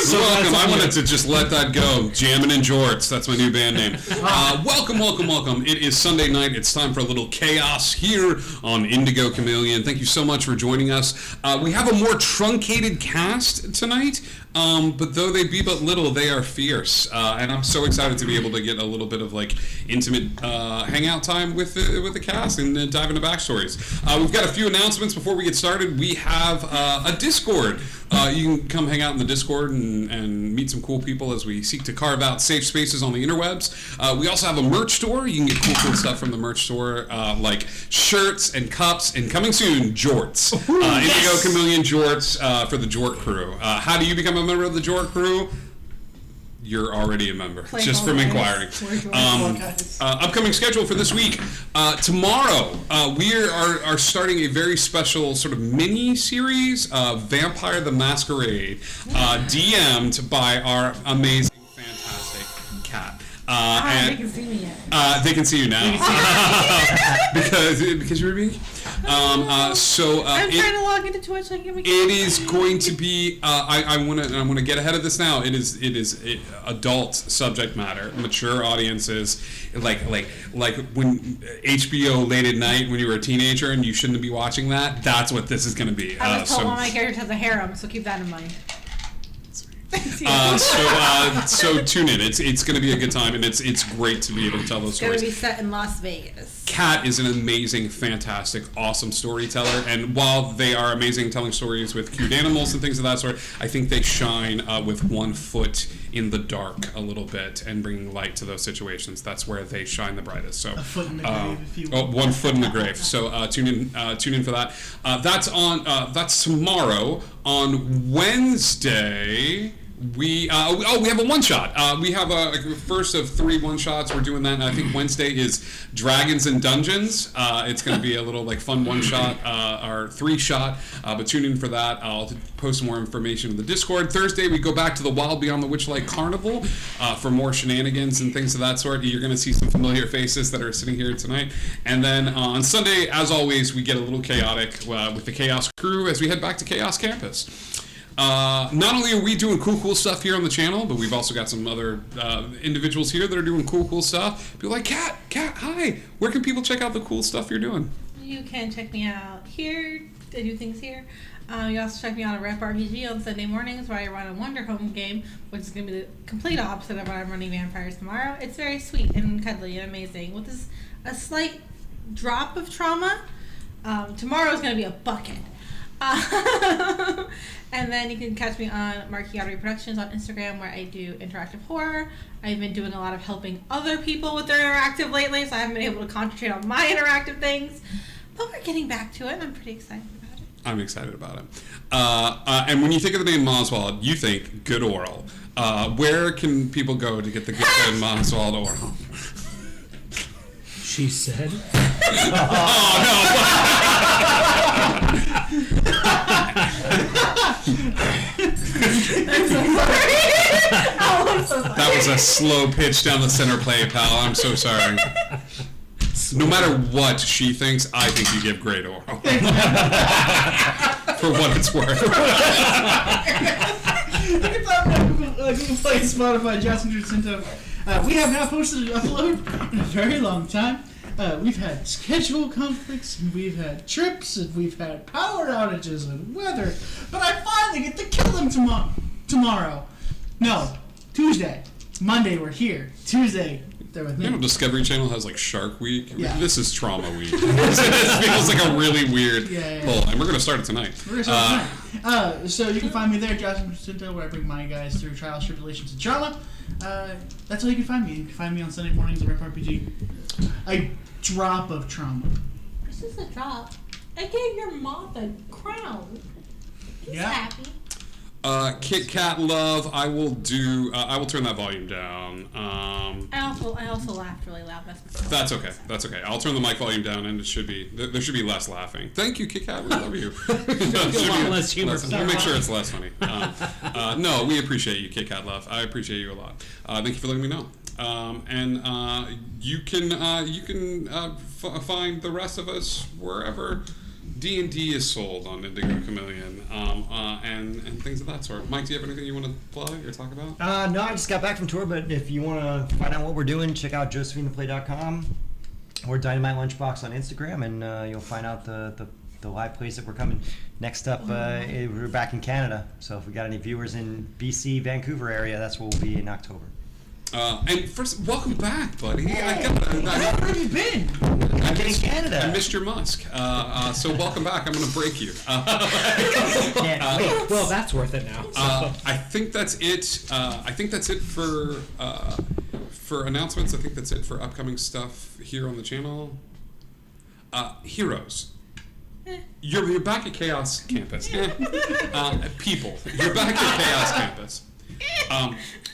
You're welcome. I wanted to just let that go. Jammin' in Jorts. That's my new band name. Welcome. It is Sunday night. It's time for a little chaos here on Indigo Chameleon. Thank you so much for joining us. We have a more truncated cast tonight. But though they be but little, they are fierce, and I'm so excited to be able to get a little bit of like intimate hangout time with the cast and dive into backstories. We've got a few announcements before we get started. We have a Discord. You can come hang out in the Discord and meet some cool people as we seek to carve out safe spaces on the interwebs. We also have a merch store. You can get cool stuff from the merch store, like shirts and cups, and coming soon, jorts. Indigo Chameleon jorts for the Jort crew. How do you become a member of the Jort crew? You're already a member, just from inquiring. Upcoming schedule for this week. Tomorrow, we are starting a very special sort of mini-series, Vampire the Masquerade, DM'd by our amazing, fantastic Kat. They can see me yet. They can see you now. because you're being... I'm trying to log into Twitch. So I can it is going to be. I want to get ahead of this now. It is adult subject matter, mature audiences, like when HBO late at night when you were a teenager and you shouldn't be watching that. That's what this is going to be. I was told one of my characters has a harem, so keep that in mind. So tune in. It's going to be a good time, and it's great to be able to tell those stories. It's going to be set in Las Vegas. Kat is an amazing, fantastic, awesome storyteller, and while they are amazing telling stories with cute animals and things of that sort, I think they shine with one foot in the dark a little bit and bringing light to those situations. That's where they shine the brightest. So a foot in the grave, if you will. 1 foot in the grave. So tune in for that. That's tomorrow. On Wednesday, we have a one shot. We have a first of 3 1-shots. We're doing that. And I think Wednesday is Dragons and Dungeons. It's going to be a little like fun 1-shot or 3-shot. But tune in for that. I'll post more information in the Discord. Thursday we go back to the Wild Beyond the Witchlight Carnival for more shenanigans and things of that sort. You're going to see some familiar faces that are sitting here tonight. And then on Sunday, as always, we get a little chaotic with the Chaos crew as we head back to Chaos Campus. Not only are we doing cool stuff here on the channel, but we've also got some other individuals here that are doing cool stuff. People like, Kat, hi. Where can people check out the cool stuff you're doing? You can check me out here. I do things here. You also check me out at Rep RPG on Sunday mornings where I run a Wonder Home game, which is going to be the complete opposite of what I'm running Vampires tomorrow. It's very sweet and cuddly and amazing. With a slight drop of trauma, tomorrow is going to be a bucket. And then you can catch me on Marquee Artery Productions on Instagram where I do interactive horror. I've been doing a lot of helping other people with their interactive lately, so I haven't been able to concentrate on my interactive things. But we're getting back to it, and I'm pretty excited about it. I'm excited about it. And when you think of the name Moswald, you think good oral. Where can people go to get the good Moswald oral? She said. Oh, no. I'm so sorry. That was a slow pitch down the center play, pal. I'm so sorry. No matter what she thinks, I think you give great oral. For what it's worth. Google Play, Spotify, Justin Jacinto. We have not posted an upload in a very long time. We've had schedule conflicts, and we've had trips, and we've had power outages and weather. But I finally get to kill them tomorrow. No, Tuesday. Monday we're here. Tuesday they're with me. You know, Discovery Channel has like Shark Week. Yeah. This is Trauma Week. This feels like a really weird pull, and we're going to start it tonight. So you can find me there, Justin Jacinto, where I bring my guys through trials, tribulations, and trauma. That's where you can find me. You can find me on Sunday mornings at Rep RPG. A drop of trauma. This is a drop. I gave your moth a crown. He's happy. Kit Kat love. I will turn that volume down. I also laughed really loud. That's okay. I'll turn the mic volume down, and there should be less laughing. Thank you, Kit Kat. We love you. less humor. We'll make sure it's less funny. No, we appreciate you, Kit Kat love. I appreciate you a lot. Thank you for letting me know. And you can find the rest of us wherever D&D is sold on Indigo Chameleon. And things of that sort. Mike, do you have anything you want to plug or talk about? No, I just got back from tour, but if you want to find out what we're doing, check out josephinetheplay.com or Dynamite Lunchbox on Instagram, and you'll find out the live place that we're coming. Next up, we're back in Canada, so if we got any viewers in BC, Vancouver area, that's where we'll be in October. And first, welcome back, buddy. Where have you been? I'm in Canada. I missed your musk. So welcome back. I'm going to break you. Well, that's worth it now. So. I think that's it. I think that's it for announcements. I think that's it for upcoming stuff here on the channel. Heroes. You're back at Chaos Campus. People, you're back at Chaos Campus.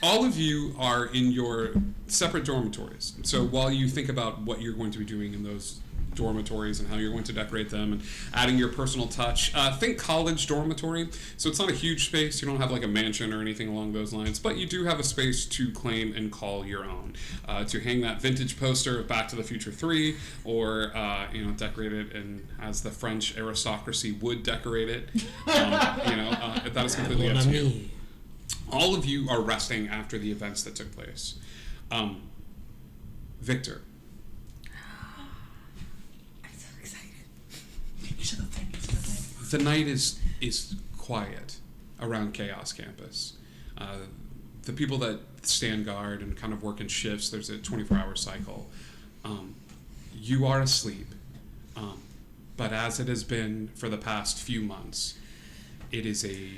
All of you are in your separate dormitories. So while you think about what you're going to be doing in those dormitories and how you're going to decorate them and adding your personal touch, think college dormitory. So it's not a huge space. You don't have like a mansion or anything along those lines, but you do have a space to claim and call your own. To hang that vintage poster of Back to the Future 3, or decorate it and as the French aristocracy would decorate it. That is completely up to you. All of you are resting after the events that took place. Victor. I'm so excited. The night is quiet around Chaos Campus. The people that stand guard and kind of work in shifts, there's a 24-hour cycle. You are asleep. But as it has been for the past few months, it is a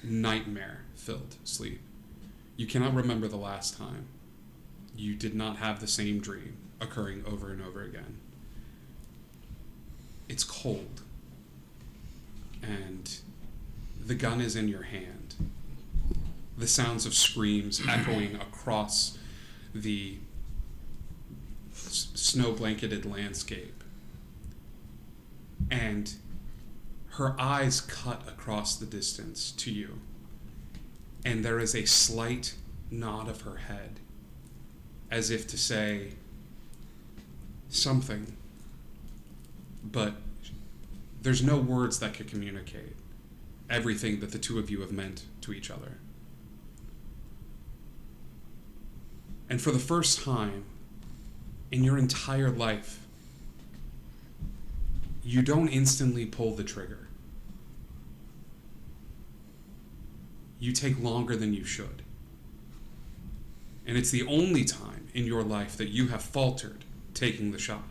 nightmare-filled sleep. You cannot remember the last time you did not have the same dream occurring over and over again. It's cold, and the gun is in your hand. The sounds of screams echoing across the snow-blanketed landscape. And her eyes cut across the distance to you, and there is a slight nod of her head, as if to say something, but there's no words that could communicate everything that the two of you have meant to each other. And for the first time in your entire life, you don't instantly pull the trigger. You take longer than you should. And it's the only time in your life that you have faltered taking the shot.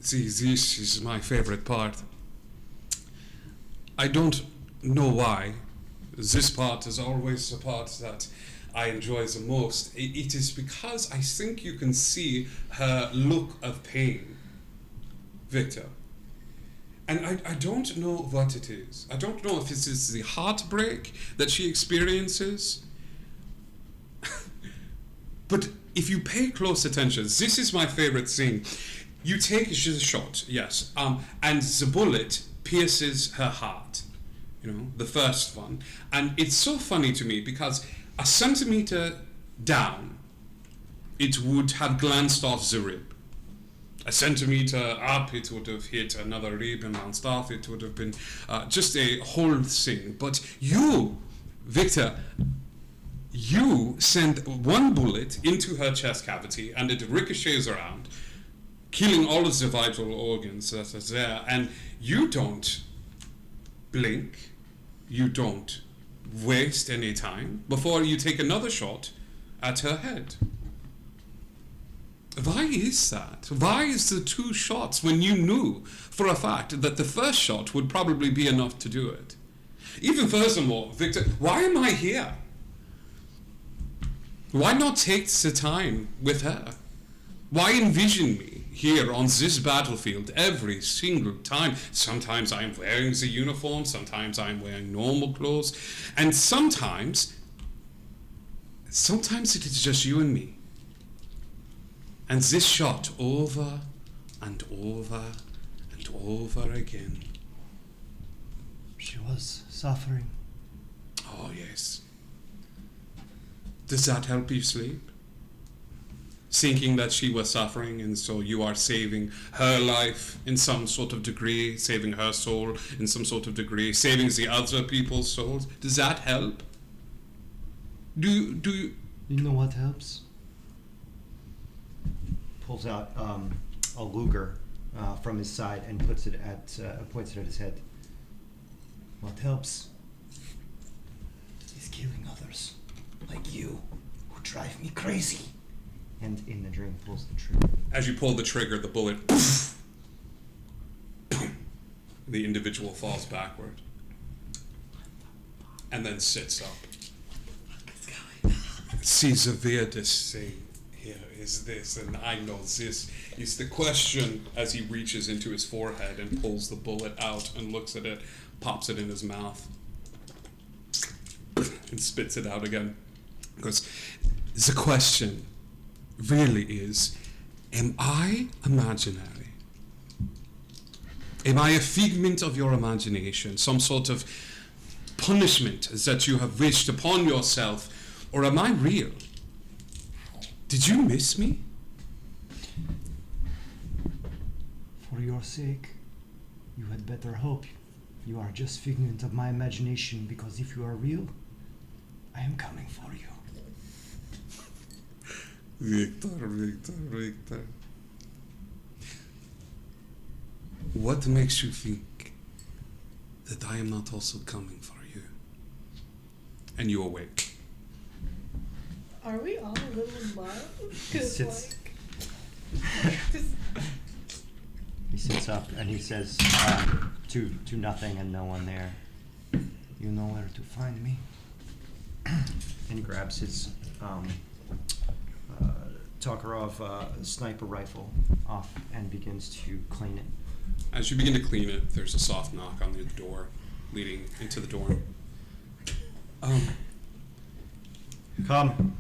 See, this is my favorite part. I don't know why. This part is always the part that I enjoy the most. It is because I think you can see her look of pain, Victor. And I don't know what it is. I don't know if it is the heartbreak that she experiences. But if you pay close attention, this is my favorite thing. You take the shot, yes, and the bullet pierces her heart. The first one. And it's so funny to me because a centimeter down, it would have glanced off the rib. A centimeter up, it would have hit another rib and bounced off. It would have been just a whole thing. But you, Victor, you send one bullet into her chest cavity and it ricochets around, killing all of the vital organs that are there. And you don't blink. You don't waste any time before you take another shot at her head. Why is that? Why is the two shots when you knew for a fact that the first shot would probably be enough to do it? Even furthermore, Victor, why am I here? Why not take the time with her? Why envision me here on this battlefield every single time? Sometimes I'm wearing the uniform, sometimes I'm wearing normal clothes, and sometimes it is just you and me. And this shot over and over and over again. She was suffering. Oh, yes. Does that help you sleep? thinking that she was suffering, and so you are saving her life in some sort of degree, saving her soul in some sort of degree, saving the other people's souls. Does that help? Do you? You know what helps? Pulls out a Luger from his side and points it at his head. What helps is killing others, like you, who drive me crazy. And in the dream, pulls the trigger. As you pull the trigger, the bullet, the individual falls backward, and then sits up. See, the weirdest thing here is this, and I know this is the question. As he reaches into his forehead and pulls the bullet out and looks at it, pops it in his mouth, and spits it out again. Goes, the question really is, am I imaginary? Am I a figment of your imagination? Some sort of punishment that you have wished upon yourself? Or am I real? Did you miss me? For your sake, you had better hope you are just figment of my imagination, because if you are real, I am coming for you. Victor. What makes you think that I am not also coming for you? And you awake. Are we all a little in love? 'Cause, Sits- just, He sits up and he says to nothing and no one there, you know where to find me. And he grabs his Tokarov sniper rifle off and begins to clean it. As you begin to clean it, there's a soft knock on the door leading into the dorm. Come.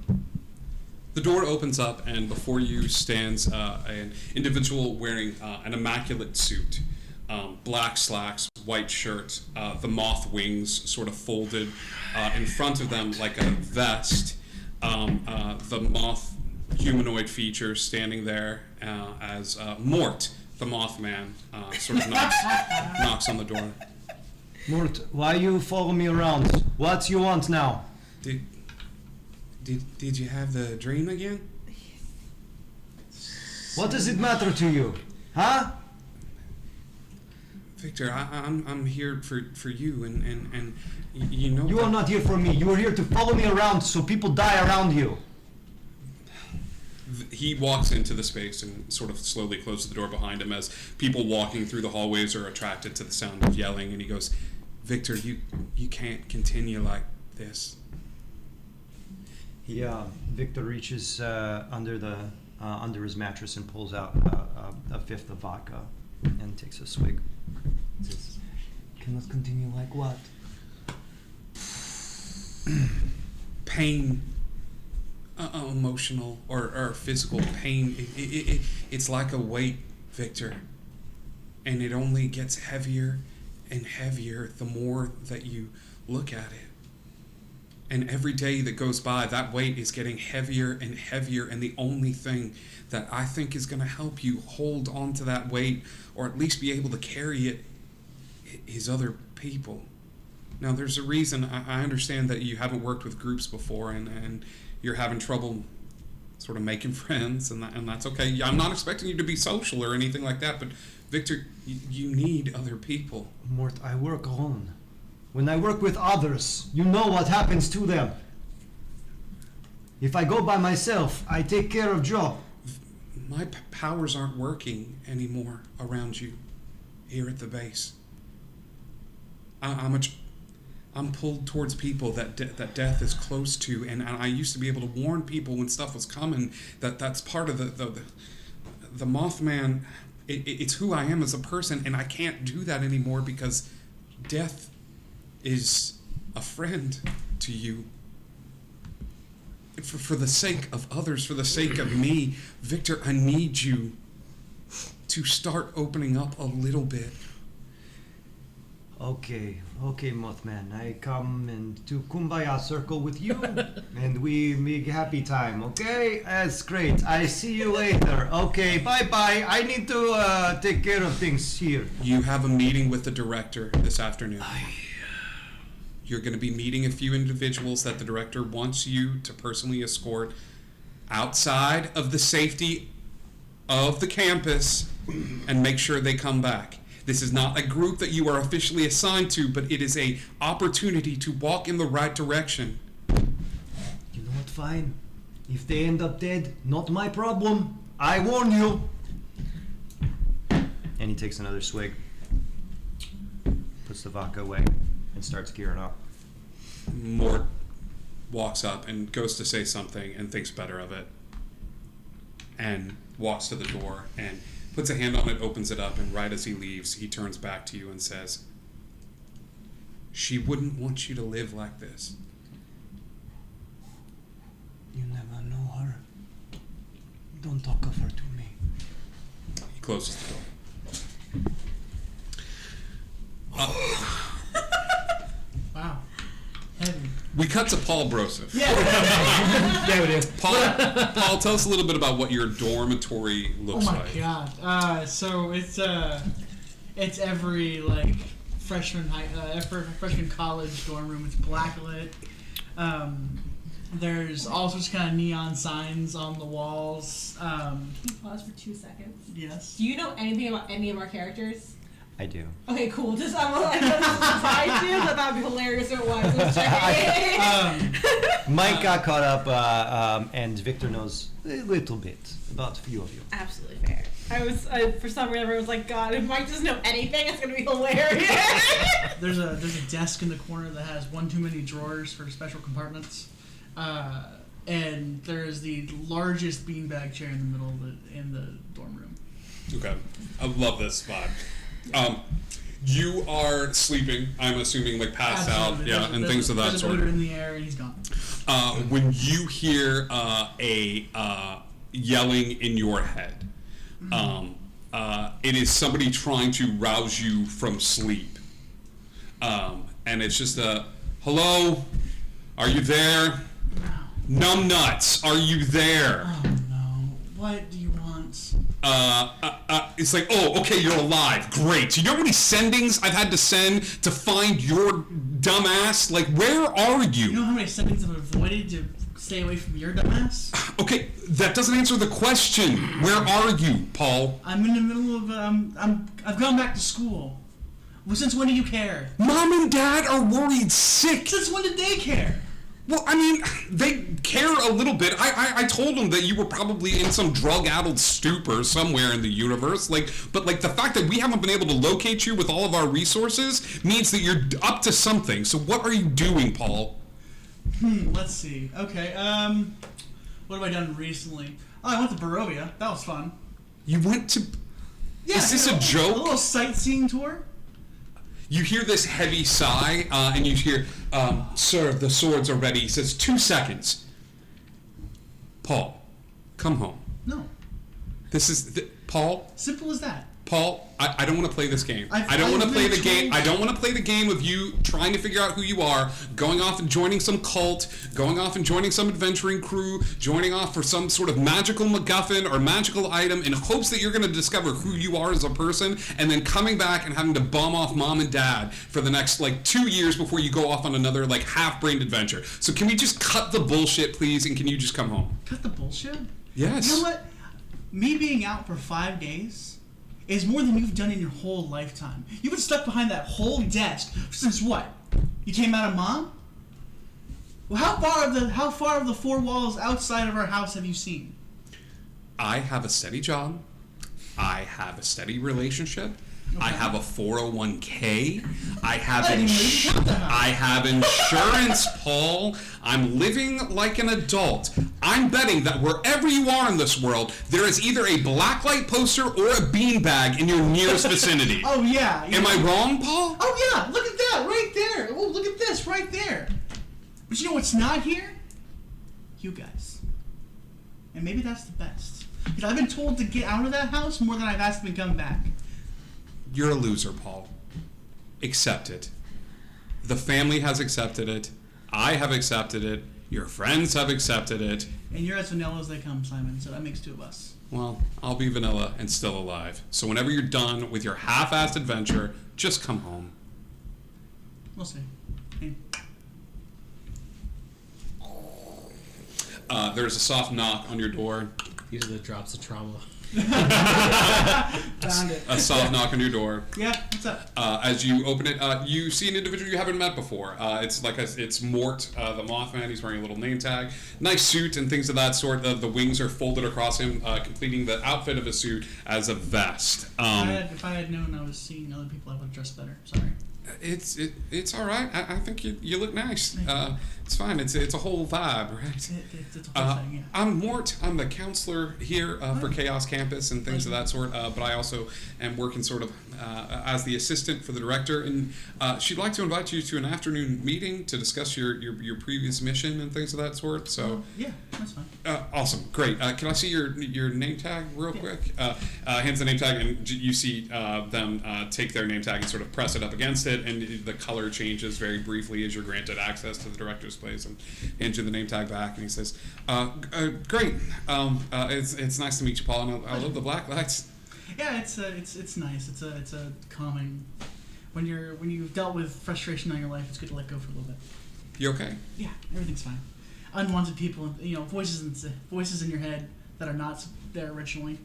The door opens up, and before you stands an individual wearing an immaculate suit, black slacks, white shirt, the moth wings sort of folded in front of them like a vest, the moth humanoid features standing there as Mort, the Mothman, sort of knocks on the door. Mort, why you follow me around? What you want now? Did you have the dream again? What does it matter to you? Huh? Victor, I'm here for you, and you know... You are not here for me. You are here to follow me around so people die around you. He walks into the space and sort of slowly closes the door behind him as people walking through the hallways are attracted to the sound of yelling, and he goes, Victor, you can't continue like this. Victor reaches under his mattress and pulls out a fifth of vodka and takes a swig. He says, cannot continue like what? Pain, emotional or physical pain. It's like a weight, Victor, and it only gets heavier and heavier the more that you look at it. And every day that goes by, that weight is getting heavier and heavier, and the only thing that I think is going to help you hold on to that weight, or at least be able to carry it, is other people. Now, there's a reason. I understand that you haven't worked with groups before, and you're having trouble sort of making friends, and that's okay. I'm not expecting you to be social or anything like that, but Victor, you need other people. Mort, I work alone. When I work with others, you know what happens to them. If I go by myself, I take care of Joe. My powers aren't working anymore around you here at the base. I'm pulled towards people that death is close to, and I used to be able to warn people when stuff was coming. That's part of the Mothman. It's who I am as a person, and I can't do that anymore because death is a friend to you. For the sake of others, for the sake of me, Victor, I need you to start opening up a little bit. Okay, Mothman. I come into Kumbaya circle with you, and we make happy time. Okay, that's great. I see you later. Okay, bye. I need to take care of things here. You have a meeting with the director this afternoon. You're going to be meeting a few individuals that the director wants you to personally escort outside of the safety of the campus and make sure they come back. This is not a group that you are officially assigned to, but it is a opportunity to walk in the right direction. You know what? Fine. If they end up dead, not my problem. I warn you. And he takes another swig, puts the vodka away, and starts gearing up. Mort walks up and goes to say something and thinks better of it, and walks to the door and puts a hand on it, opens it up, and right as he leaves, he turns back to you and says, "She wouldn't want you to live like this." You never know her. Don't talk of her to me. He closes the door. Wow. Heavy. We cut to Paul Broseph. Yeah. Yeah, we do. Paul, tell us a little bit about what your dormitory looks Oh my like. god. So it's every like freshman college dorm room. It's blacklit. There's all sorts of kind of neon signs on the walls. Can you pause for 2 seconds? Yes. Do you know anything about any of our characters? I do. Okay, cool. Just I'm surprised you. I thought it'd be hilarious if it was. Let's check it. Mike got caught up, and Victor knows a little bit about a few of you. Absolutely fair. I for some reason I was like, God, if Mike doesn't know anything, it's gonna be hilarious. There's a desk in the corner that has one too many drawers for special compartments, and there's the largest beanbag chair in the middle of the dorm room. Okay. I love this vibe. You are sleeping, I'm assuming, like passed Absolutely. out, and things of that There's a sort. motor in the air, and he's gone. When you hear a yelling in your head, it is somebody trying to rouse you from sleep. And it's just a, "Hello? Are you there? Numb nuts, are you there?" Oh no! What do you want? It's like, "Oh, okay, you're alive. Great. You know how many sendings I've had to send to find your dumbass? Like, where are you?" You know how many seconds I've avoided to stay away from your dumbass? Okay, that doesn't answer the question. Where are you, Paul? I'm in the middle of I've gone back to school. Well, since when do you care? Mom and Dad are worried sick. Since when did they care? Well, I mean, they care a little bit. I told them that you were probably in some drug-addled stupor somewhere in the universe. But the fact that we haven't been able to locate you with all of our resources means that you're up to something. So what are you doing, Paul? Let's see. Okay, what have I done recently? Oh, I went to Barovia. That was fun. You went to... Yeah, Is this a A joke? little sightseeing tour. You hear this heavy sigh, and you hear, "Sir, the swords are ready." He says, 2 seconds. Paul, come home. No. This is... Paul? Simple as that. Paul, I don't want to play this game. I've I don't want to play been the game. told- I don't want to play the game of you trying to figure out who you are, going off and joining some cult, going off and joining some adventuring crew, joining off for some sort of magical MacGuffin or magical item in hopes that you're going to discover who you are as a person, and then coming back and having to bum off Mom and Dad for the next 2 years before you go off on another half-brained adventure. So can we just cut the bullshit, please, and can you just come home? Cut the bullshit. Yes. You know what? Me being out for 5 days is more than you've done in your whole lifetime. You've been stuck behind that whole desk since what? You came out of Mom? Well, how far of the 4 walls outside of our house have you seen? I have a steady job. I have a steady relationship. I have a 401k. I have I didn't even count that. I have insurance, Paul. I'm living like an adult. I'm betting that wherever you are in this world, there is either a blacklight poster or a beanbag in your nearest vicinity. Oh yeah. Am I wrong, Paul? Oh yeah, look at that right there. Oh, look at this right there. But you know what's not here? You guys. And maybe that's the best. Because I've been told to get out of that house more than I've asked them to come back. You're a loser, Paul. accept it. The family has accepted it. I have accepted it. Your friends have accepted it. And you're as vanilla as they come, Simon, so that makes two of us. Well, I'll be vanilla and still alive. So whenever you're done with your half-assed adventure, just come home. We'll see. Hey. There's a soft knock on your door. These are the drops of trauma. Found it. A soft knock on your door. Yeah, what's up? As you open it, you see an individual you haven't met before. It's Mort, the Mothman. He's wearing a little name tag, nice suit and things of that sort. The wings are folded across him, completing the outfit of a suit as a vest. If I had known I was seeing other people, I would have dressed better. Sorry. It's all right. I think you look nice. It's fine. It's a whole vibe, right? It's a whole thing, yeah. I'm Mort. I'm the counselor here for Chaos Campus and things of that sort. But I also am working sort of as the assistant for the director, and she'd like to invite you to an afternoon meeting to discuss your previous mission and things of that sort. So yeah, that's fine. awesome, great. Can I see your name tag real quick? Hands the name tag, and you see them take their name tag and sort of press it up against it, and the color changes very briefly as you're granted access to the director's place, and hands you the name tag back, and he says, "Great. It's nice to meet you, Paul. And I love the black lights." Yeah, it's nice. It's a calming. When you've dealt with frustration in your life, it's good to let go for a little bit. You okay? Yeah, everything's fine. Unwanted people, voices in your head that are not there originally.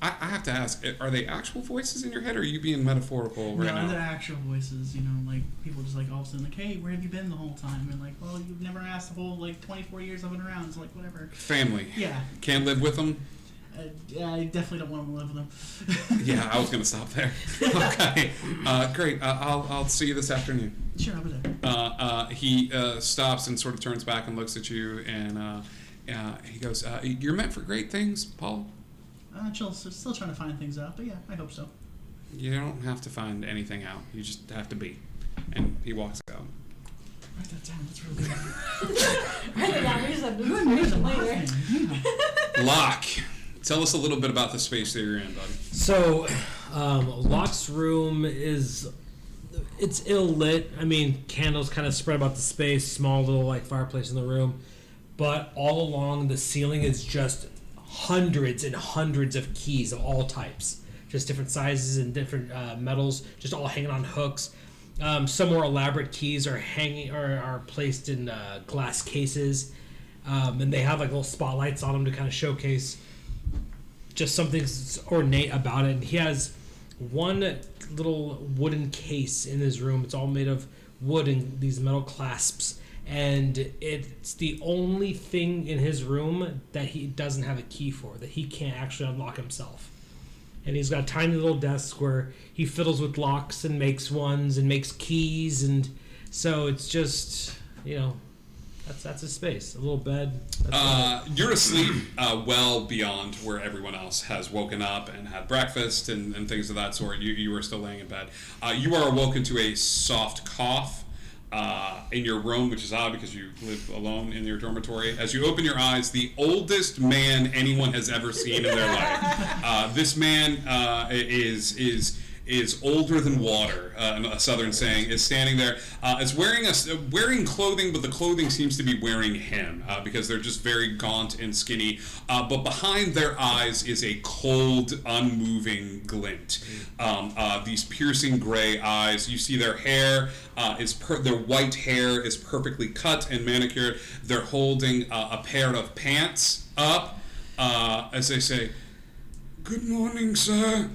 I have to ask, are they actual voices in your head, or are you being metaphorical right now? No, they're actual voices. Like people just like all of a sudden like, hey, where have you been the whole time? And like, well, you've never asked the whole 24 years I've been around. It's like whatever. Family. Yeah. Can't live with them. I definitely don't want to live with them. Yeah, I was gonna stop there. Okay, great. I'll see you this afternoon. Sure, I'll be there. He stops and sort of turns back and looks at you, and he goes, "You're meant for great things, Paul." Still trying to find things out, but yeah, I hope so. You don't have to find anything out. You just have to be. And he walks out. Write that down. That's real good. Write it down. We just have Who knew the later. Mothman? Locke, tell us a little bit about the space that you're in, buddy. So, Locke's room it's ill lit. I mean, candles kind of spread about the space, small little fireplace in the room, but all along the ceiling is just hundreds and hundreds of keys of all types, just different sizes and different metals, just all hanging on hooks. Some more elaborate keys are are placed in glass cases, and they have little spotlights on them to kind of showcase just something ornate about it. And he has one little wooden case in his room. It's all made of wood and these metal clasps. And it's the only thing in his room that he doesn't have a key for, that he can't actually unlock himself. And he's got a tiny little desk where he fiddles with locks and makes ones and makes keys. And so it's just, that's his space. A little bed. You're asleep well beyond where everyone else has woken up and had breakfast and things of that sort. You are still laying in bed. You are awoken to a soft cough in your room, which is odd because you live alone in your dormitory. As you open your eyes, the oldest man anyone has ever seen in their life. This man is older than water, a southern saying, is standing there. Is wearing clothing, but the clothing seems to be wearing him because they're just very gaunt and skinny. But behind their eyes is a cold, unmoving glint. These piercing gray eyes. You see their hair their white hair is perfectly cut and manicured. They're holding a pair of pants up as they say, "Good morning, sir."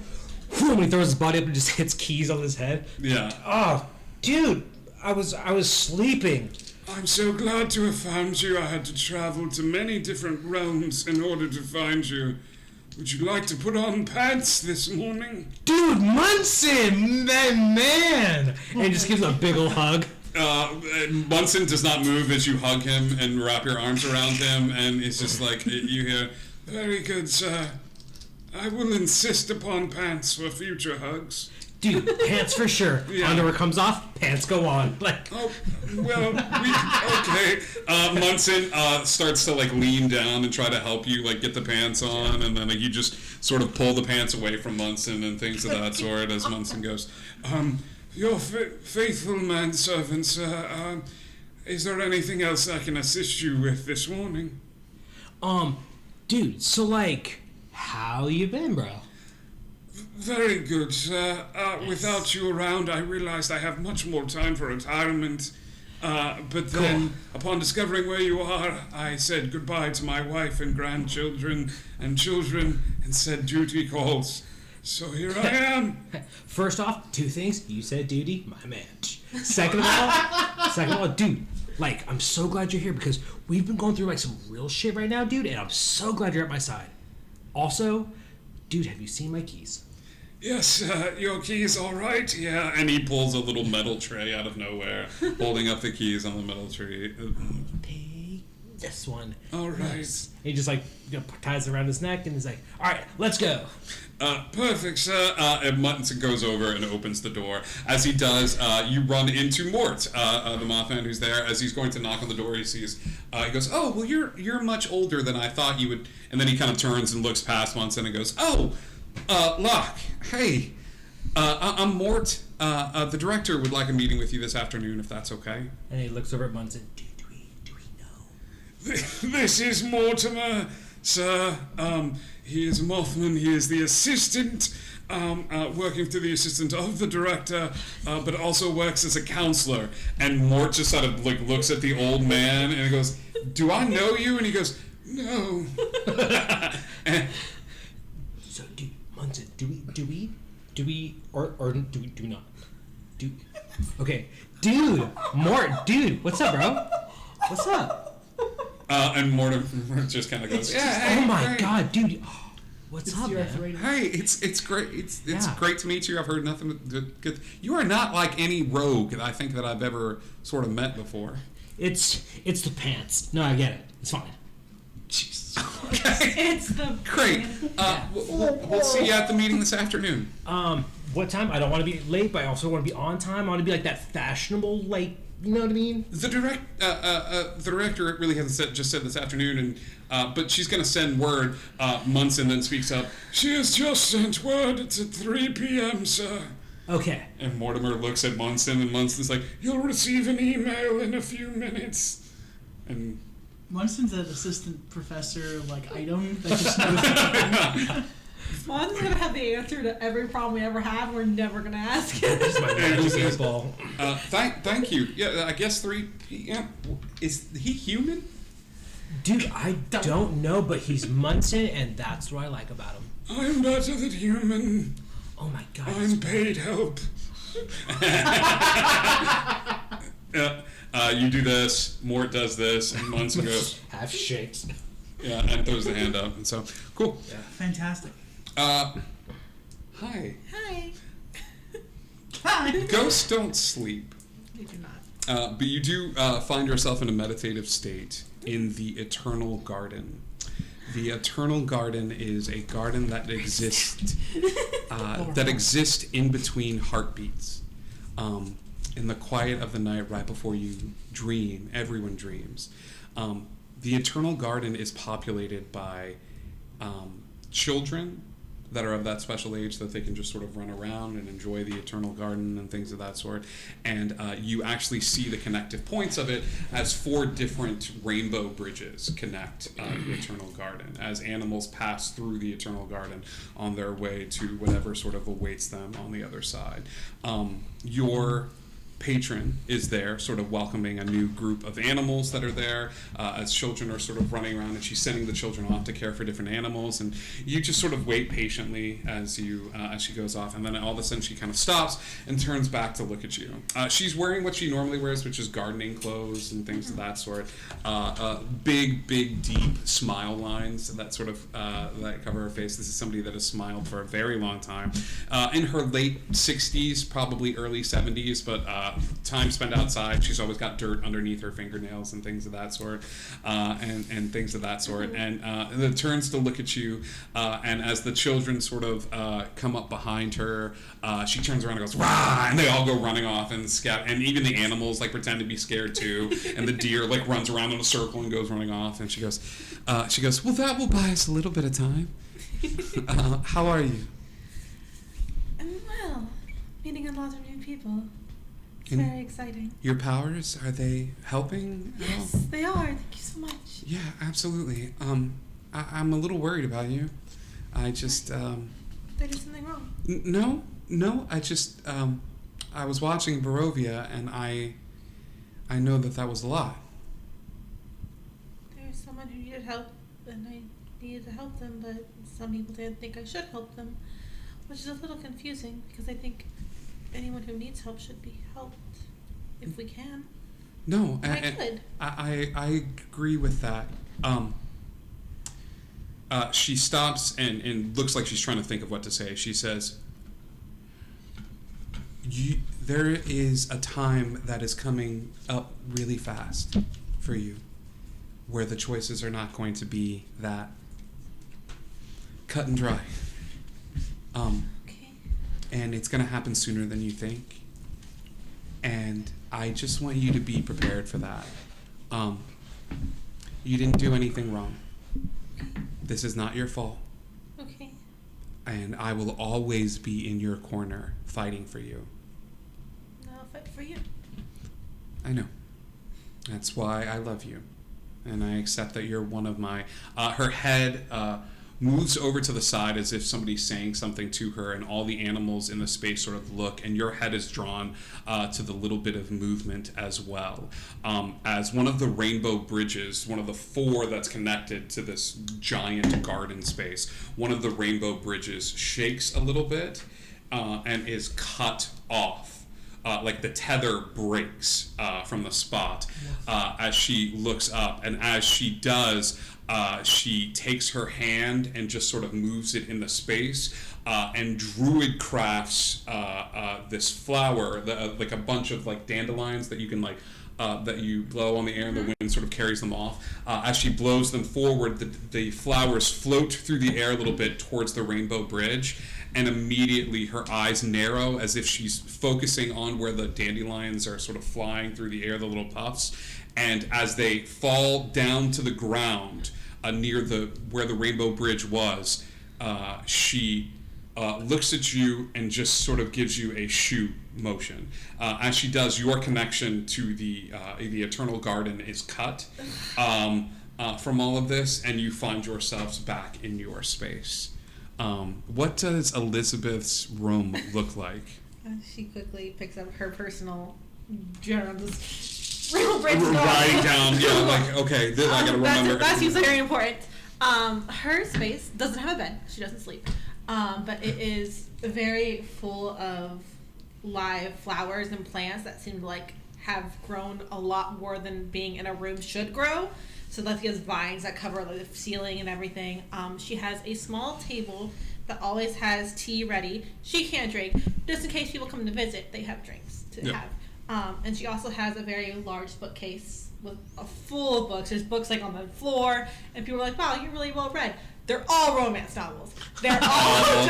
When he throws his body up and just hits keys on his head. Yeah. Oh, dude, I was sleeping. I'm so glad to have found you. I had to travel to many different realms in order to find you. Would you like to put on pants this morning? Dude, Munson, man! And he just gives him a big ol' hug. Munson does not move as you hug him and wrap your arms around him, and it's just like, you hear, "Very good, sir. I will insist upon pants for future hugs." Dude, pants for sure. Yeah. Underwear comes off, pants go on. Oh, well, okay. Munson starts to lean down and try to help you get the pants on, and then you just sort of pull the pants away from Munson and things of that sort as Munson goes, Your faithful manservant, sir. Is there anything else I can assist you with this morning? Dude, so like, how you been, bro? Very good, sir. Without you around, I realized I have much more time for retirement. But then, upon discovering where you are, I said goodbye to my wife and grandchildren and children and said duty calls. So here I am. First off, two things. You said duty, my man. Second of all, dude, like, I'm so glad you're here because we've been going through like some real shit right now, dude, and I'm so glad you're at my side. Also, dude, have you seen my keys? Yes, your keys all right? Yeah, and he pulls a little metal tray out of nowhere, holding up the keys on the metal tray. Take this one. All right. Nice. He just like ties it around his neck and he's like, all right, let's go. Perfect, sir. And Mutton goes over and opens the door. As he does, you run into Mort, the Mothman who's there. As he's going to knock on the door, he sees. He goes, "Oh, well, you're much older than I thought you would." And then he kind of turns and looks past Munson and goes, "Oh, Locke. Hey, I'm Mort. The director would like a meeting with you this afternoon, if that's okay." And he looks over at Munson. Do we know? This is Mortimer, sir. He is Mothman. He is the assistant, working through the assistant of the director, but also works as a counselor. And Mort just sort of like looks at the old man and he goes, "Do I know you?" And he goes, "No." So, dude, Munson, do we, or do we not? Okay, dude, Mort, dude, what's up, bro? What's up? And Mort just kind of goes, Oh my god, dude. What's up, man? Hey, it's great. It's great to meet you. I've heard nothing good. You are not like any rogue that I think that I've ever sort of met before. It's the pants. No, I get it. It's fine. Jesus. Okay. It's the Great. We'll see you at the meeting this afternoon. What time? I don't want to be late, but I also want to be on time. I want to be like that fashionable, like, you know what I mean? The director really hasn't just said this afternoon, and but she's going to send word. Munson then speaks up. She has just sent word. It's at 3 p.m., sir. Okay. And Mortimer looks at Munson, and Munson's like, "You'll receive an email in a few minutes." And Munson's an assistant professor, like, item that just knows. Mon's gonna have the answer to every problem we ever have. We're never gonna ask it. This is my magic baseball. Thank you. Yeah, I guess 3 p.m. Is he human? Dude, I don't know, but he's Munson, and that's what I like about him. I'm better than human. Oh my god. I'm paid help. You do this, Mort does this, and Munson goes, half shakes. yeah, and throws the hand up. And so, cool. Yeah. Fantastic. Hi. Hi. Hi. Ghosts don't sleep. You do not. But you do find yourself in a meditative state in the Eternal Garden. The Eternal Garden is a garden that exists in between heartbeats. In the quiet of the night, right before you dream, everyone dreams. The Eternal Garden is populated by children that are of that special age that they can just sort of run around and enjoy the Eternal Garden and things of that sort. And you actually see the connective points of it as 4 different rainbow bridges connect the Eternal Garden as animals pass through the Eternal Garden on their way to whatever sort of awaits them on the other side. Your patron is there sort of welcoming a new group of animals that are there as children are sort of running around, and she's sending the children off to care for different animals, and you just sort of wait patiently as she goes off, and then all of a sudden she kind of stops and turns back to look at you. She's wearing what she normally wears, which is gardening clothes and things of that sort. Big deep smile lines that sort of that cover her face. This is somebody that has smiled for a very long time, in her late 60s, probably early 70s, but time spent outside. She's always got dirt underneath her fingernails and things of that sort, and things of that sort. And it turns to look at you, and as the children sort of come up behind her, she turns around and goes, "Rah!" And they all go running off and scatter. And even the animals like pretend to be scared too. And the deer like runs around in a circle and goes running off. And she goes, "Well, that will buy us a little bit of time. How are you?" Well, meeting a lot of new people. people. It's And very exciting. your powers, are they helping at all? Yes, they are. Thank you so much. Yeah, absolutely. I'm a little worried about you. I just, There is something wrong. no, I was watching Barovia, and I know that was a lie. There was someone who needed help, and I needed to help them, but some people didn't think I should help them, which is a little confusing, because I think anyone who needs help should be helped, if we can. No, And I could. I agree with that. She stops and looks like she's trying to think of what to say. She says, there is a time that is coming up really fast for you where the choices are not going to be that cut and dry. Okay. And it's going to happen sooner than you think. And I just want you to be prepared for that. You didn't do anything wrong. This is not your fault. Okay. And I will always be in your corner fighting for you. I'll fight for you. I know. That's why I love you. And I accept that you're one of my... her head moves over to the side as if somebody's saying something to her, and all the animals in the space sort of look, and your head is drawn to the little bit of movement as well. As one of the rainbow bridges, one of the 4 that's connected to this giant garden space, one of the rainbow bridges shakes a little bit and is cut off. Like the tether breaks from the spot as she looks up, and as she does, she takes her hand and just sort of moves it in the space, and Druid crafts this flower, like a bunch of like dandelions that you can that you blow on the air, and the wind sort of carries them off. As she blows them forward, the flowers float through the air a little bit towards the rainbow bridge, and immediately her eyes narrow as if she's focusing on where the dandelions are sort of flying through the air, the little puffs. And as they fall down to the ground near where the rainbow bridge was, she looks at you and just sort of gives you a shoot motion. As she does, your connection to the Eternal Garden is cut from all of this, and you find yourselves back in your space. What does Elizabeth's room look like? She quickly picks up her personal journal. Real Writing down, okay, I gotta remember. That's usually very important. Her space doesn't have a bed. She doesn't sleep. But it is very full of live flowers and plants that seem to have grown a lot more than being in a room should grow. So she has vines that cover the ceiling and everything. She has a small table that always has tea ready. She can't drink. Just in case people come to visit, they have drinks to have. And she also has a very large bookcase with full of books. There's books on the floor, and people are like, wow, you're really well read. They're all romance novels. They're all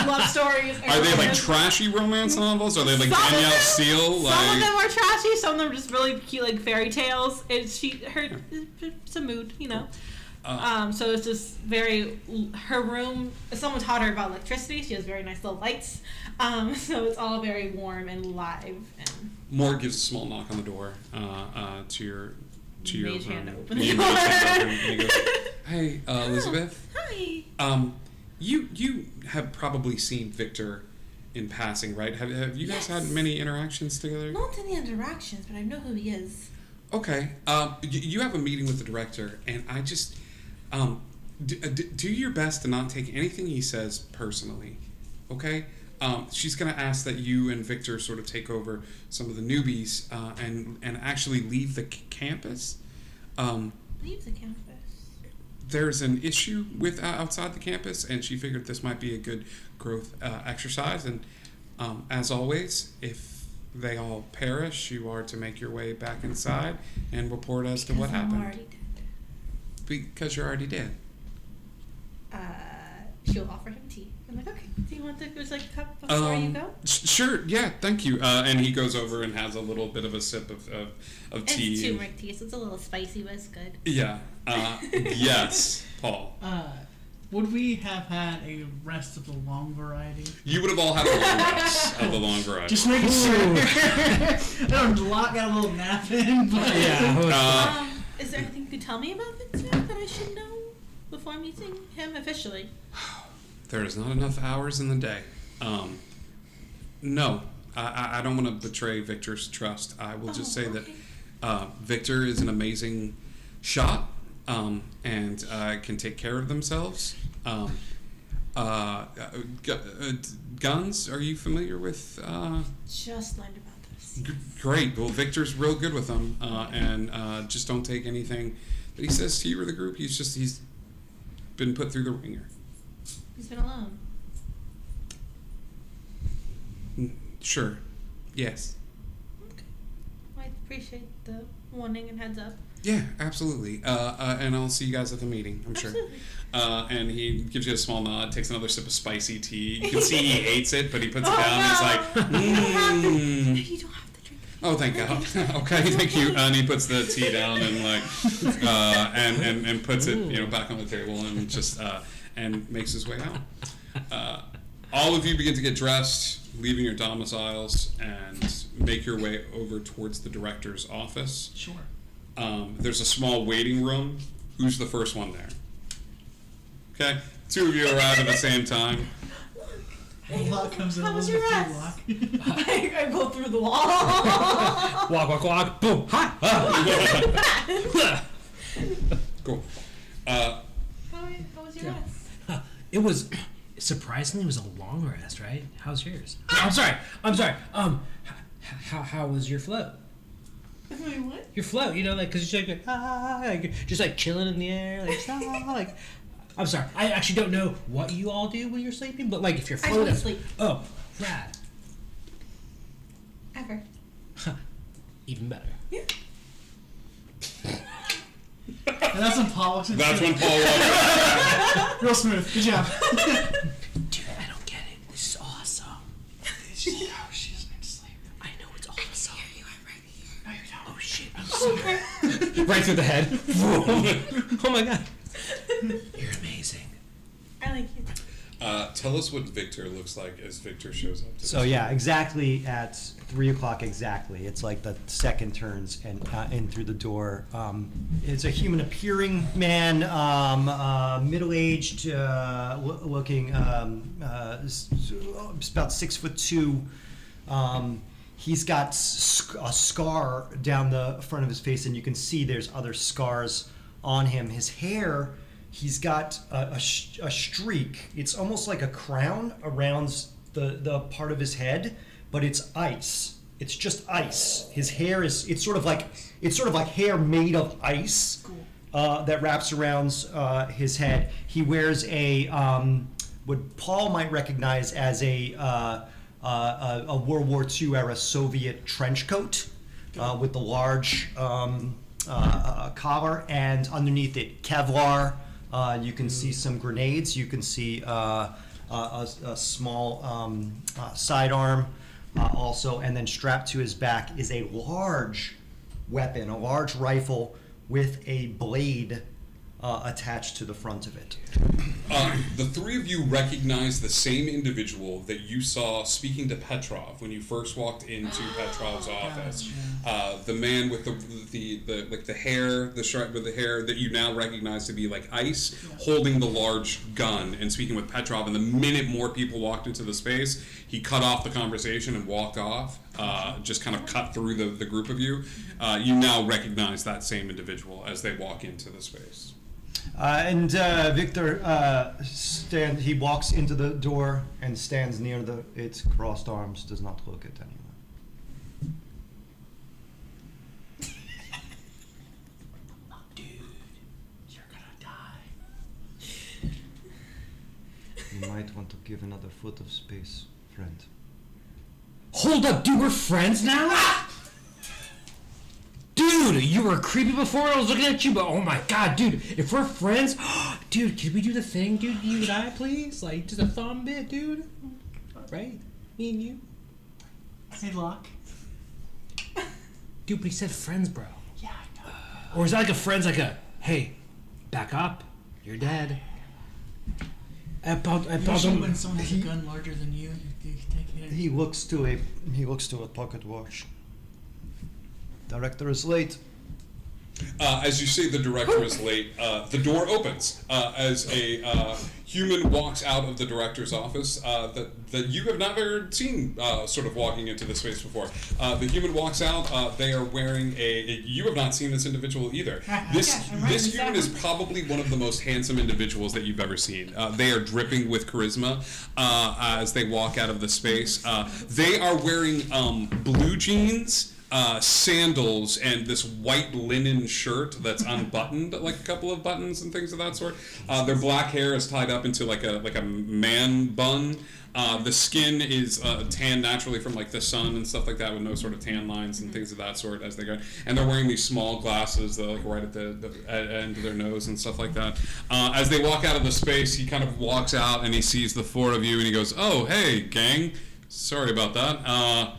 love stories. Are they trashy romance novels? Are they Danielle Steele? Some of them are trashy. Some of them are just really cute, fairy tales. It's a mood, so it's just her room. Someone taught her about electricity. She has very nice little lights. So it's all very warm and live. And Moore gives a small knock on the door to your mage room. hand open the door. And he goes, hey, Elizabeth. Hi. You have probably seen Victor in passing, right? Have you guys had many interactions together? Not any interactions, but I know who he is. Okay. You have a meeting with the director, and I just do your best to not take anything he says personally. Okay. She's going to ask that you and Victor sort of take over some of the newbies and actually leave the campus. Leave the campus? There's an issue with outside the campus, and she figured this might be a good growth exercise. And as always, if they all perish, you are to make your way back inside and report as to what happened. I'm already dead. Because you're already dead. She'll offer him tea. I'm like, okay, do you want a cup before you go? Sure, yeah, thank you. And he goes over and has a little bit of a sip of tea. It's turmeric tea, so it's a little spicy, but it's good. Yeah. Yes, Paul. would we have had a rest of the long variety? You would have all had a long rest of the long variety. Just making sure. I don't got a little nap in, but Yeah. Is there anything you could tell me about Victor that I should know before meeting him officially? There is not enough hours in the day. No, I don't want to betray Victor's trust. I will just say that Victor is an amazing shot and can take care of themselves. Guns, are you familiar with? Just learned about this. Great. Well, Victor's real good with them, and just don't take anything that he says to you or the group. He's been put through the ringer. He's been alone. Sure. Yes. Okay. Well, I appreciate the warning and heads up. Yeah, absolutely. And I'll see you guys at the meeting, I'm sure. Absolutely. And he gives you a small nod, takes another sip of spicy tea. You can see he hates it, but he puts it down and he's like, You don't have to drink it. oh, thank God. Okay, thank you. And he puts the tea down and and puts it, back on the table and just and makes his way out. All of you begin to get dressed, leaving your domiciles, and make your way over towards the director's office. sure. There's a small waiting room. Who's the first one there? Okay, two of you arrive at the same time. Lock comes in How a was little your bit rest? too lock. I go through the wall. Walk, boom, ha! Cool. How was your rest? It was surprisingly, it was a long rest, right? How's yours? I'm sorry. How was your float? Wait, what? Your float, because you're just like chilling in the air, like. I'm sorry. I actually don't know what you all do when you're sleeping, but like if you're I floating. don't sleep. Oh, rad. Ever. Even better. Yeah. And that's when Paul walks in. That's when Paul walks in. Real smooth. Good job. Dude, I don't get it. This is awesome. She doesn't need to sleep. I know it's awesome. You are right here. No, you don't. Oh shit, I'm sorry. Right through the head. Oh my god. You're amazing. I like you. Tell us what Victor looks like as Victor shows up. To So yeah, exactly at 3:00 exactly. It's like the second turns and in through the door. It's a human-appearing man, middle-aged, looking, about 6'2". He's got a scar down the front of his face, and you can see there's other scars on him. His hair, he's got a streak. It's almost like a crown around the part of his head, but it's ice. It's just ice. His hair it's sort of like hair made of ice that wraps around his head. He wears a what Paul might recognize as a World War II era Soviet trench coat with the large collar, and underneath it Kevlar. You can see some grenades. You can see a small sidearm also, and then strapped to his back is a large weapon, a large rifle with a blade attached to the front of it. The three of you recognize the same individual that you saw speaking to Petrov when you first walked into Petrov's office. The man with the hair, the stripe with the hair that you now recognize to be like ice, holding the large gun and speaking with Petrov. And the minute more people walked into the space, he cut off the conversation and walked off. Just kind of cut through the group of you. You now recognize that same individual as they walk into the space. And Victor he walks into the door and stands near its crossed arms, does not look at anyone. Dude, you're gonna die. You might want to give another foot of space, friend. Hold up, dude, we're friends now? Dude, you were creepy before I was looking at you, but oh my god, dude, if we're friends, dude, can we do the thing, dude, you and I, please? Like, just a thumb bit, dude? Right? Me and you? Hey, Locke. Dude, but he said friends, bro. Yeah, I know. Or is that like a friends, like a, hey, back up, you're dead. Usually when someone has a gun larger than you take it. He looks to a pocket watch. Director is late. As you say the director is late, the door opens as a human walks out of the director's office that you have never seen sort of walking into the space before. The human walks out. They are wearing you have not seen this individual either. This human is probably one of the most handsome individuals that you've ever seen. They are dripping with charisma as they walk out of the space. They are wearing blue jeans, sandals, and this white linen shirt that's unbuttoned, like a couple of buttons and things of that sort. Their black hair is tied up into like a man bun. The skin is tan naturally from like the sun and stuff like that, with no sort of tan lines and things of that sort as they go. And they're wearing these small glasses that are like right at the end of their nose and stuff like that. As they walk out of the space, he kind of walks out and he sees the four of you and he goes, "Oh, hey, gang. Sorry about that."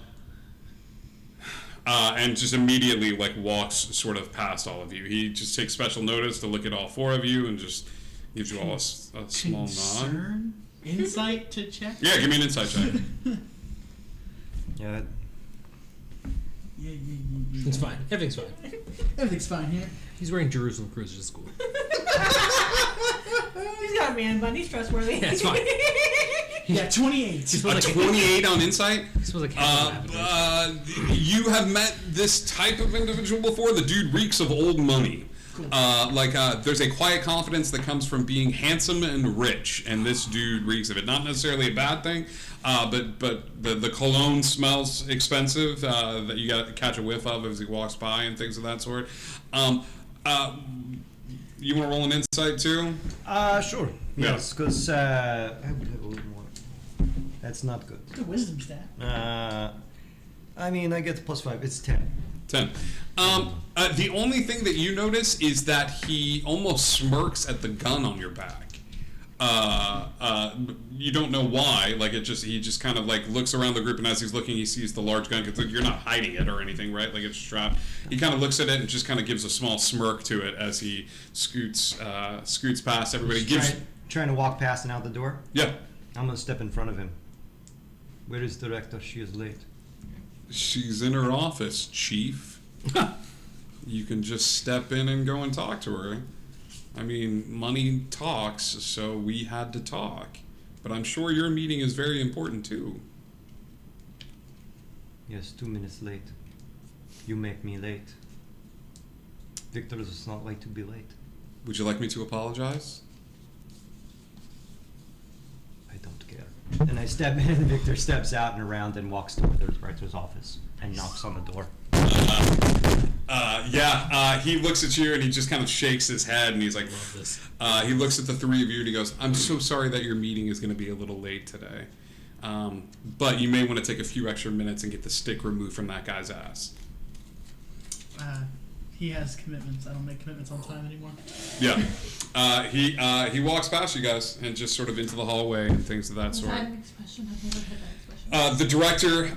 And just immediately like walks sort of past all of you. He just takes special notice to look at all four of you and just gives you all a small nod. Insight to check? Yeah, give me an insight check. Yeah. It's fine. Everything's fine. Everything's fine here. He's wearing Jerusalem Cruises to school. He's got a man bun. He's trustworthy. Yeah, it's fine. Yeah, 28. A 28 on insight? This was like you have met this type of individual before. The dude reeks of old money. Cool. There's a quiet confidence that comes from being handsome and rich, and this dude reeks of it. Not necessarily a bad thing, but the cologne smells expensive that you got to catch a whiff of as he walks by and things of that sort. You want to roll an insight too? Sure. Yeah. Yes, because I would have a little more. That's not good. Good wisdom stat. I mean, I get +5. It's 10. 10. The only thing that you notice is that he almost smirks at the gun on your back. You don't know why. Like he just kind of like looks around the group, and as he's looking, he sees the large gun. Because you're not hiding it or anything, right? Like it's strapped. He kind of looks at it and just kind of gives a small smirk to it as he scoots past everybody. Trying to walk past and out the door. Yeah. I'm gonna step in front of him. Where is director? She is late. She's in her office, Chief. You can just step in and go and talk to her. I mean, money talks, so we had to talk. But I'm sure your meeting is very important too. Yes, 2 minutes late. You make me late. Victor does not like to be late. Would you like me to apologize? I don't care. And I step in, and Victor steps out and around and walks toward the director's office and knocks on the door. He looks at you and he just kind of shakes his head and he's like, he looks at the three of you and he goes, "I'm so sorry that your meeting is going to be a little late today. But you may want to take a few extra minutes and get the stick removed from that guy's ass." He has commitments. I don't make commitments on time anymore. Yeah. He walks past you guys and just sort of into the hallway and things of that sort. Is that an expression? I've never heard that expression. The director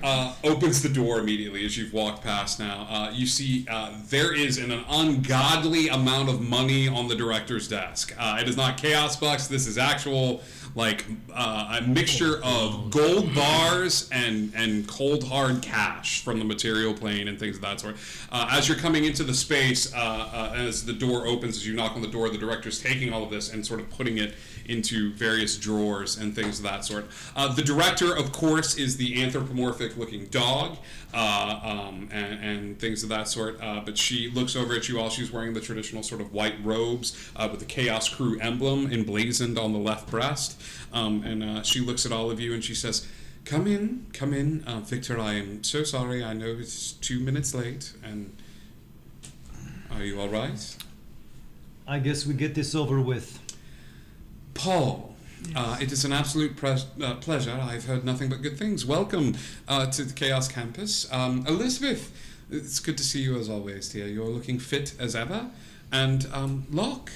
opens the door immediately as you've walked past now. You see there is an ungodly amount of money on the director's desk. It is not chaos bucks. This is actual, like, a mixture of gold bars and cold hard cash from the material plane and things of that sort. As you're coming into the space, as the door opens, as you knock on the door, the director's taking all of this and sort of putting it into various drawers and things of that sort. The director, of course, is the anthropomorphic-looking dog and things of that sort. But she looks over at you while she's wearing the traditional sort of white robes with the Chaos Crew emblem emblazoned on the left breast. And she looks at all of you and she says, Come in. Victor, I am so sorry. I know it's 2 minutes late. And are you all right? I guess we get this over with. Paul, it is an absolute pleasure. I've heard nothing but good things. Welcome to the Chaos Campus. Elizabeth, it's good to see you as always, dear. You're looking fit as ever. And Locke,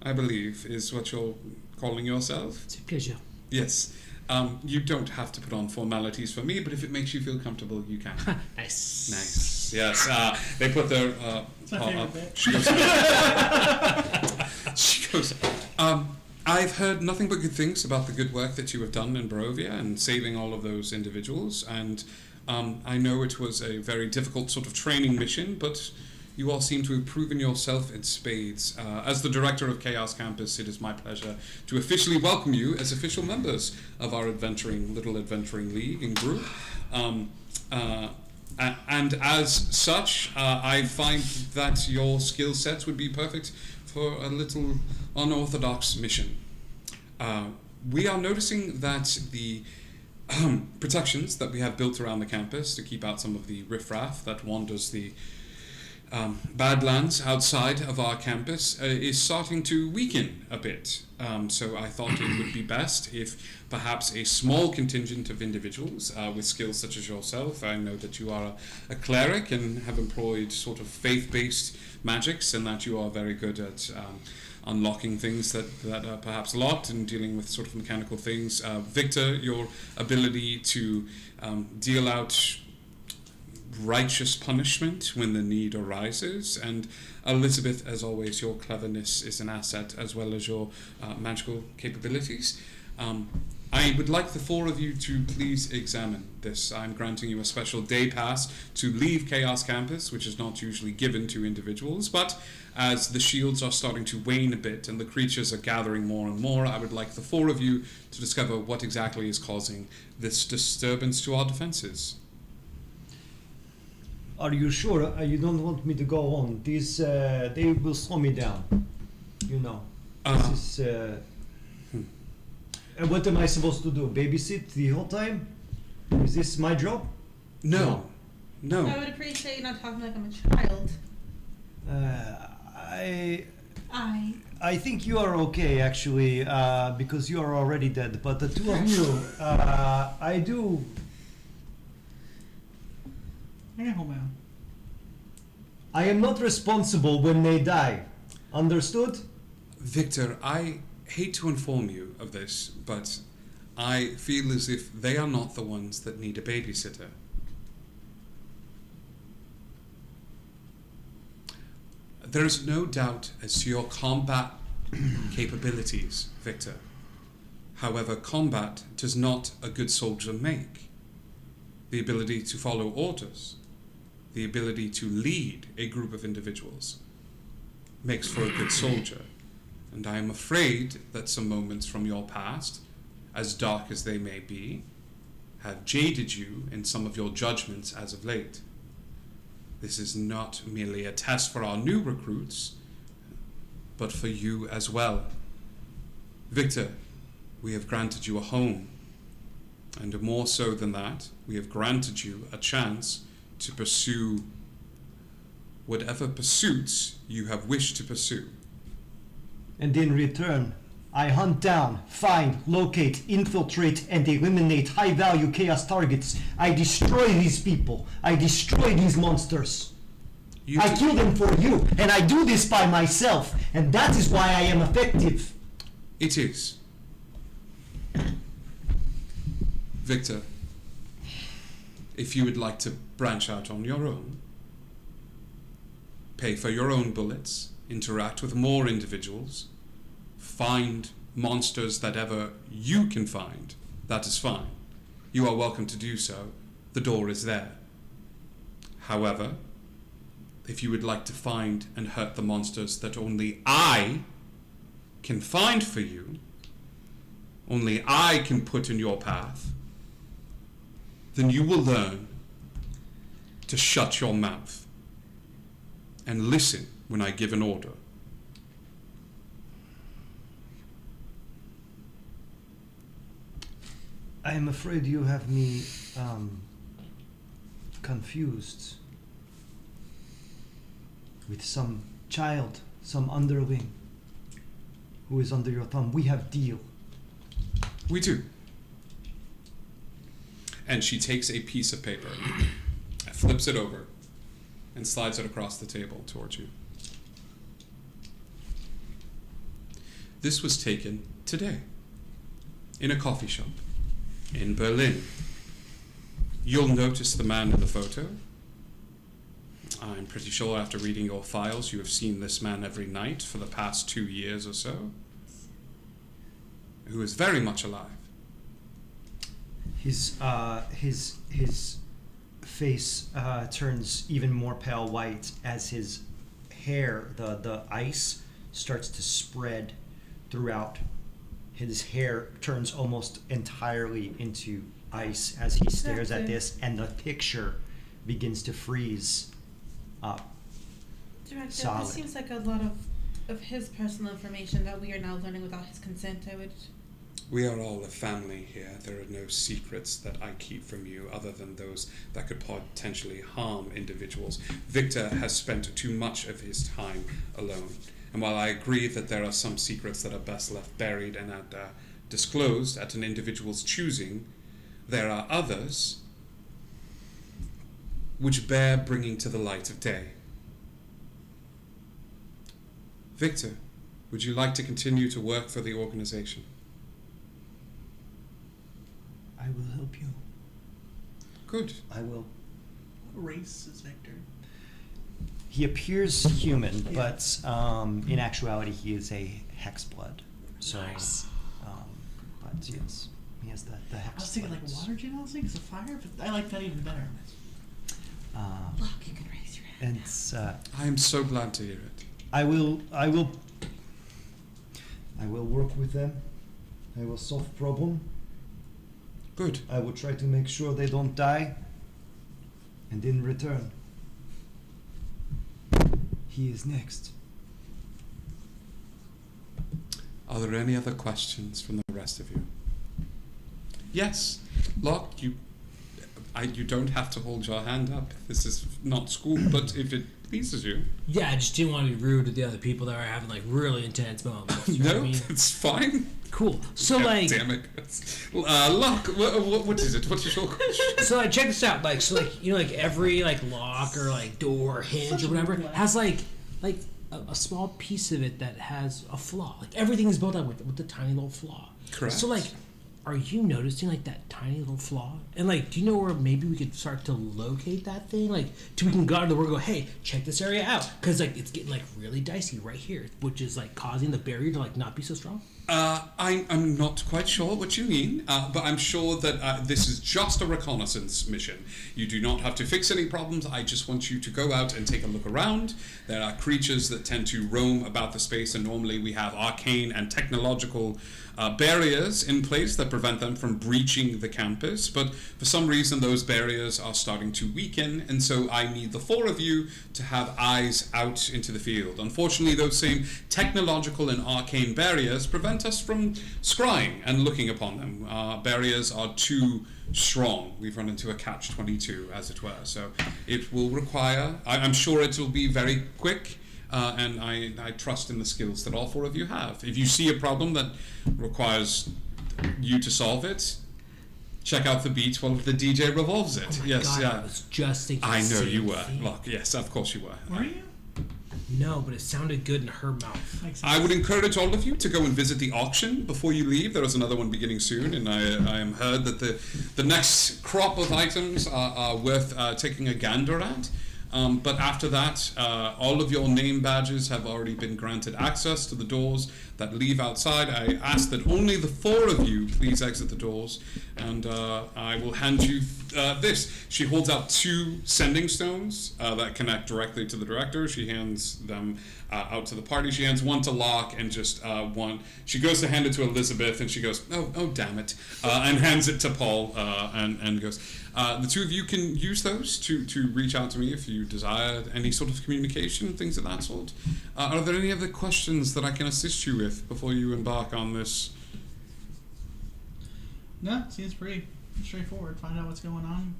I believe, is what you're calling yourself. It's a pleasure. Yes. You don't have to put on formalities for me, but if it makes you feel comfortable, you can. Nice. Yes. They put their It's my favorite bit. She goes, I've heard nothing but good things about the good work that you have done in Barovia and saving all of those individuals, and I know it was a very difficult sort of training mission, but you all seem to have proven yourself in spades. As the director of Chaos Campus, it is my pleasure to officially welcome you as official members of our little adventuring league and group. And as such, I find that your skill sets would be perfect for a little unorthodox mission. We are noticing that the protections that we have built around the campus to keep out some of the riffraff that wanders the badlands outside of our campus is starting to weaken a bit. So I thought it would be best if perhaps a small contingent of individuals with skills such as yourself. I know that you are a cleric and have employed sort of faith-based magics, and that you are very good at unlocking things that are perhaps locked and dealing with sort of mechanical things. Victor, your ability to deal out righteous punishment when the need arises, and Elizabeth, as always, your cleverness is an asset as well as your magical capabilities. I would like the four of you to please examine this. I'm granting you a special day pass to leave Chaos Campus, which is not usually given to individuals, but as the shields are starting to wane a bit and the creatures are gathering more and more, I would like the four of you to discover what exactly is causing this disturbance to our defenses. Are you sure you don't want me to go on? These they will slow me down. You know. This is. And what am I supposed to do? Babysit the whole time? Is this my job? No. I would appreciate you not talking like I'm a child. I think you are okay actually, because you are already dead. But the two of you, I do. I can hold my own. I am not responsible when they die. Understood? Victor, I hate to inform you of this, but I feel as if they are not the ones that need a babysitter. There is no doubt as to your combat capabilities, Victor. However, combat does not a good soldier make. The ability to follow orders, the ability to lead a group of individuals, makes for a good soldier. And I am afraid that some moments from your past, as dark as they may be, have jaded you in some of your judgments as of late. This is not merely a test for our new recruits, but for you as well. Victor, we have granted you a home, and more so than that, we have granted you a chance to pursue whatever pursuits you have wished to pursue. And in return, I hunt down, find, locate, infiltrate, and eliminate high-value chaos targets. I destroy these people. I destroy these monsters. I kill them for you, and I do this by myself, and that is why I am effective. It is. Victor, if you would like to branch out on your own, pay for your own bullets, interact with more individuals, find monsters that ever you can find, that is fine. You are welcome to do so. The door is there. However, if you would like to find and hurt the monsters that only I can find for you, only I can put in your path, then you will learn to shut your mouth and listen when I give an order. I am afraid you have me confused with some child, some underling who is under your thumb. We have deal. We do. And she takes a piece of paper, flips it over, and slides it across the table towards you. This was taken today, in a coffee shop, in Berlin. You'll notice the man in the photo. I'm pretty sure after reading your files, you have seen this man every night for the past 2 years or so. who is very much alive. His face turns even more pale white as his hair, the ice, starts to spread throughout. His hair turns almost entirely into ice as he stares at this, and the picture begins to freeze up. Director, Solid. this seems like a lot of his personal information that we are now learning without his consent. We are all a family here. There are no secrets that I keep from you other than those that could potentially harm individuals. Victor has spent too much of his time alone. And while I agree that there are some secrets that are best left buried and disclosed at an individual's choosing, there are others which bear bringing to the light of day. Victor, would you like to continue to work for the organization? I will help you. Good. I will. What race is Victor? He appears human, but in actuality, he is a hex blood. So, but yes, he has the hex. I was thinking like bloods. water genealogy because of fire, but I like that even better. Look, you can raise your hand. And I am so glad to hear it. I will work with them. I will solve problem. Good. I will try to make sure they don't die. And in return, he is next. Are there any other questions from the rest of you? Yes. Locke, you don't have to hold your hand up. This is not school, but if it pleases you. Yeah, I just didn't want to be rude to the other people that are having like really intense moments. You know No, what I mean? it's fine. Cool. So God like, damn it. Locke, what is it? What is your question? so like, check this out. Like, so like, you know, like every like lock or like door, hinge Such or a whatever black- has like a small piece of it that has a flaw. Like everything is built up with a tiny little flaw. Correct. So like, are you noticing like that tiny little flaw? And like, do you know where maybe we could start to locate that thing? Like, we can go out of the world and go, hey, check this area out, because like it's getting like really dicey right here, which is like causing the barrier to like not be so strong. I'm not quite sure what you mean, but I'm sure that this is just a reconnaissance mission. You do not have to fix any problems. I just want you to go out and take a look around. There are creatures that tend to roam about the space, and normally we have arcane and technological barriers in place that prevent them from breaching the campus, but for some reason those barriers are starting to weaken, and so I need the four of you to have eyes out into the field. Unfortunately, those same technological and arcane barriers prevent us from scrying and looking upon them. Barriers are too strong. We've run into a catch-22, as it were, so it will require, I'm sure it will be very quick, and I trust in the skills that all four of you have. If you see a problem that requires you to solve it, check out the beat while the DJ revolves it. Oh my Yes, God, yeah. I was just thinking. I the know same you were. thing. Look, yes, of course you were. Were you? No, but it sounded good in her mouth. Makes I sense. would encourage all of you to go and visit the auction before you leave. There is another one beginning soon, and I am heard that the next crop of items are worth taking a gander at. But after that, all of your name badges have already been granted access to the doors that leave outside. I ask that only the four of you please exit the doors, and I will hand you this. She holds out two sending stones that connect directly to the director. She hands them out to the party. She hands one to Locke and just one. She goes to hand it to Elizabeth, and she goes, oh damn it, and hands it to Paul, and goes, the two of you can use those to reach out to me if you desire any sort of communication, things of that sort. Are there any other questions that I can assist you with before you embark on this? No, seems pretty straightforward. Find out what's going on.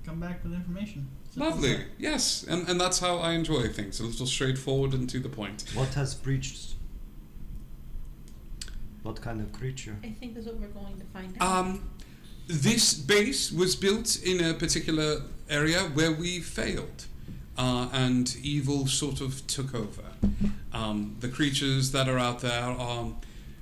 Come back with information. Simple as Lovely. that. Yes, and that's how I enjoy things. A little straightforward and to the point. What has breached? What kind of creature? I think that's what we're going to find out. This base was built in a particular area where we failed, and evil sort of took over. The creatures that are out there are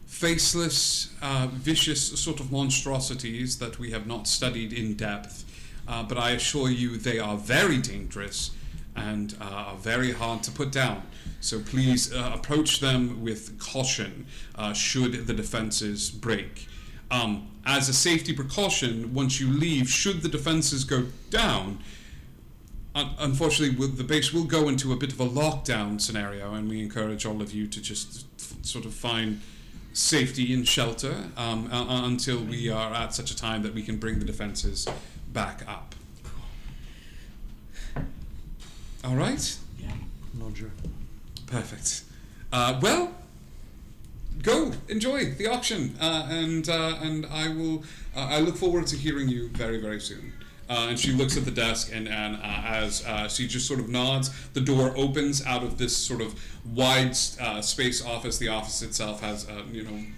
faceless, vicious sort of monstrosities that we have not studied in depth, but I assure you they are very dangerous, and are very hard to put down. So please approach them with caution should the defenses break. As a safety precaution, once you leave, should the defenses go down, unfortunately, the base will go into a bit of a lockdown scenario, and we encourage all of you to just sort of find safety and shelter until we are at such a time that we can bring the defenses back up. All right? Yeah. Roger. Perfect. Well, go enjoy the auction, and I will. I look forward to hearing you very, very soon. And she looks at the desk, and as she just sort of nods, the door opens out of this sort of wide space office. The office itself has,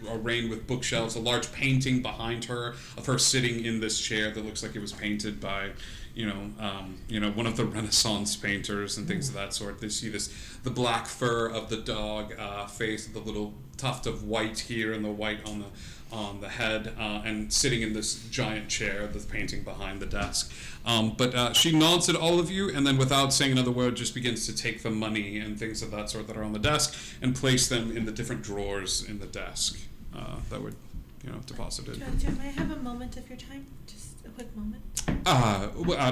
arranged with bookshelves, a large painting behind her of her sitting in this chair that looks like it was painted by, one of the Renaissance painters and things of that sort. They see the black fur of the dog face, the little tuft of white here, and the white on the head, and sitting in this giant chair, the painting behind the desk. But she nods at all of you, and then without saying another word, just begins to take the money and things of that sort that are on the desk and place them in the different drawers in the desk that were, deposited. John, may I have a moment of your time? Just a quick moment.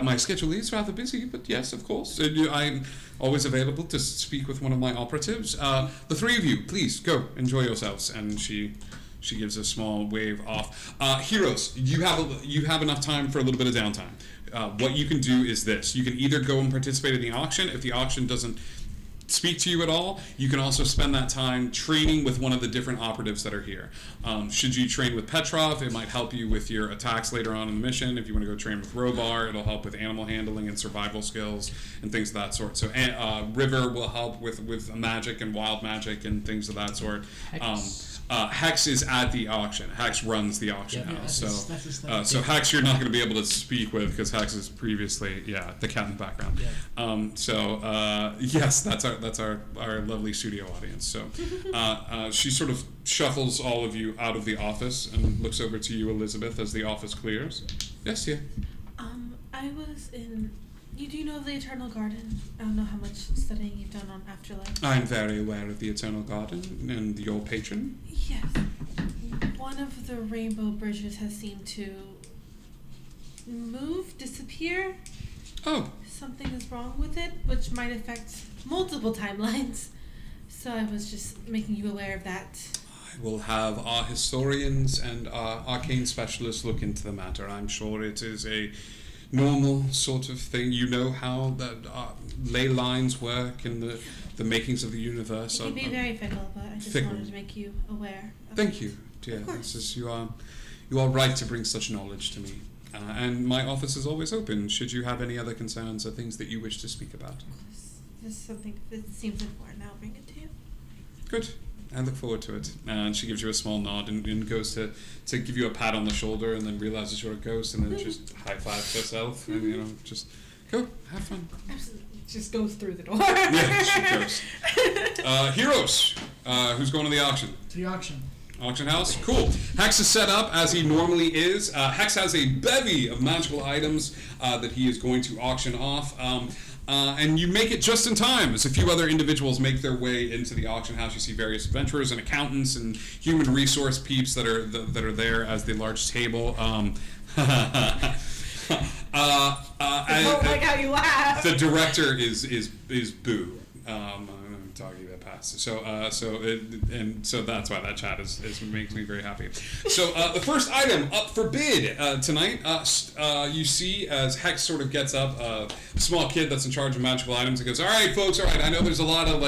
My schedule is rather busy, but yes, of course. I'm always available to speak with one of my operatives. The three of you, please, go. Enjoy yourselves. And she gives a small wave off. Heroes, you have enough time for a little bit of downtime. What you can do is this. You can either go and participate in the auction. If the auction doesn't speak to you at all, you can also spend that time training with one of the different operatives that are here. Should you train with Petrov, it might help you with your attacks later on in the mission. If you want to go train with Robar, it'll help with animal handling and survival skills and things of that sort. So River will help with magic and wild magic and things of that sort. Hex is at the auction. Hex runs the auction house. So Hex you're not going to be able to speak with because Hex is previously the cat in the background. Yes, that's our lovely studio audience. So she sort of shuffles all of you out of the office and looks over to you, Elizabeth, as the office clears. Yes, yeah. I was in. You do know of the Eternal Garden? I don't know how much studying you've done on Afterlife. I'm very aware of the Eternal Garden and your patron. Yes. One of the rainbow bridges has seemed to disappear. Oh. Something is wrong with it, which might affect multiple timelines. So I was just making you aware of that. I will have our historians and our arcane specialists look into the matter. I'm sure it is a normal sort of thing. You know how that ley lines work and the makings of the universe. It can be very fickle, but I just wanted to make you aware. Thank you, dear. This is, you are right to bring such knowledge to me. And my office is always open should you have any other concerns or things that you wish to speak about. This is something that seems important. I'll bring it to you. Good. I look forward to it. And she gives you a small nod and goes to give you a pat on the shoulder and then realizes you're a ghost and then just high fives herself and, just go, have fun. Absolutely. Just goes through the door. Yeah, she goes. Heroes, who's going to the auction? To the auction. Auction house? Cool. Hex is set up as he normally is. Hex has a bevy of magical items that he is going to auction off. And you make it just in time as a few other individuals make their way into the auction house. You see various adventurers and accountants and human resource peeps that are there as the large table. I don't like how you laugh. The director is Boo. I'm talking about past. So that's why that chat makes me very happy. So the first item up for bid tonight, you see as Hex sort of gets up, a small kid that's in charge of magical items and goes, all right, folks, all right, I know there's a lot of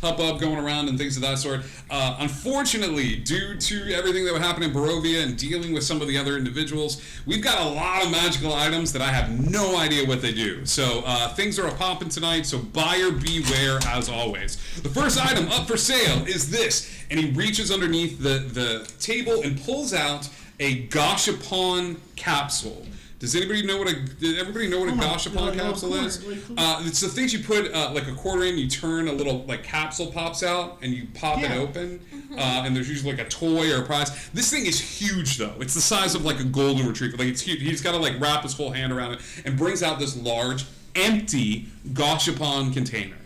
hubbub going around and things of that sort. Unfortunately, due to everything that would happen in Barovia and dealing with some of the other individuals, we've got a lot of magical items that I have no idea what they do. So things are a-poppin' tonight, so buyer beware as always. The first item up for sale is this, and he reaches underneath the table and pulls out a Gashapon capsule. Does everybody know what a Gashapon capsule is? It's the things you put like a quarter in, you turn, a little capsule pops out, and you pop it open, and there's usually a toy or a prize. This thing is huge though. It's the size of a golden retriever. It's huge. He's got to wrap his whole hand around it and brings out this large empty Gashapon container.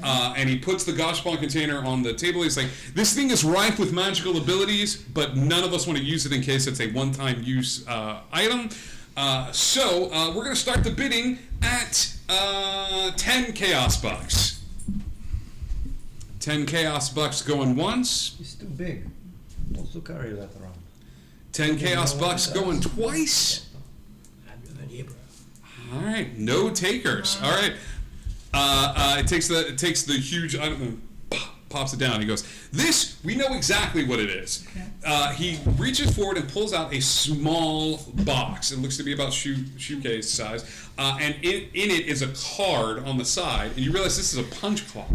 And he puts the Gashapon container on the table. He's like, this thing is rife with magical abilities, but none of us want to use it in case it's a one-time use item. So we're going to start the bidding at 10 Chaos Bucks. 10 Chaos Bucks going once. It's too big. Also carry that around. 10 Chaos Bucks going twice. All right, no takers. All right. It takes the huge item and pops it down. He goes, this, we know exactly what it is. He reaches forward and pulls out a small box. It looks to be about shoecase size. And in it is a card on the side. And you realize this is a punch clock.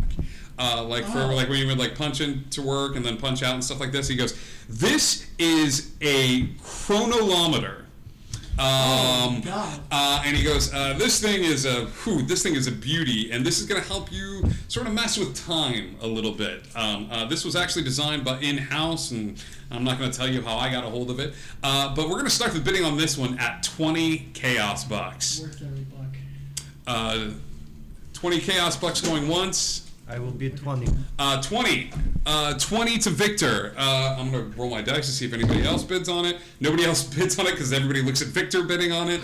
For when you would punch into work and then punch out and stuff like this. He goes, this is a chronolometer. And he goes, this thing is a beauty, and this is going to help you sort of mess with time a little bit. This was actually designed by in-house, and I'm not going to tell you how I got a hold of it. But we're going to start the bidding on this one at 20 Chaos Bucks. Worth every buck. 20 Chaos Bucks going once. I will bid 20. 20 to Victor. I'm going to roll my dice to see if anybody else bids on it. Nobody else bids on it because everybody looks at Victor bidding on it.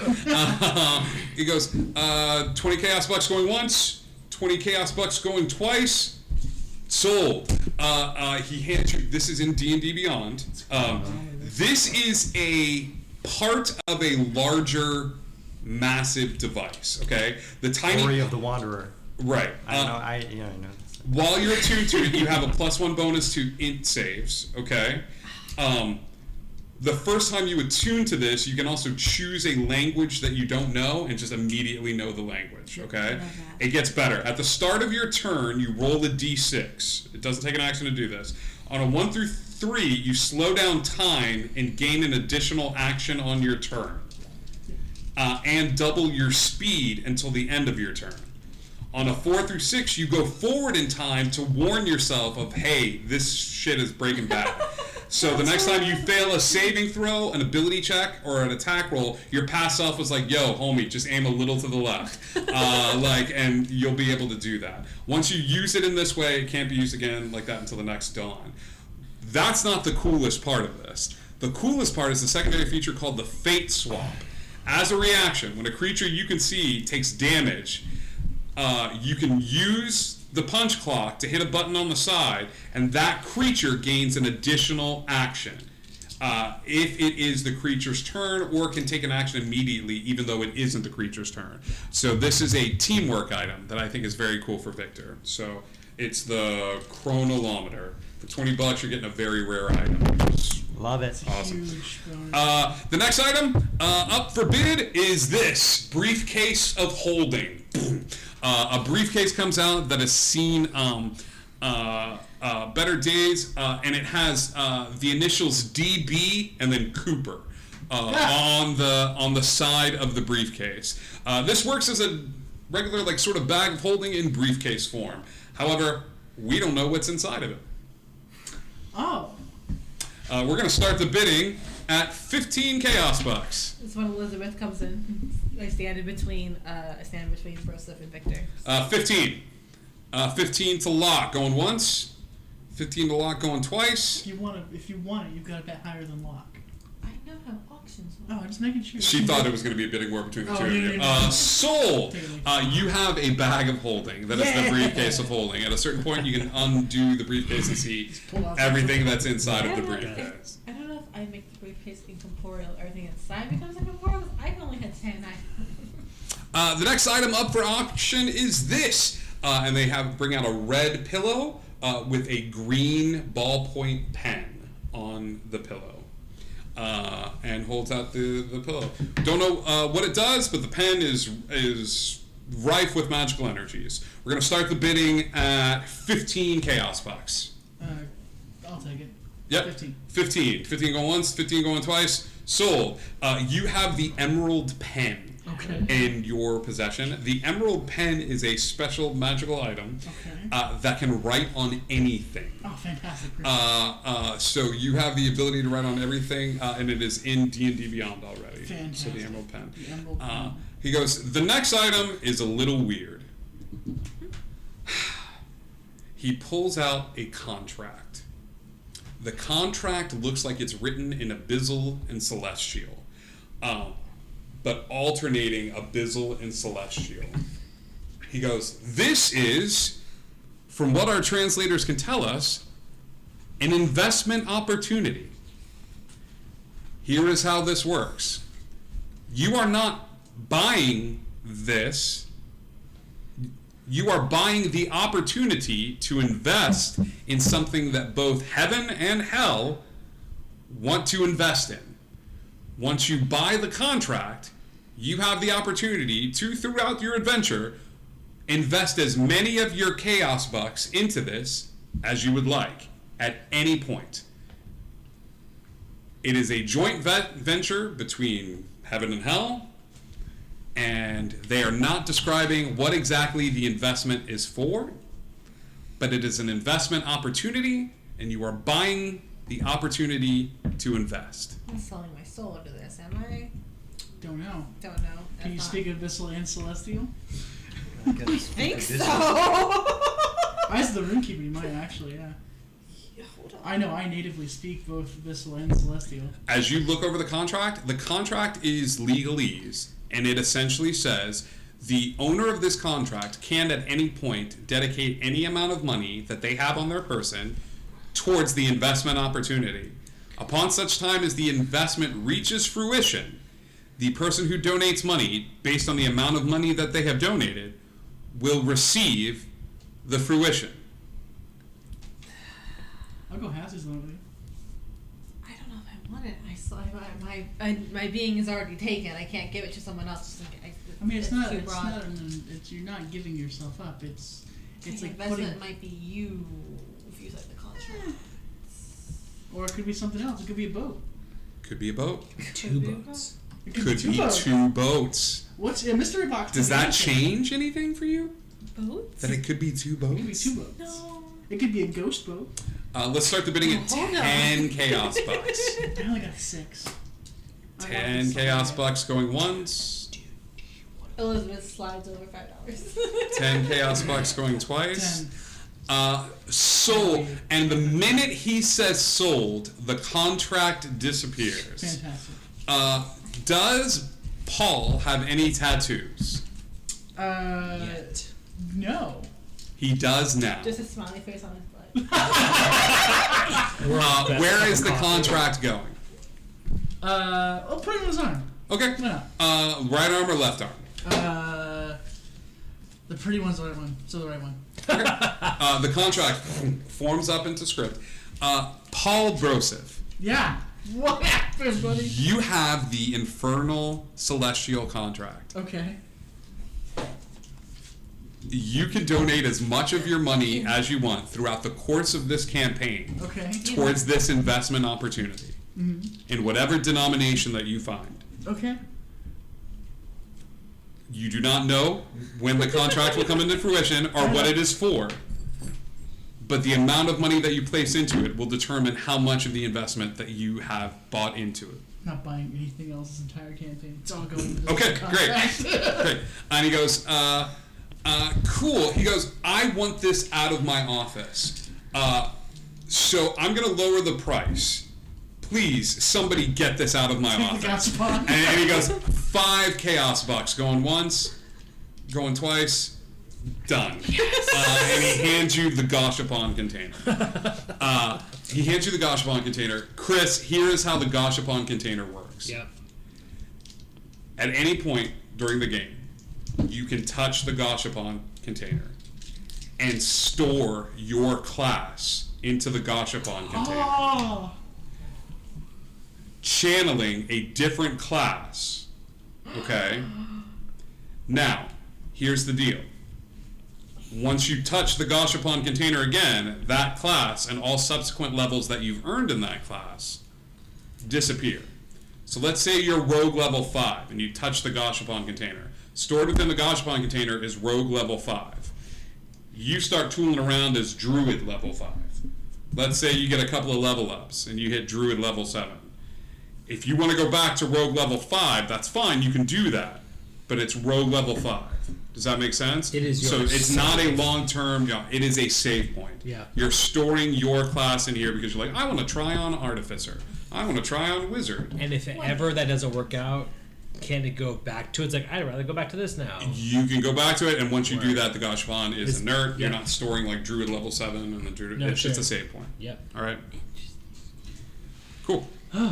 He goes, 20 Chaos Bucks going once, 20 Chaos Bucks going twice. Sold. He hands you, this is in D&D Beyond. This is a part of a larger, massive device, okay? The tiny... Story of the Wanderer. Right. I know. While you're attuned to it, you have a +1 bonus to int saves, okay? The first time you attune to this, you can also choose a language that you don't know and just immediately know the language, okay? It gets better. At the start of your turn, you roll a d6. It doesn't take an action to do this. On a 1 through 3, you slow down time and gain an additional action on your turn. And double your speed until the end of your turn. On a 4 through 6, you go forward in time to warn yourself of, hey, this shit is breaking bad. So the next time you fail a saving throw, an ability check, or an attack roll, your past self was like, yo, homie, just aim a little to the left. And you'll be able to do that. Once you use it in this way, it can't be used again like that until the next dawn. That's not the coolest part of this. The coolest part is the secondary feature called the Fate Swap. As a reaction, when a creature you can see takes damage, you can use the punch clock to hit a button on the side, and that creature gains an additional action. If it is the creature's turn, or can take an action immediately, even though it isn't the creature's turn. So this is a teamwork item that I think is very cool for Victor. So it's the chronolometer. For 20 bucks, you're getting a very rare item. Love it. Awesome. The next item up for bid is this briefcase of holding. A briefcase comes out that has seen better days, and it has the initials DB and then Cooper on the side of the briefcase. This works as a regular sort of bag of holding in briefcase form. However, we don't know what's inside of it. Oh. We're going to start the bidding at 15 Chaos Bucks. It's when Elizabeth comes in. I stand between Broseph and Victor. 15. 15 to lock, going once. 15 to lock, going twice. If you want it, you've got to bet higher than lock. I know how auctions work. Oh, I'm just making sure. She thought it was going to be a bidding war between the two of you. No. Sold! You have a bag of holding. That is the briefcase of holding. At a certain point, you can undo the briefcase and see everything that's inside of the briefcase. I don't know if I make the briefcase incorporeal, everything inside becomes incorporeal. I've only had 10. The next item up for auction is this. And they bring out a red pillow with a green ballpoint pen on the pillow. And holds out the pillow. Don't know what it does, but the pen is rife with magical energies. We're going to start the bidding at 15 Chaos Bucks. I'll take it. Yep. 15 going once, 15 going twice. Sold. You have the emerald pen. Okay. in your possession. The Emerald Pen is a special magical item Okay. that can write on anything. Oh, fantastic. So you have the ability to write on everything, and it is in D&D Beyond already. So Fantastic. the Emerald Pen. The Emerald Pen. He goes, the next item is a little weird. He pulls out a contract. The contract looks like it's written in Abyssal and Celestial, but alternating Abyssal and Celestial. He goes, this is, from what our translators can tell us, an investment opportunity. Here is how this works. You are not buying this. You are buying the opportunity to invest in something that both heaven and hell want to invest in. Once you buy the contract, you have the opportunity to, throughout your adventure, invest as many of your chaos bucks into this as you would like at any point. It is a joint venture between heaven and hell, and they are not describing what exactly the investment is for, but it is an investment opportunity, and you are buying the opportunity to invest. I'm selling my soul into this, am I? Don't know. Don't know. Can you speak Abyssal and Celestial? I guess I think so. As the Runekeeper, you might actually, yeah. Hold on. I know, I natively speak both Abyssal and Celestial. As you look over the contract is legalese, and it essentially says the owner of this contract can at any point dedicate any amount of money that they have on their person towards the investment opportunity. Upon such time as the investment reaches fruition, the person who donates money, based on the amount of money that they have donated, will receive the fruition. I'll go halves on it. I don't know if I want it. My being is already taken. I can't give it to someone else. I mean, it's too not. broad. You're not giving yourself up. It's The like investment putting, might be you if you sign the contract. or it could be something else. It could be a boat. Could be a boat. Two boats. It Could be boats. two boats. What's a mystery box? Does could be that anything. change anything for you? Boats? That it could be two It could be boats? two boats. No. It could be a ghost boat. Let's start the bidding at Hold on. 10 chaos bucks. I only got 6. I want 10 this chaos someday. bucks going once. Elizabeth slides over $5. 10 chaos bucks going twice. 10. Sold. And the minute he says sold, the contract disappears. Fantastic. Does Paul have any tattoos? Yet. No. He does now. Just a smiley face on his butt. We're on best Where cup is of the coffee. contract going? I'll put it on his arm. Okay. Why Right arm or left arm? not? The pretty one's the right one. So the right one. The contract forms up into script. Paul Broseph, Yeah. What happened, buddy? you have the Infernal Celestial contract. Okay. You can donate as much of your money as you want throughout the course of this campaign Okay. towards this investment opportunity in whatever denomination that you find. Okay. You do not know when the contract will come into fruition or what it is for, but the amount of money that you place into it will determine how much of the investment that you have bought into it. Not buying anything else this entire campaign. It's all going to Okay, this great. contract. Great. And he goes, cool. He goes, I want this out of my office. So I'm going to lower the price. Please, somebody get this out of my Take the office. gashapon. And he goes, 5 chaos bucks. Going once, going twice, done. And he hands you the gashapon container. He hands you the gashapon container. Chris, here is how the gashapon container works. Yep. At any point during the game, you can touch the gashapon container and store your class into the gashapon container, Oh. channeling a different class. Okay? Now, here's the deal. Once you touch the gashapon container again, that class and all subsequent levels that you've earned in that class disappear. So let's say you're rogue level 5 and you touch the Gashapon container. Stored within the Gashapon container is rogue level 5. You start tooling around as druid level 5. Let's say you get a couple of level ups and you hit druid level 7. If you want to go back to rogue level 5, that's fine, you can do that. But it's rogue level 5. Does that make sense? It is so your it's not a long-term, it is a save point. Yeah. You're storing your class in here because you're like, I want to try on Artificer. I want to try on Wizard. And if ever that doesn't work out, can it go back to it? It's like, I'd rather go back to this now. You can go back to it, and once you do that, the Gashapon is inert. You're yeah. not storing like Druid level 7, and the Druid. No, it's just sure. a save point. Yep. All right. Cool. All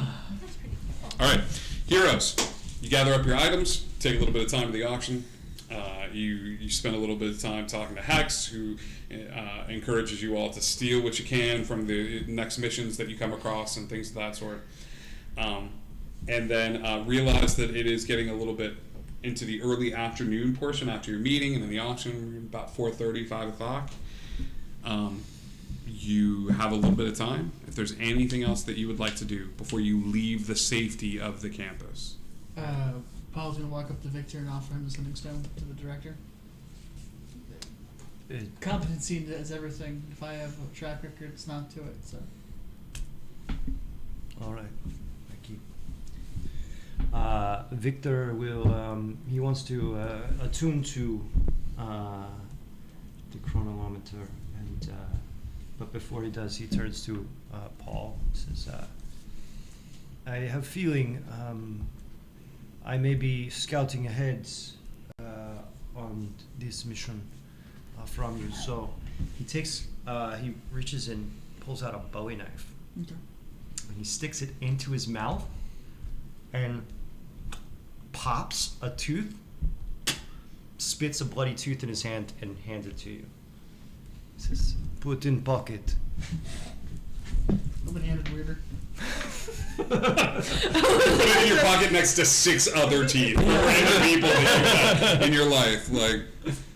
right. Heroes. You gather up your items, take a little bit of time to the auction. You spend a little bit of time talking to Hex, who encourages you all to steal what you can from the next missions that you come across and things of that sort. And then realize that it is getting a little bit into the early afternoon portion after your meeting, and then the auction about 4:30, 5 o'clock. You have a little bit of time. If there's anything else that you would like to do before you leave the safety of the campus. Paul's gonna walk up to Victor and offer him the sending stone to the director. Competency is everything. If I have a track record, it's not to it. So. All right. Thank you. Victor will. He wants to attune to the chronometer, and but before he does, he turns to Paul. And says, "I have a feeling I may be scouting ahead on this mission from you." So he reaches and pulls out a Bowie knife. Okay. And he sticks it into his mouth and pops a tooth, spits a bloody tooth in his hand, and hands it to you. He says, "Put in pocket." Open-handed weirder. Put it in your pocket next to 6 other teeth. Random people that you have in your life. Like,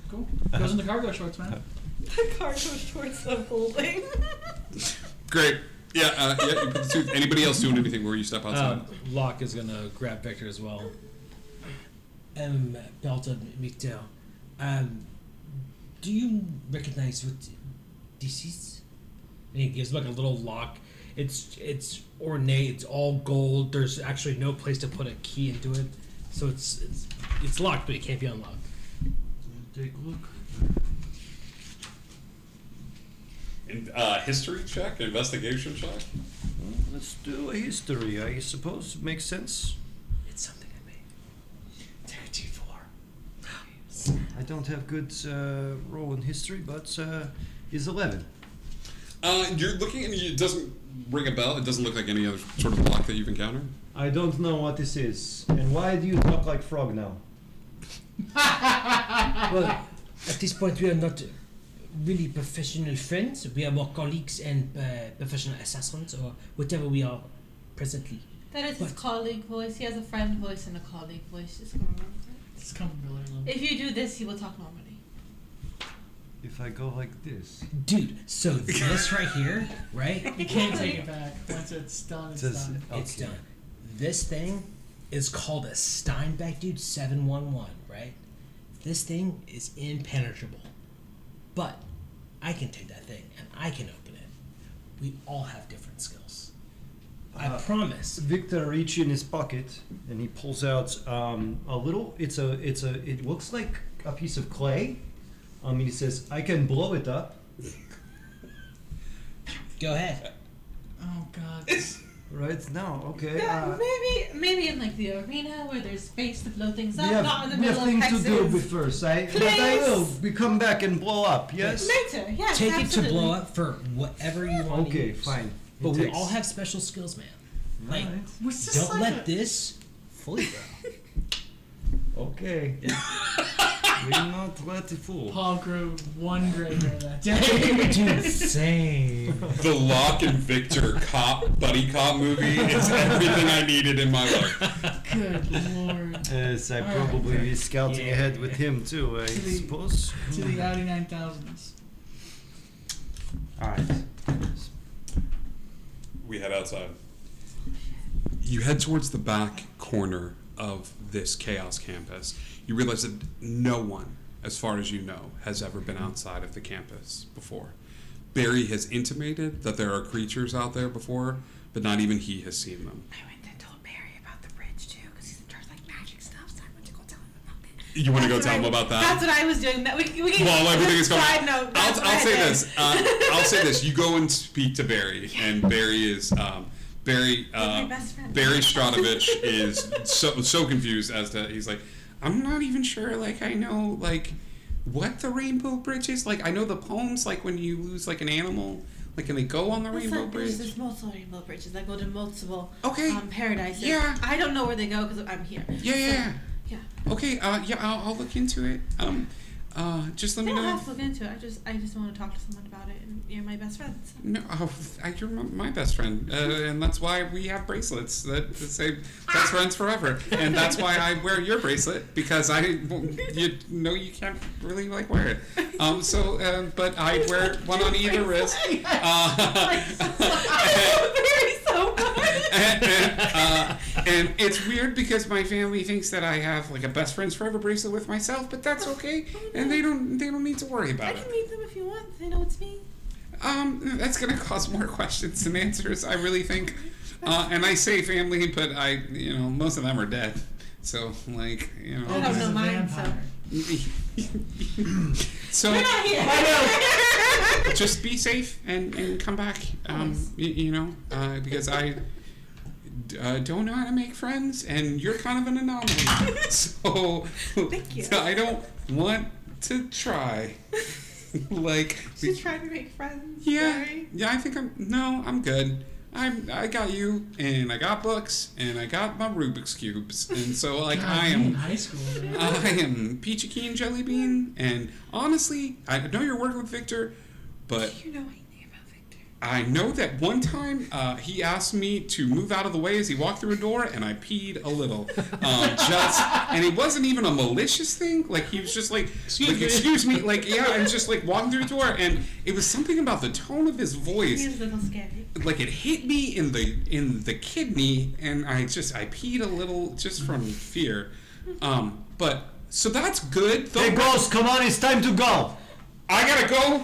Cool. Goes in the cargo shorts, man. The cargo shorts of holding. great. Yeah, you put the tooth. Anybody else doing anything where you step outside? Locke is gonna grab Victor as well. Belton, Victor, do you recognize what this is? And he gives like a little lock. It's ornate. It's all gold. There's actually no place to put a key into it, so it's locked, but it can't be unlocked. Take a look. And, history check, investigation check. Well, let's do a history. I suppose it makes sense. It's something I made. Take a T4. I don't have good roll in history, but is 11. You're looking and it doesn't ring a bell. It doesn't look like any other sort of block that you've encountered. I don't know what this is. And why do you talk like frog now? Well, at this point, we are not really professional friends. We are more colleagues and professional assassins, or whatever we are presently. That is his What? colleague voice. He has a friend voice and a colleague voice. Just remember that. It's comfortable. If you do this, he will talk normally. If I go like this. Dude, so this right here, right? You can't take it back. Once it's done, it's Says- done. It's Okay. done. This thing is called a Steinbeck, dude, 711, right? This thing is impenetrable. But I can take that thing and I can open it. We all have different skills. I promise. Victor reaches in his pocket and he pulls out a little. It looks like a piece of clay. He says, "I can blow it up." Go ahead. Oh God. Right now, okay. Maybe in like the arena where there's space to blow things up, We have, not in the we have middle of things to do hexes. first. But I will. We come back and blow up. Yes. Later, yes. Take absolutely. it to blow up for whatever you want. Okay, to use. fine. But It we takes- all have special skills, man. Like, Alright. Was this don't like let this fool you, bro. Okay. We'll not let it fool. Paul grew 1 gray hair that day. Dude, same. The Locke and Victor buddy cop movie is everything I needed in my life. Good lord. Yes, I probably be scouting Yeah. ahead with him too, I To the- suppose. To the Audi 9000s. Alright. We head outside. you head towards the back corner of this Chaos campus. You realize that no one, as far as you know, has ever been outside of the campus before. Barry has intimated that there are creatures out there before, but not even he has seen them. I went and told Barry about the bridge too, because he's in charge of like magic stuff. So I went to go tell him about it. You want to go tell him about that? That's what I was doing. That we While everything is going on. Side note, that's what I'll I say did. this. I'll say this. You go and speak to Barry, and Barry is my best friend. Barry Stratovich is so confused as to he's like, I'm not even sure. Like I know like what the Rainbow Bridge is. Like I know the poems. Like when you lose like an animal. Like, can they go on the Rainbow Bridge? There's multiple rainbow bridges that go to multiple Okay. paradises. Yeah. I don't know where they go because I'm here. Yeah. Yeah. Okay. I'll look into it. Just let You me don't know. have to look into it. I just want to talk to someone about it, and you're my best friend. So. No, you're my best friend, and that's why we have bracelets that say best friends forever, and that's why I wear your bracelet because you know you can't really like wear it. But I wear one on either wrist. And it's weird because my family thinks that I have like a best friends forever bracelet with myself, but that's okay, and they don't need to worry I about can it. meet them if you want. They know it's me. That's gonna cause more questions than answers, I really think. And I say family, but most of them are dead. So, like, I don't know mine, so. You're not here. I know. Just be safe and come back. Because I don't know how to make friends, and you're kind of an anomaly. So, Thank you. I don't want to try. She's trying to make friends. Yeah, Sorry. yeah. I think I'm good. I got you, and I got books, and I got my Rubik's cubes, and so like God, I you in am. high school. Man. I am Peachy Keen Jelly Bean, and honestly, I know you're working with Victor, but Do you know anything about Victor? I know that one time he asked me to move out of the way as he walked through a door, and I peed a little. And it wasn't even a malicious thing. Like he was just like, excuse me, like and just like walking through the door, and it was something about the tone of his voice. He was a little scary. Like it hit me in the kidney, and I peed a little just from fear. But so that's good. Hey, Ghost, come on, it's time to go. I gotta go.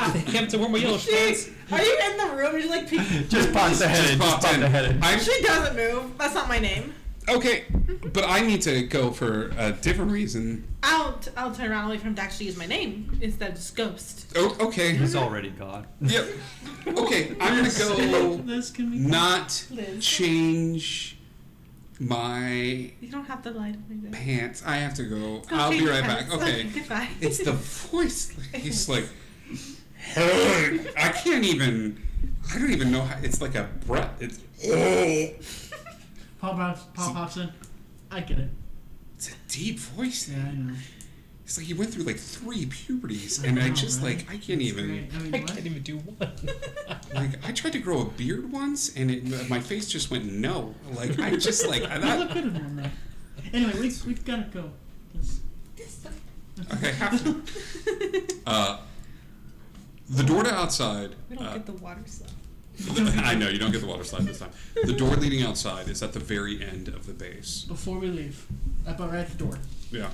I have to wear my yellow shorts. Are you in the room? You're like peeking. Just pop the head in. Just popped pop in. the head in. She doesn't move. That's not my name. Okay, but I need to go for a different reason. I'll turn around and wait for him to actually use my name instead of just Ghost. Oh, okay. He's already gone. Yep. Okay, I'm gonna go. This can be Not Liz. change my You don't have to lie to me. Though. pants. I have to go. Go I'll change be your right back. pants. Okay. Goodbye. It's the voice. He's like, I can't even. I don't even know how. It's like a breath. It's. Paul pops in. I get it. It's a deep voice. Yeah, I know. It's like he went through like 3 puberties, I and I know, just right? like I can't It's even. great. I mean, I what? can't even do one. Like I tried to grow a beard once, and my face just went no. Like I just like You that. look good in one though. Anyway, we've got to go. Okay, have to. The door to outside. We don't get the water slide. I know you don't get the water slide this time. The door leading outside is at the very end of the base. Before we leave, about right at the door. Yeah.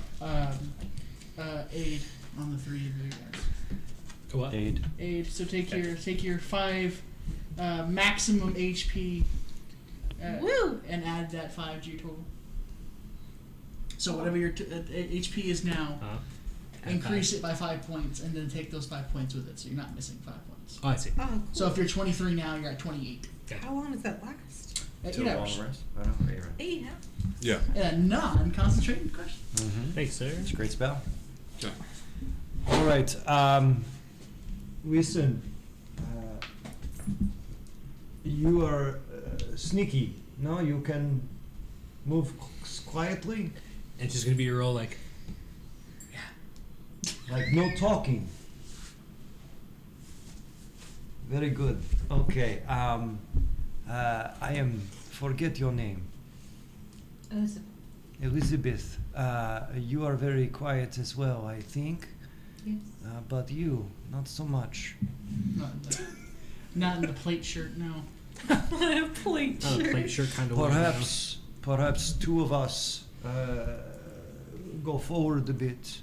Aid on the 3 of you guys. What? Aid. So take your 5 maximum HP. Woo! And add that 5 to your total. So whatever your HP is now, increase it by 5 points, and then take those 5 points with it, so you're not missing 5 points. Oh, I see. Oh, cool. So if you're 23 now, you're at 28. How long does that last? 8 hours. I don't know. 8 hours. 8 hours. Yeah. A non-concentrated question. Thanks, sir. It's a great spell. Yeah. All right. Listen. You are sneaky. No, you can move quietly. And she's gonna be your role, like, Like no talking. Very good. Okay. I am. Forget your name. Elizabeth. Elizabeth. You are very quiet as well, I think. Yes. But you, not so much. Not in the plate shirt, no. Plate shirt. Plate shirt kind of. Perhaps two of us go forward a bit,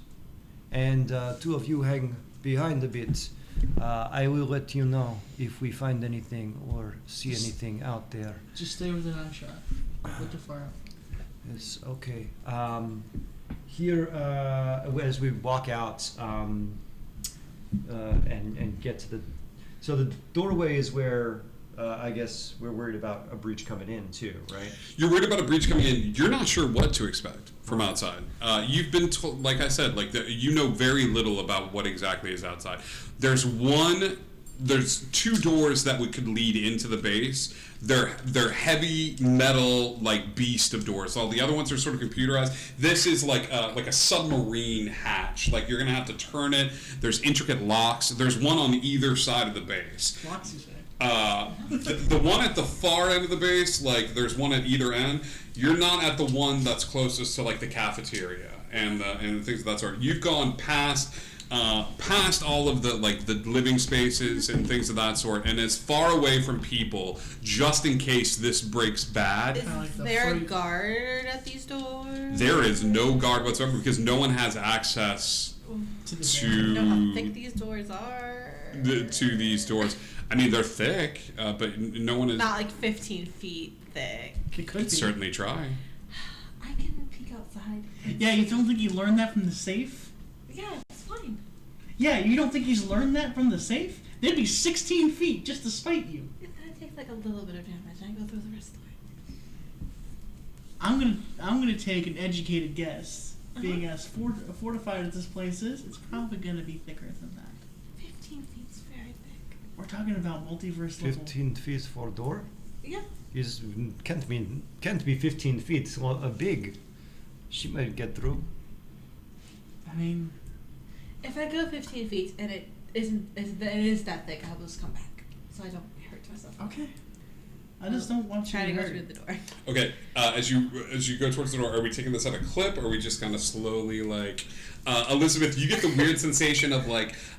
and two of you hang behind a bit. I will let you know if we find anything or see anything out there. Just stay within eye shot. Look too far out. It's okay. Here, as we walk out and get to the doorway is where I guess we're worried about a breach coming in too, right? You're worried about a breach coming in. You're not sure what to expect from outside. You've been told, like I said, you know very little about what exactly is outside. There's two doors that could lead into the base. They're heavy metal, like beast of doors. All the other ones are sort of computerized. This is like a submarine hatch. Like you're gonna have to turn it. There's intricate locks. There's one on either side of the base. Locks, you say? The one at the far end of the base, like there's one at either end. You're not at the one that's closest to like the cafeteria and things of that sort. You've gone past all of the living spaces and things of that sort, and as far away from people, just in case this breaks bad. Is there a guard at these doors? There is no guard whatsoever because no one has access Do you know how thick these doors are? to these doors. I mean, they're thick, but no one is. Not like 15 feet thick. It could be. Certainly try. I can peek outside. Yeah, you don't think he learned that from the safe? Yeah, it's fine. Yeah, you don't think he's learned that from the safe? They'd be 16 feet just to spite you. That takes like a little bit of damage. I go through the rest of the way. I'm gonna take an educated guess. Being as fortified as this place is, it's probably gonna be thicker than that. 15 feet's very thick. We're talking about multiverse level. 15 feet for a door? Yeah. Can't be 15 feet. It's big. She might get through. I mean, If I go 15 feet and it is that thick, I'll just come back so I don't hurt myself. okay. I just don't want you Try to go hurt. through the door. Okay, as you go towards the door, are we taking this at a clip, or are we just kind of slowly Elizabeth, you get the weird sensation of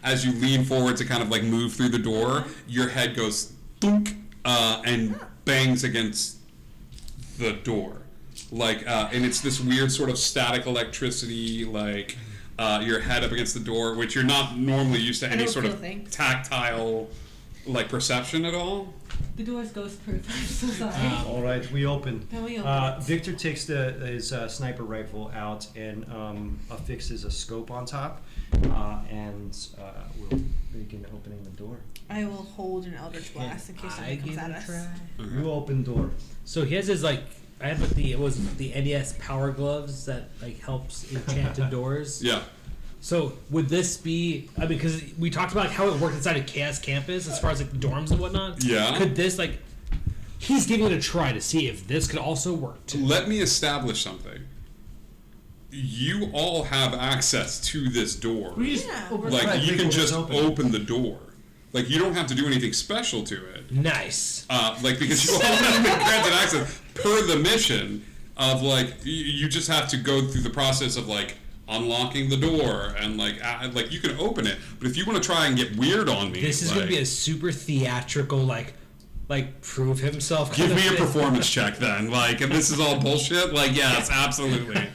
as you lean forward to kind of move through the door, your head goes thunk, and bangs against the door, and it's this weird sort of static electricity, your head up against the door, which you're not normally used to any sort of tactile perception at all. The door's ghost-proof. I'm so sorry. All right, we open. Then we open. Victor takes his sniper rifle out and affixes a scope on top, and we'll begin opening the door. I will hold an Eldritch Blast in case something comes at us. You open door. So he has his I have the NES power gloves that helps enchanted doors. Yeah. So would this be? I mean, because we talked about how it worked inside of Chaos Campus as far as dorms and whatnot. Yeah. Could this he's giving it a try to see if this could also work too. Let me establish something. You all have access to this door. We just open it. You can just open the door. You don't have to do anything special to it. Nice. Because you all have been granted access per the mission of you just have to go through the process of unlocking the door and you can open it, but if you want to try and get weird on me, this is gonna be a super theatrical prove himself. Give me a performance check then. If this is all bullshit, yes, absolutely.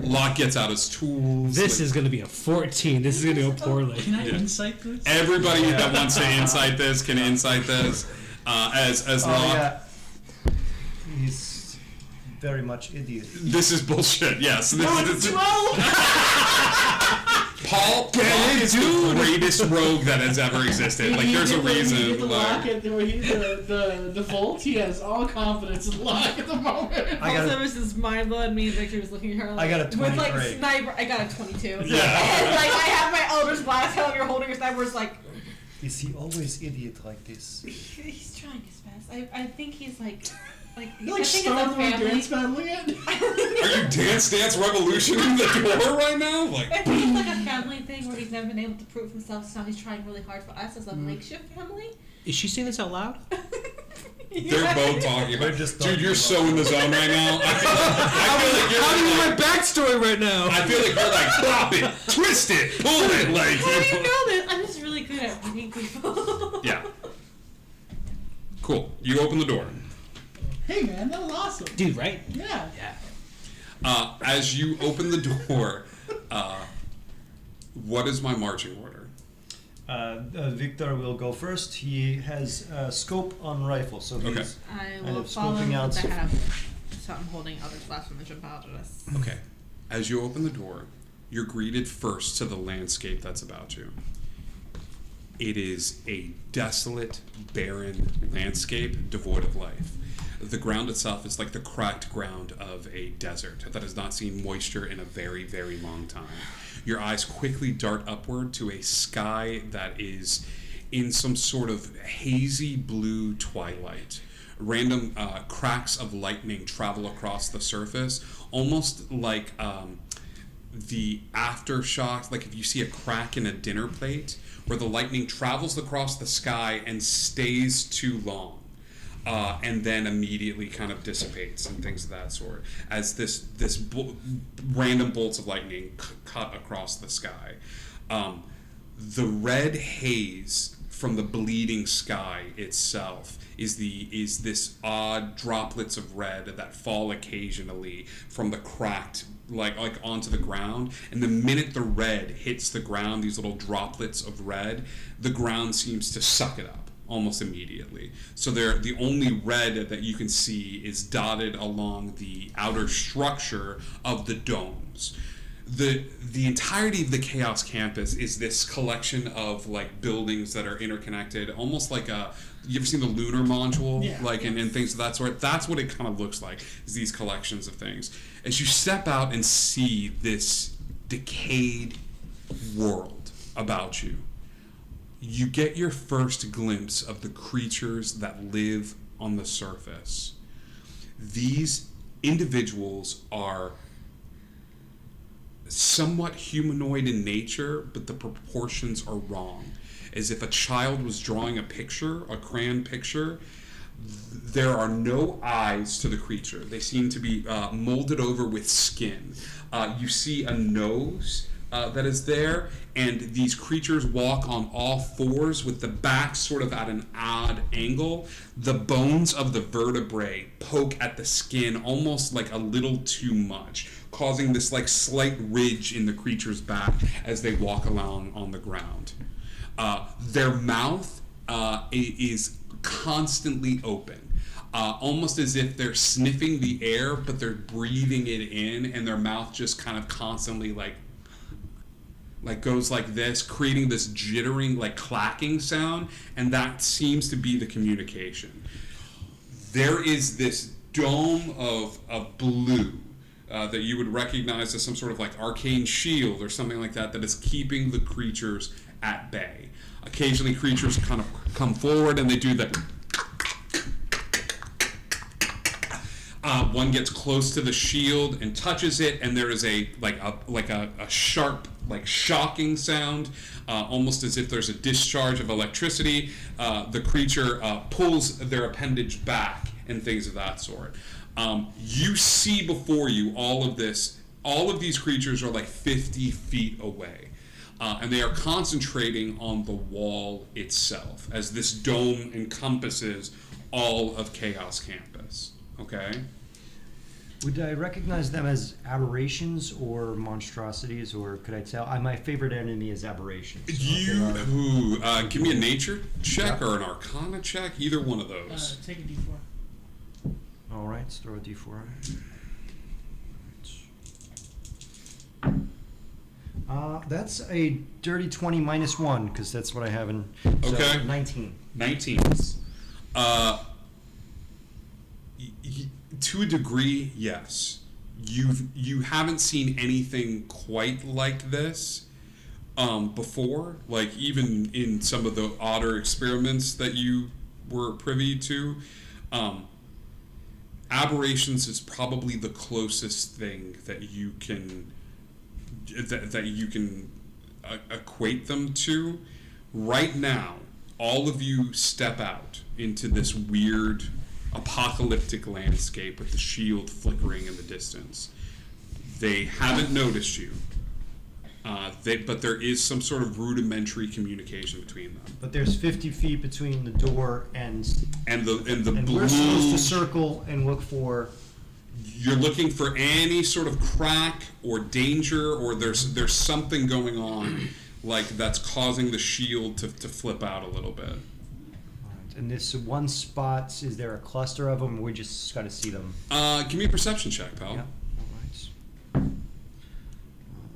Locke gets out his tools. This is gonna be a 14. This is gonna go poorly. Can I insight this? Everybody that wants to insight this can insight this. As Locke. Yeah. He's very much idiot. This is bullshit. Yes. It's 12! Paul is the greatest rogue that has ever existed. There's a reason. He the default. He has all confidence in Locke at the moment. Also, this is my blood. Me and Victor was looking at her. I got a 20 with sniper. I got a 22. Yeah. And I have my Eldritch Blast. How you're holding your sniper is Is he always idiot like this? He's trying his best. I think he's You're I think Star it's a Wars family. dance battling it. Are you Dance Revolution in the door right now? I think it's a family thing where he's never been able to prove himself, so now he's trying really hard for us as a makeshift family. Is she saying this out loud? They're both talking about it. Dude, you're so in the zone right now. I feel like you're How do you know my backstory right now? I feel like you're pop it, twist it, pull it, How do you know this? I'm just really good at reading people. Yeah. Cool. You open the door. Hey man, that was awesome. Dude, right? Yeah. As you open the door, what is my marching order? Victor will go first. He has scope on rifle, so he's Okay. I kind will of follow scoping out. the head. So I'm holding other spots from the gemologist. Okay. As you open the door, you're greeted first to the landscape that's about you. It is a desolate, barren landscape devoid of life. The ground itself is like the cracked ground of a desert that has not seen moisture in a very, very long time. Your eyes quickly dart upward to a sky that is in some sort of hazy blue twilight. Random cracks of lightning travel across the surface, almost like the aftershocks, like if you see a crack in a dinner plate, where the lightning travels across the sky and stays too long. And then immediately kind of dissipates and things of that sort, as this random bolts of lightning cut across the sky. The red haze from the bleeding sky itself is this odd droplets of red that fall occasionally from the cracked like onto the ground, and the minute the red hits the ground, these little droplets of red, the ground seems to suck it up almost immediately. So the only red that you can see is dotted along the outer structure of the domes. The entirety of the Chaos Campus is this collection of like buildings that are interconnected, almost like you ever seen the lunar module? Yeah. Like and things of that sort? That's what it kind of looks like, is these collections of things. As you step out and see this decayed world about you, you get your first glimpse of the creatures that live on the surface. These individuals are somewhat humanoid in nature, but the proportions are wrong. As if a child was drawing a picture, a crayon picture, there are no eyes to the creature. They seem to be molded over with skin. You see a nose that is there, and these creatures walk on all fours with the back sort of at an odd angle. The bones of the vertebrae poke at the skin almost like a little too much, causing this like slight ridge in the creature's back as they walk along on the ground. Their mouth is constantly open, almost as if they're sniffing the air, but they're breathing it in, and their mouth just kind of constantly like goes like this, creating this jittering, like clacking sound, and that seems to be the communication. There is this dome of blue that you would recognize as some sort of like arcane shield or something like that is keeping the creatures at bay. Occasionally creatures kind of come forward and they do the one gets close to the shield and touches it, and there is a sharp, like shocking sound, almost as if there's a discharge of electricity. The creature pulls their appendage back and things of that sort. You see before you all of this. All of these creatures are like 50 feet away. And they are concentrating on the wall itself, as this dome encompasses all of Chaos Campus. Okay? Would I recognize them as aberrations or monstrosities, or could I tell? My favorite enemy is aberrations. So give me a nature check Yeah. or an arcana check, either one of those. Take a D4. all right, let's throw a d4. That's a dirty 20 minus 1, because that's what I have in. So Okay. 19. 19. To a degree, yes. You haven't seen anything quite like this before, like even in some of the odder experiments that you were privy to. Aberrations is probably the closest thing that you can equate them to. Right now, all of you step out into this weird apocalyptic landscape with the shield flickering in the distance. They haven't noticed you. But there is some sort of rudimentary communication between them. But there's 50 feet between the door and the blue. We're supposed to circle and look for. You're looking for any sort of crack or danger, or there's something going on, like that's causing the shield to flip out a little bit. Right. And this one spot, is there a cluster of them, or we just got to see them? Give me a perception check, pal. Yeah. All right.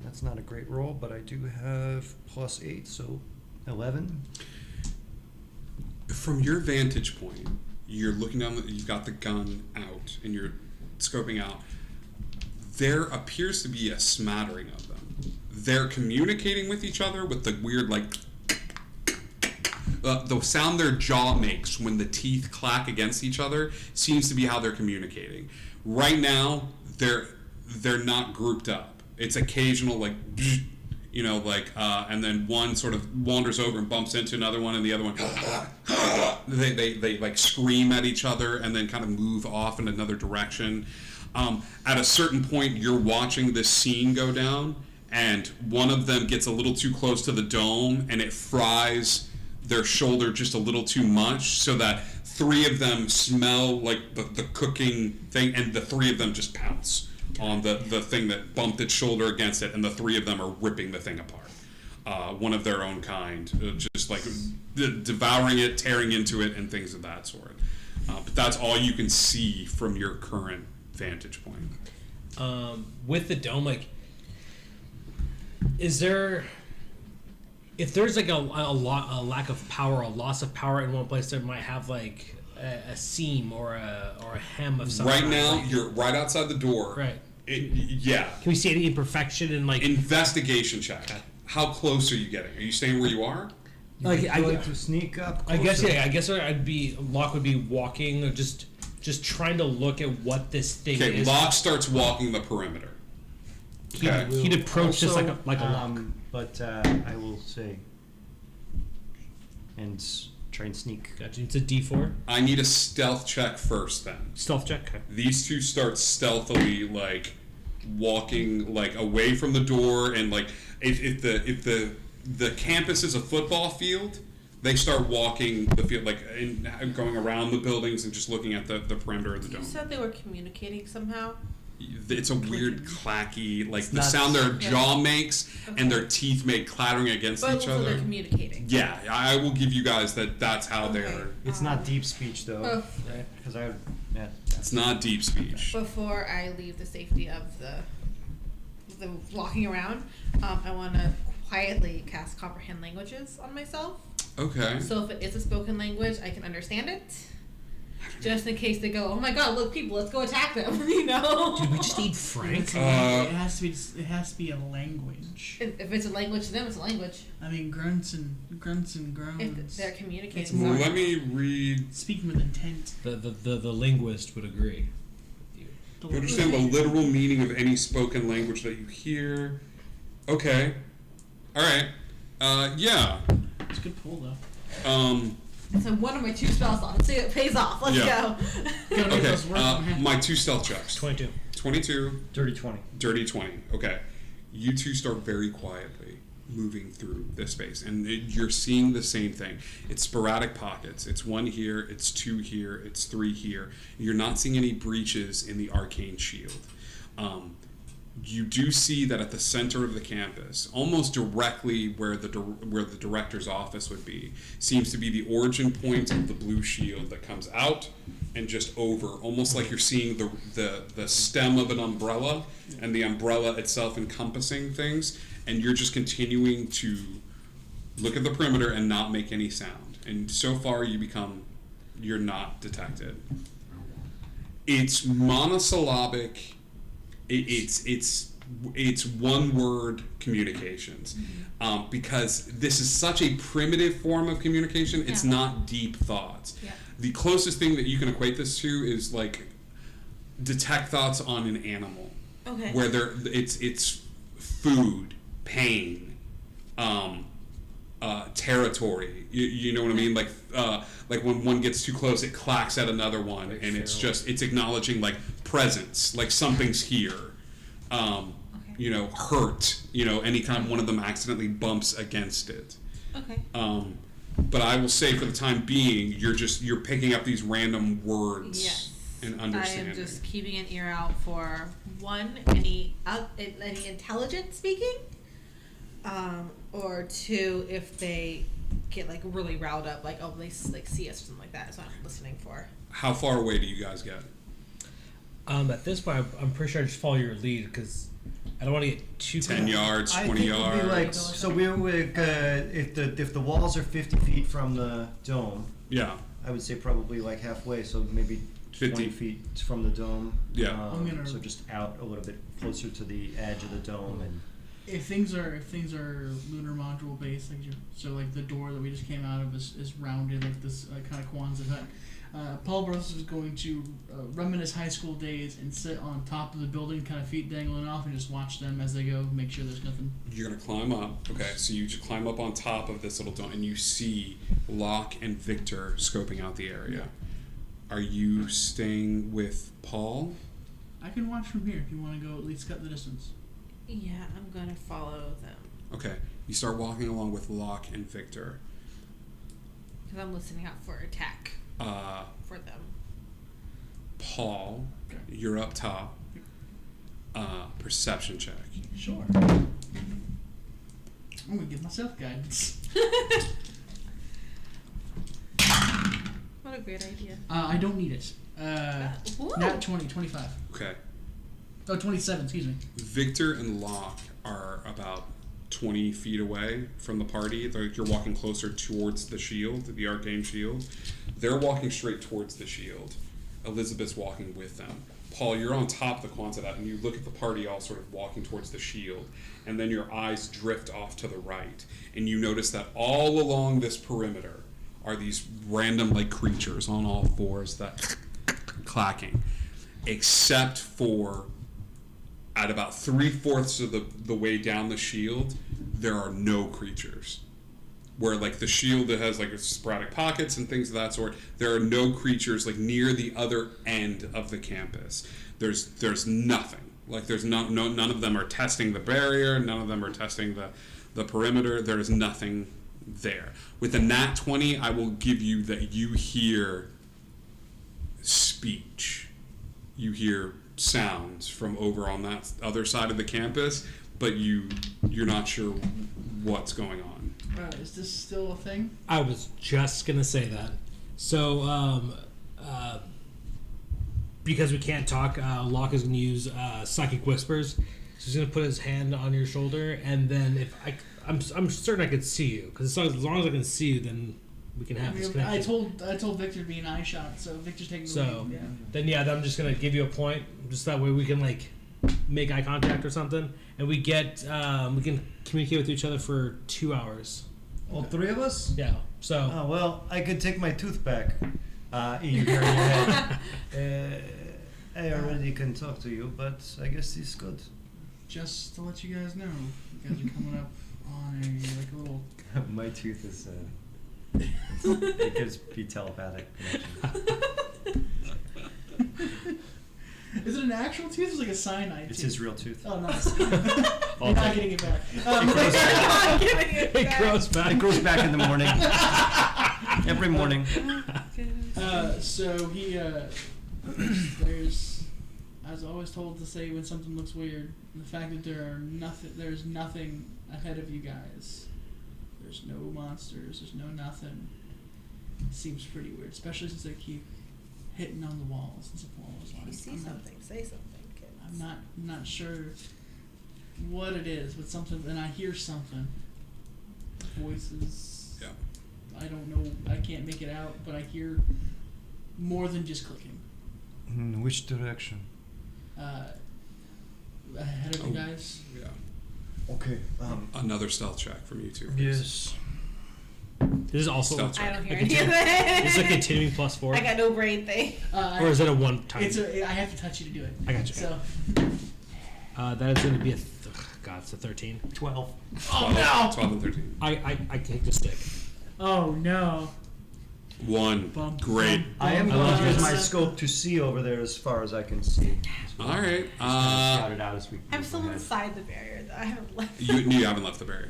That's not a great roll, but I do have +8, so 11. From your vantage point, you're looking down. You've got the gun out, and you're scoping out. There appears to be a smattering of them. They're communicating with each other with the weird, like, the sound their jaw makes when the teeth clack against each other seems to be how they're communicating. Right now, they're not grouped up. It's occasional, like, and then one sort of wanders over and bumps into another one, and the other one, they like scream at each other and then kind of move off in another direction. At a certain point, you're watching this scene go down, and one of them gets a little too close to the dome, and it fries their shoulder just a little too much, so that three of them smell like the cooking thing, and the three of them just pounce on the thing that bumped its shoulder against it, and the three of them are ripping the thing apart. One of their own kind, just like devouring it, tearing into it, and things of that sort. But that's all you can see from your current vantage point. With the dome, like, is there... If there's like a lack of power, a loss of power in one place, there might have like a seam or a hem of some Right kind. now, you're right outside the door. Right. Yeah. Can we see any imperfection in like Investigation check. Okay. How close are you getting? Are you staying where you are? like I like to sneak up. I guess closer. yeah. I guess Locke would be walking or just trying to look at what this thing Okay, is. Locke starts walking the perimeter. Okay. He'd approach this like a lock. But I will say, and try and sneak. Gotcha. It's a D4 I need a stealth check first then. stealth check. Okay. These two start stealthily, like, walking, like, away from the door, and, like, if the campus is a football field, they start walking the field, like, going around the buildings and just looking at the perimeter of the You dome. said they were communicating somehow. It's a weird clacky, like, It's the not- sound their Okay. jaw makes and their teeth make clattering against But each also they're other. communicating. Yeah, I will give you guys that's how Okay. they're... It's not deep speech though, Oh. right? Because I would. Yeah. It's not deep speech. Before I leave the safety of the walking around, I want to quietly cast comprehend languages on myself. Okay. So if it is a spoken language, I can understand it. Just in case they go, oh my god, look, people, let's go attack them. You know. Dude, we just need Frank. It has to be a language. If it's a language to them, it's a language. I mean, grunts and groans. If they're communicating. It's more- Let me read. Speaking with intent. The linguist would agree. You understand the literal meaning of any spoken language that you hear. Okay. All right. Yeah. It's a good pull though. So one of my 2 spell slots. See, it pays off. Let's Yeah. go. Gotta make Okay. those work in my head. My 2 stealth checks. 22. 22, Dirty 20. dirty 20. Okay. You two start very quietly moving through this space, and you're seeing the same thing. It's sporadic pockets. It's 1 here, it's 2 here, it's 3 here. You're not seeing any breaches in the arcane shield. You do see that at the center of the campus, almost directly where the director's office would be, seems to be the origin point of the blue shield that comes out and just over, almost like you're seeing the stem of an umbrella and the umbrella itself encompassing things, and you're just continuing to look at the perimeter and not make any sound. And so far you're not detected. It's monosyllabic. It's one word communications, because this is such a primitive form of communication. It's Yeah. not deep thoughts. Yeah. The closest thing that you can equate this to is like detect thoughts on an animal, Okay. where it's food, pain, territory. You know what I mean? Like when one gets too close, it clacks at another one, and it's acknowledging like presence, like something's here. Okay. hurt. Anytime one of them accidentally bumps against it. Okay. But I will say, for the time being, you're picking up these random words Yes. and understanding. I am just keeping an ear out for any intelligent speaking, or two, if they get like really riled up, like they like see us or something like that. So I'm listening for. How far away do you guys get? At this point, I'm pretty sure I just follow your lead because I don't want to get too 10 yards, 20 I think yards. It'd be like, so we're like, if the walls are 50 feet from the dome, Yeah. I would say probably like halfway, so maybe 20 50. feet from the dome. Yeah. So just out a little bit closer to the edge of the dome, and If things are lunar module based, like the door that we just came out of is rounded like this kind of Kwanzaa hut. Paul Bros is going to reminisce high school days and sit on top of the building, kind of feet dangling off, and just watch them as they go. Make sure there's nothing. You're going to climb up. Okay, so you just climb up on top of this little dome, and you see Locke and Victor scoping out the area. Are you staying with Paul? I can watch from here if you want to go at least cut the distance. Yeah, I'm gonna follow them Okay, you start walking along with Locke and Victor. because I'm listening out for attack for them. Paul, Okay. you're up top. Perception check. Sure. I'm gonna give myself guidance. What a great idea. I don't need it. Ooh. Nat 20, 25. Okay. Oh, 27, excuse me. Victor and Locke are about 20 feet away from the party. You're walking closer towards the shield, the arcane shield. They're walking straight towards the shield. Elizabeth's walking with them. Paul, you're on top of the Quonset, and you look at the party all sort of walking towards the shield, and then your eyes drift off to the right, and you notice that all along this perimeter are these random creatures on all fours that clacking, except for at about 3/4 of the way down the shield, there are no creatures. Where the shield that has sporadic pockets and things of that sort, there are no creatures near the other end of the campus. There's nothing. There's none of them are testing the barrier. None of them are testing the perimeter. There is nothing there. With a nat 20, I will give you that you hear speech. You hear sounds from over on that other side of the campus, but you're not sure what's going on. Is this still a thing? I was just gonna say that. So, because we can't talk, Locke is gonna use psychic whispers. So he's gonna put his hand on your shoulder, and then I'm certain I could see you, because as long as I can see you, then we can have this connection. I told Victor to be an eye shot, so Victor's taking the So lead. then I'm just gonna give you a point, just that way we can make eye contact or something, and we can communicate with each other for 2 hours. all three of us. Yeah. So Oh well, I could take my tooth back. You carry your head. I already can talk to you, but I guess it's good. Just to let you guys know, you guys are coming up on a little. My tooth is. It gives me telepathic connection. Is it an actual tooth or is it like a cyanide It's tooth? his real tooth. Oh, nice. I'll You're not take getting it back. it grows back. It grows back in the morning. Every morning. So he, there's, I was always told to say when something looks weird, the fact that there's nothing ahead of you guys. There's no monsters, there's no nothing. Seems pretty weird, especially since they keep hitting on the walls and stuff along those If you lines. see I'm not- something, say something, kids. I'm not sure what it is, but something, and I hear something. Voices. Yeah. I don't know. I can't make it out, but I hear more than just clicking. In which direction? Ahead of you guys. Yeah. Okay. Another stealth check from you two. Yes. This is also Stealth I don't hear a any of continu- that. Is it a continuing +4? I got no brain thing. Or is it a one time? I have to touch you to do it. I got you. So. That is going to be it's a 13. 12. 12, 12 and 13. I take the stick. Oh no. 1. Bum, Great. I am I going love to use it. my scope to see over there as far as I can see. All right. Just kind of scout it out as we I'm move still ahead. inside the barrier, though. I haven't left. You haven't left the barrier.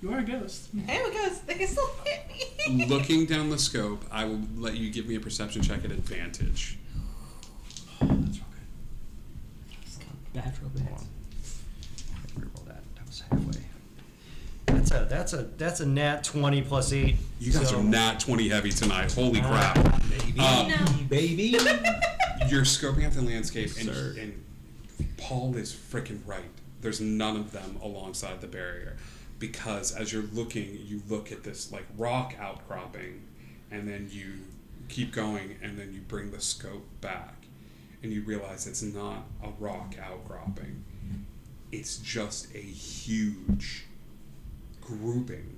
You are a ghost. Hey, because they can still hit me. Looking down the scope, I will let you give me a perception check at advantage. That's okay. Bad roll Hold on. Reroll that. That was halfway. That's a nat 20 plus 8. You guys so- are nat 20 heavy tonight. Holy crap. Baby, No. baby. You're scoping out the landscape, Sir. and Paul is freaking right. There's none of them alongside the barrier. Because as you're looking, you look at this like rock outcropping, and then you keep going, and then you bring the scope back, and you realize it's not a rock outcropping. It's just a huge grouping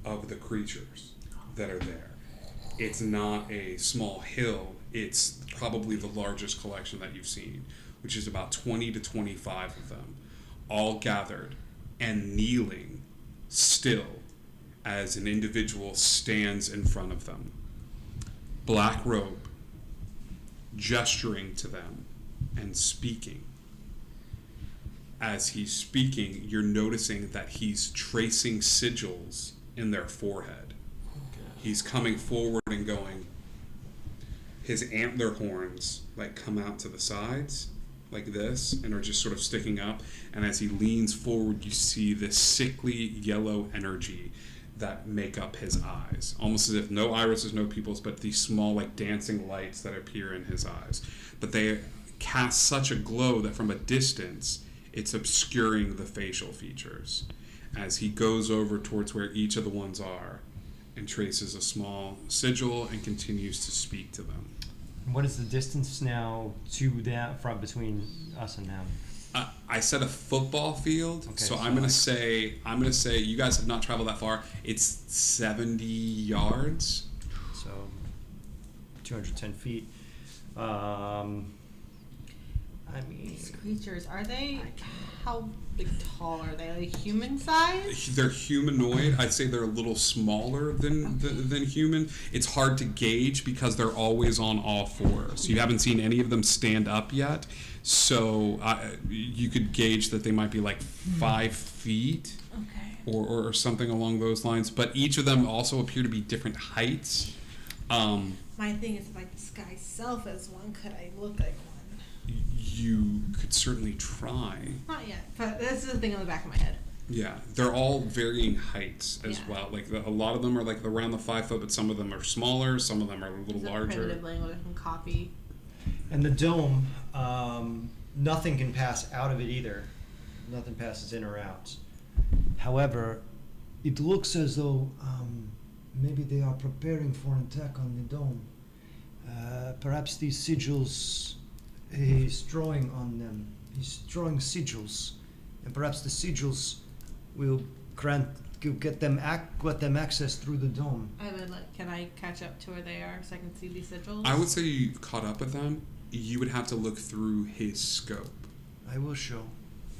of the creatures that are there. It's not a small hill. It's probably the largest collection that you've seen, which is about 20 to 25 of them, all gathered and kneeling still as an individual stands in front of them. Black robe, gesturing to them and speaking. As he's speaking, you're noticing that he's tracing sigils in their forehead. He's coming forward and going. His antler horns like come out to the sides like this and are just sort of sticking up, and as he leans forward you see this sickly yellow energy that make up his eyes, almost as if no irises, no pupils, but these small like dancing lights that appear in his eyes, but they cast such a glow that from a distance it's obscuring the facial features. As he goes over towards where each of the ones are and traces a small sigil and continues to speak to them. What is the distance now to that from between us and them? I said a football field, Okay, so so I'm gonna like- say you guys have not traveled that far. It's 70 yards. So 210 feet. I mean, These creatures, are they, how big, tall are they? Like human size? They're humanoid. I'd say they're a little smaller than human. It's hard to gauge because they're always on all fours. You haven't seen any of them stand up yet, so you could gauge that they might be like 5 feet. Okay. Or something along those lines, but each of them also appear to be different heights. My thing is, if I disguise self as one, could I look like one? You could certainly try. Not yet, but this is the thing on the back of my head. Yeah, they're all varying heights as Yeah. well. Like a lot of them are like around the 5 foot, but some of them are smaller, some of them are a little Is it larger. primitive language I can copy? and the dome, nothing can pass out of it either. Nothing passes in or out. However, it looks as though maybe they are preparing for an attack on the dome. Perhaps these sigils, he's drawing on them. He's drawing sigils, and perhaps the sigils will let them access through the dome. I would like, can I catch up to where they are so I can see these sigils? I would say you've caught up with them. You would have to look through his scope. I will show.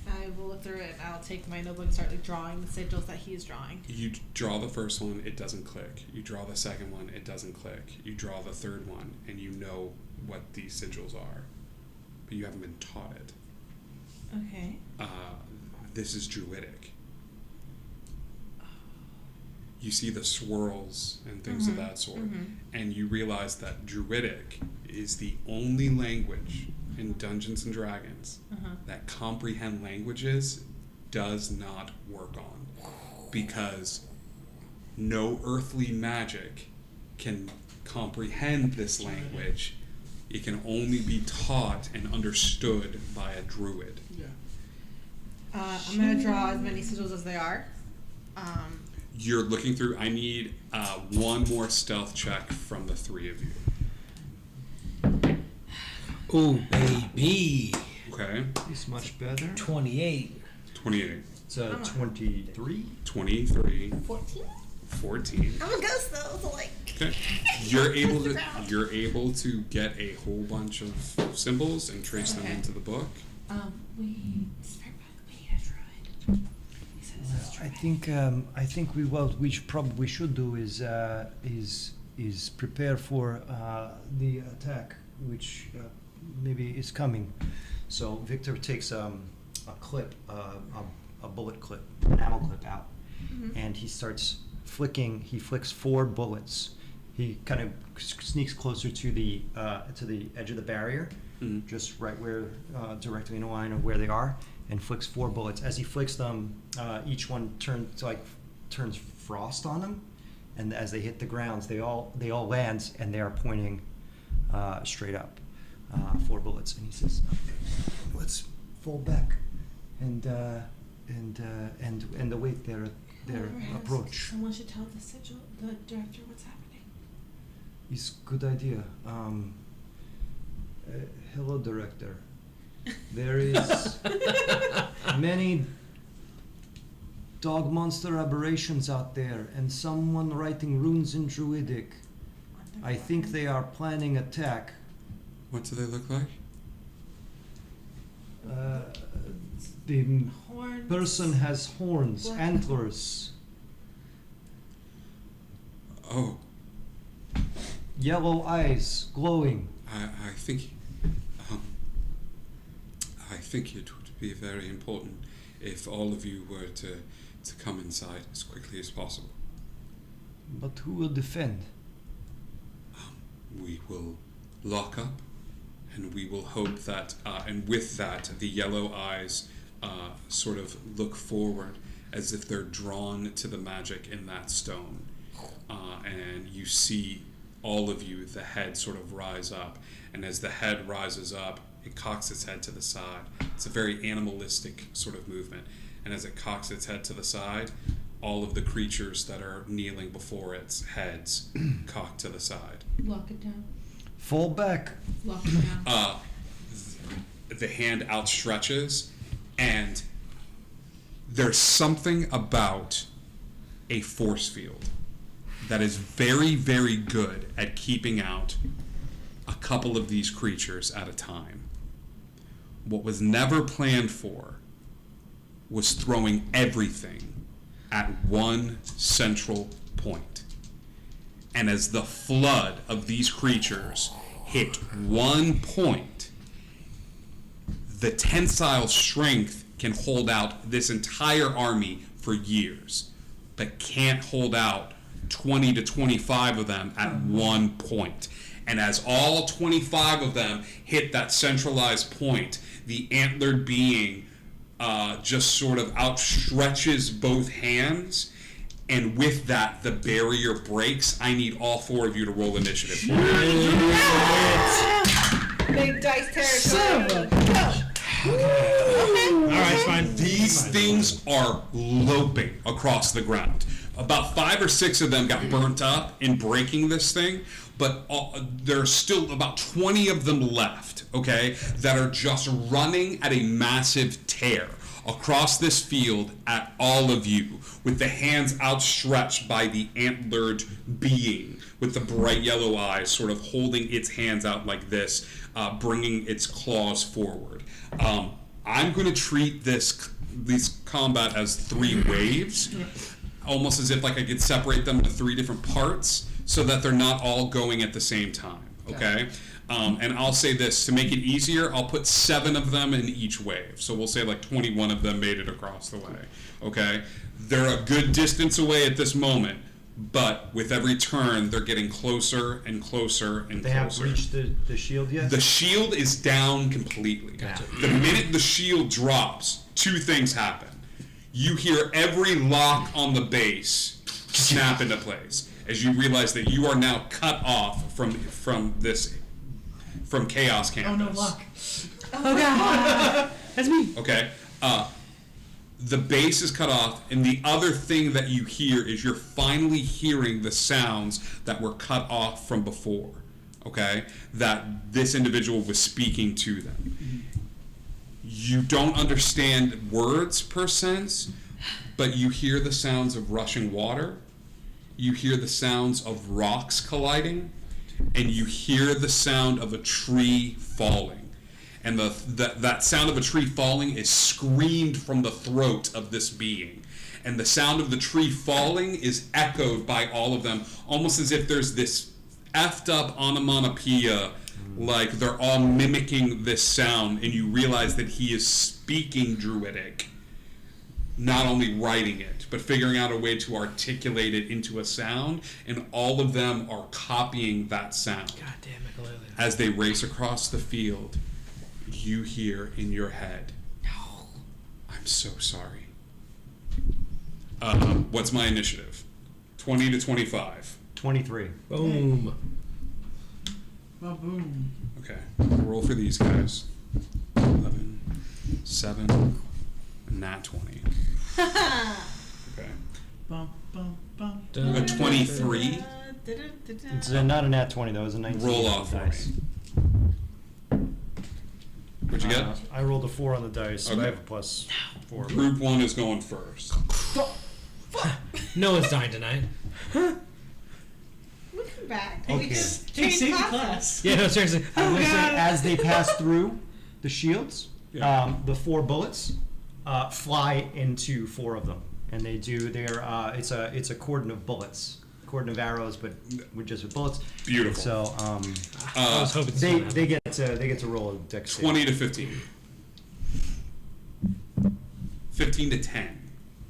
I will look through it and I'll take my notebook and start like drawing the sigils that he's drawing. You draw the first one, it doesn't click. You draw the second one, it doesn't click. You draw the third one, and you know what these sigils are, but you haven't been taught it. Okay. This is druidic. You see the swirls and things of that sort, and you realize that druidic is the only language in Dungeons and Dragons that comprehend languages does not work on, because no earthly magic can comprehend this language. It can only be taught and understood by a druid. Yeah. I'm gonna draw as many sigils as they are. You're looking through. I need one more stealth check from the three of you. Ooh, baby. Okay. It's much better. 28. 28, So 23. 23, 14? 14. I'm a ghost though, so like. Okay. You're able to get a whole bunch of symbols and trace them Okay. into the book. We inspired by the druid. He said this is I think we should do is prepare for the attack, which maybe is coming. So Victor takes a clip, a bullet clip, an ammo clip out, and he starts flicking. He flicks 4 bullets. He kind of sneaks closer to the edge of the barrier, just right where, directly in a line of where they are, and flicks 4 bullets. As he flicks them, each one turns frost on them, and as they hit the grounds, they all land, and they are pointing straight up. 4 bullets, and he says, "Let's fall back and await their approach." Someone should tell the director what's happening. It's a good idea. Hello, director. There is many dog monster aberrations out there, and someone writing runes in Druidic. I think they are planning attack. What do they look like? The Horns. person has horns, What? antlers, Oh, yellow eyes, glowing. I think it would be very important if all of you were to come inside as quickly as possible. But who will defend? We will lock up, and we will hope that, and with that, the yellow eyes sort of look forward as if they're drawn to the magic in that stone. And you see all of you, the head sort of rise up, and as the head rises up, it cocks its head to the side. It's a very animalistic sort of movement, and as it cocks its head to the side, all of the creatures that are kneeling before its heads cock to the side. Lock it down. Fall back. Lock it down. The hand outstretches, and there's something about a force field that is very, very good at keeping out a couple of these creatures at a time. What was never planned for was throwing everything at one central point. And as the flood of these creatures hit one point, the tensile strength can hold out this entire army for years, but can't hold out 20 to 25 of them at one point. And as all 25 of them hit that centralized point, the antlered being just sort of outstretches both hands, and with that, the barrier breaks. I need all 4 of you to roll initiative. Big dice Son territory. of a- All right, fine. These things are loping across the ground. About 5 or 6 of them got burnt up in breaking this thing, but there's still about 20 of them left, okay, that are just running at a massive tear across this field at all of you, with the hands outstretched by the antlered being with the bright yellow eyes sort of holding its hands out like this, bringing its claws forward. I'm going to treat this combat as 3 waves, almost as if like I could separate them into 3 different parts so that they're not all going at the same time, okay? And I'll say this, to make it easier, I'll put 7 of them in each wave. So we'll say like 21 of them made it across the way, okay? They're a good distance away at this moment, but with every turn, they're getting closer and closer and They closer. haven't reached the shield yet? The shield is down completely. Gotcha. The minute the shield drops, 2 things happen. You hear every lock on the base snap into place as you realize that you are now cut off from Chaos Campus. Oh no, luck. Oh god. That's me. Okay. The base is cut off, and the other thing that you hear is you're finally hearing the sounds that were cut off from before. Okay? That this individual was speaking to them. You don't understand words per sense, but you hear the sounds of rushing water. You hear the sounds of rocks colliding, and you hear the sound of a tree falling. And that sound of a tree falling is screamed from the throat of this being. and the sound of the tree falling is echoed by all of them, almost as if there's this effed up onomatopoeia, like they're all mimicking this sound, and you realize that he is speaking Druidic, not only writing it, but figuring out a way to articulate it into a sound, and all of them are copying that sound. God damn it, Galileo. As they race across the field, you hear in your head, "No, I'm so sorry." What's my initiative? 20 to 25. 23. Boom. Boom. Okay, roll for these guys. 11, 7, nat 20. Okay. Bum, bum, bum. A 23. It's not a nat 20 though. It was a 19. Roll off for dice. me. What'd you get? I rolled a 4 on the dice, so Okay. I have a plus 4. Group 1 is going first. No one's dying tonight. We'll come back. Okay. We just Hey, changed save the classes. class. Yeah, no, seriously. I will say, God. as they pass through the shields, Yeah. the 4 bullets fly into 4 of them, and they do their. It's a cordon of bullets, cordon of arrows, but with bullets. Beautiful. So I was hoping they get to roll a dex. 20 to 15. 15 to 10.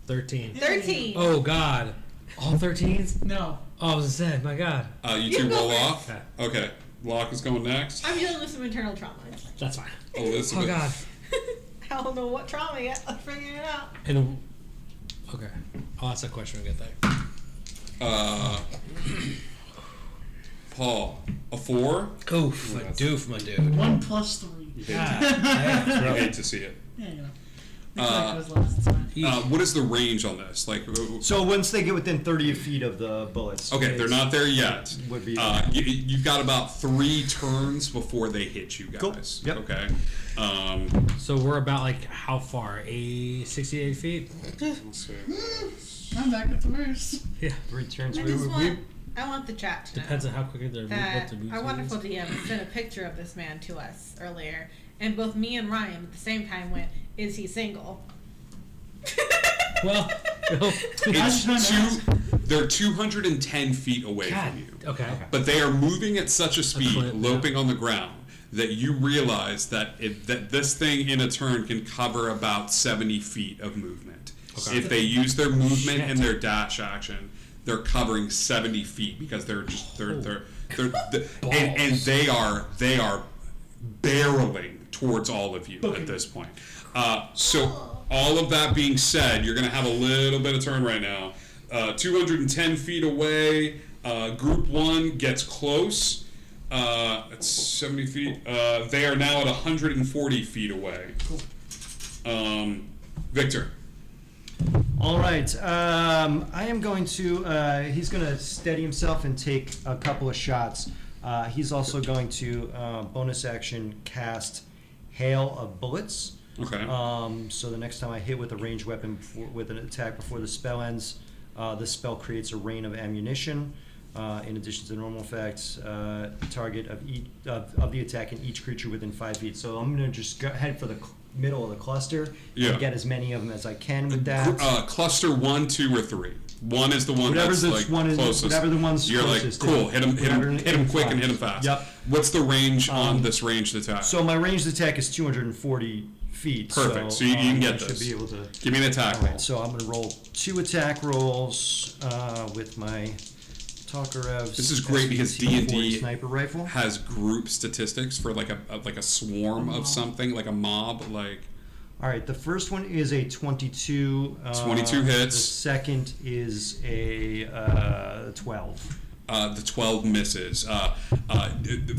13. 13. Oh, God. All 13s? No. Oh, I was sad. My God. You You two go roll first. off. Okay. Okay. Locke is going next. I'm dealing with some internal trauma. That's fine. Elizabeth. Oh, God. I don't know what trauma yet. I'm figuring it out. And okay, I'll ask that question when we get there. Paul, a 4. Oof, a doof, my dude. 1 plus 3. You God, hate to see it. Yeah, you know. It goes last. It's fine. What is the range on this? Like, So once they get within 30 feet of the bullets. okay, they're not there yet. Would be- You've got about 3 turns before they hit you guys. Cool. Yep. Okay. So we're about like how far? 68 feet? Let's see. I'm back at the worst. Yeah. 3 turns. I want the chat to know Depends on how quickly they're that what the our moves wonderful is. DM sent a picture of this man to us earlier, and both me and Ryan at the same time went, "Is he single?" Well, It's they're 210 feet away God. from you. Okay. But they are moving at such a speed, clip, loping on the ground, that you realize that that this thing in a turn can cover about 70 feet of movement. Okay. If they use their movement Shit. and their dash action, they're covering 70 feet because they're just and they are barreling towards all of you at this point. So all of that being said, you're going to have a little bit of turn right now. 210 feet away. Group 1 gets close. It's 70 feet. They are now at 140 feet away. Victor. All right. I am going to. He's going to steady himself and take a couple of shots. He's also going to bonus action cast Hail of Bullets. Okay. So the next time I hit with a ranged weapon with an attack before the spell ends, the spell creates a rain of ammunition. In addition to the normal effects, target of each of the attack and each creature within 5 feet. So I'm going to just head for the middle of the cluster and get as many of them as I can with that. Cluster 1, 2, or 3. 1 is the one Whatever that's the like one is, closest. whatever the one's You're closest. like, cool, hit him quick and hit him fast. Yep. What's the range on this ranged attack? So my ranged attack is 240 feet. Perfect. So you can get I this. should be able to. Give me an attack roll. Alright, so I'm going to roll 2 attack rolls with my Tokarev's. This is great because SVT D&D sniper rifle. has group statistics for like a swarm of something, like a mob, like. All right, the first one is a 22. 22 hits. The second is a 12. The 12 misses.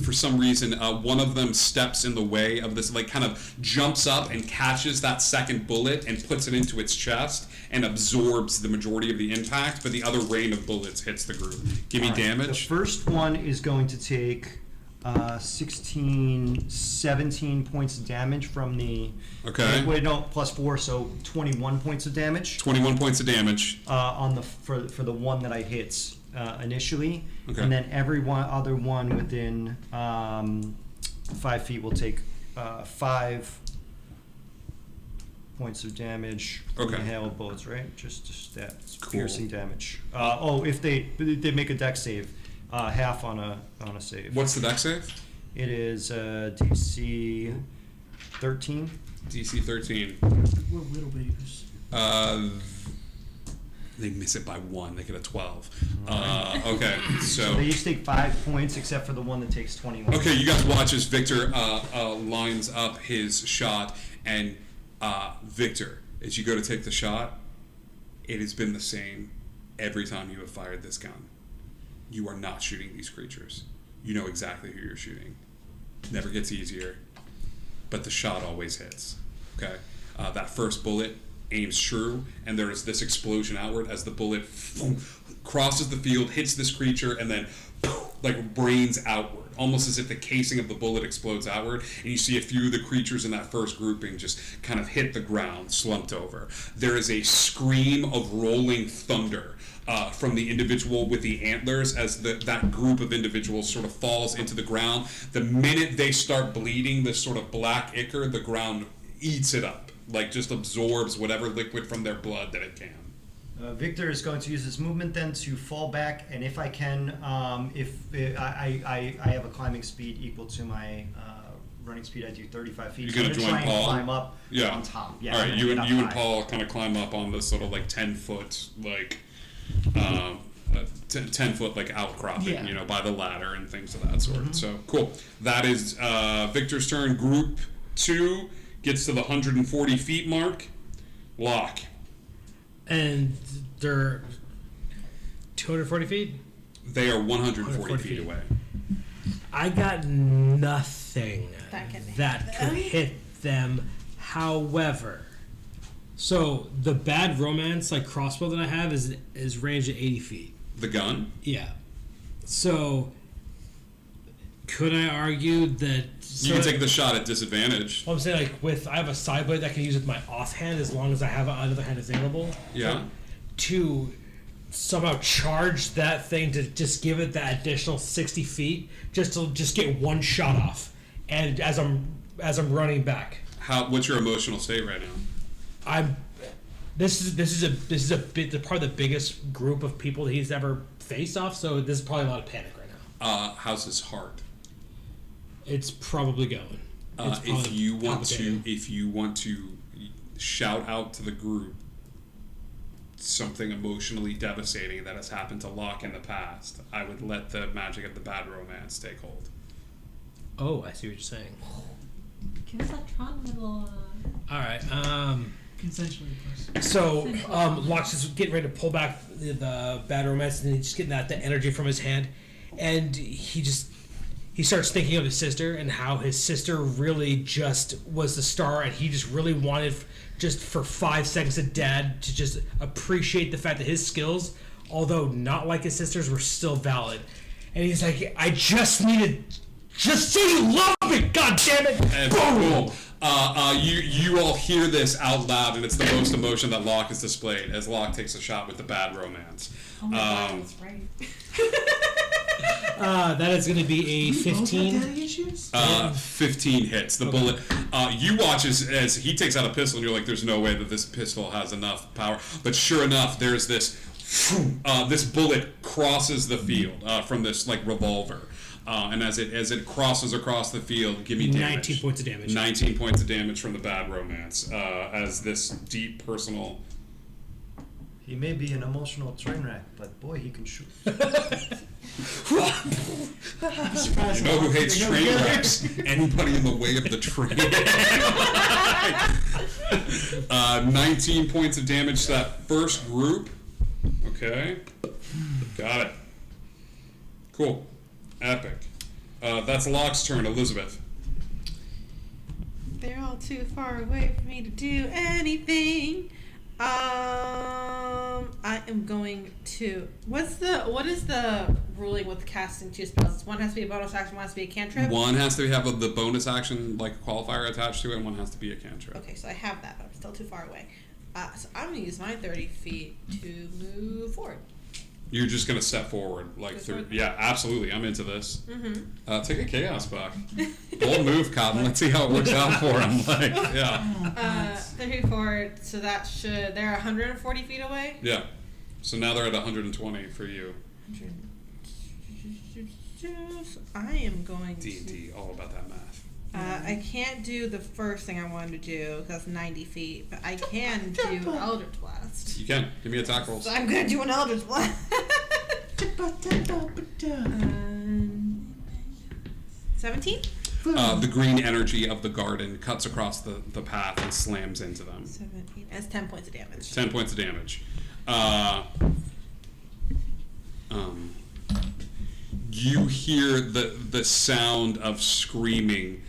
For some reason, one of them steps in the way of this, like kind of jumps up and catches that second bullet and puts it into its chest and absorbs the majority of the impact, but the other rain of bullets hits the group. Give me All right, damage. The first one is going to take 17 points of damage from the... Okay. Wait, no, plus 4, so 21 points of damage 21 points of damage. on the for the one that I hit initially. Okay. And then every other one within 5 feet will take 5 points of damage. Okay. From hail of bullets, right? Just that Cool. piercing damage. If they make a dex save, half on a save. What's the dex save? It is DC 13. DC 13. We're little babies. They miss it by 1. They get a 12. Okay, So they each take 5 points, except for the one that takes 21. Okay, you guys watch as Victor lines up his shot, and Victor, as you go to take the shot, it has been the same every time you have fired this gun. You are not shooting these creatures. You know exactly who you're shooting. Never gets easier, but the shot always hits. Okay, that first bullet aims true, and there is this explosion outward as the bullet crosses the field, hits this creature, and then like brains outward, almost as if the casing of the bullet explodes outward, and you see a few of the creatures in that first grouping just kind of hit the ground, slumped over. There is a scream of rolling thunder from the individual with the antlers as that group of individuals sort of falls into the ground. The minute they start bleeding, this sort of black ichor, the ground eats it up, like just absorbs whatever liquid from their blood that it can. Victor is going to use his movement then to fall back, and if I can, I have a climbing speed equal to my running speed. I do 35 feet. You're gonna so join try and Paul? climb up Yeah. on top. Yeah. All right, and you get and up you and high. Paul kind of climb up on this sort of like 10-foot like 10-foot like outcropping, Yeah. by the ladder and things of that sort. So cool. That is Victor's turn. Group 2 gets to the 140 feet mark. Lock. And they're 240 feet? They are 140 140 feet feet. away. I got nothing That can hit that could them. hit them. However, so the bad romance like crossbow that I have is ranged at 80 feet. The gun? Yeah. So could I argue that You can take the shot at disadvantage. I'm saying I have a side blade that I can use with my offhand as long as I have another hand available. Yeah. To somehow charge that thing to just give it that additional 60 feet just to get one shot off, and as I'm running back. What's your emotional state right now? This is probably the biggest group of people that he's ever faced off, so this is probably a lot of panic right now. How's his heart? It's probably going. It's If probably you want to shout out to the group something emotionally devastating that has happened to Locke in the past, I would let the magic of the bad romance take hold. Oh, I see what you're saying. Give us that Tron little. All right. Consensually, of course. So Locke's just getting ready to pull back the bad romance, and he's just getting the energy from his hand, and he starts thinking of his sister and how his sister really just was the star, and he just really wanted just for 5 seconds of dad to just appreciate the fact that his skills, although not like his sister's, were still valid. And he's like, I just needed, just say you love me, god damn it! And Boom! cool. You all hear this out loud, and it's the most emotion that Locke has displayed as Locke takes a shot with the bad romance. Oh my god, that's right. That is going to be a We both have 15. daddy issues? 15 hits. The bullet. You watch as he takes out a pistol, and you're like, "There's no way that this pistol has enough power." But sure enough, there's this. This bullet crosses the field from this like revolver, and as it crosses across the field, give me damage. 19 points of damage. 19 points of damage from the bad romance. As this deep personal. He may be an emotional train wreck, but boy, he can shoot. You know who hates train wrecks? Anybody in the way of the train. 19 points of damage to that first group. Okay. Got it. Cool. Epic. That's Locke's turn. Elizabeth. They're all too far away for me to do anything. I am going to. What is the ruling with casting 2 spells? One has to be a bonus action, one has to be a cantrip. One has to have the bonus action like qualifier attached to it, and one has to be a cantrip. Okay, so I have that, but I'm still too far away. So I'm gonna use my 30 feet to move forward. You're just gonna step forward, like through. Yeah, absolutely. I'm into this. Mm-hmm. Take a chaos buck. Bold move, Cotton. Let's see how it works out for him. Like, yeah. 30 feet forward, so that should. They're 140 feet away. Yeah. So now they're at 120 for you. I am going D&D, all about that math. I can't do the first thing I wanted to do because that's 90 feet, but I can do Eldritch Blast. You can. Give me attack rolls. So I'm going to do an Eldritch Blast. 17? The green energy of the garden cuts across the path and slams into them. 17. That's 10 points of damage. 10 points of damage. You hear the sound of screaming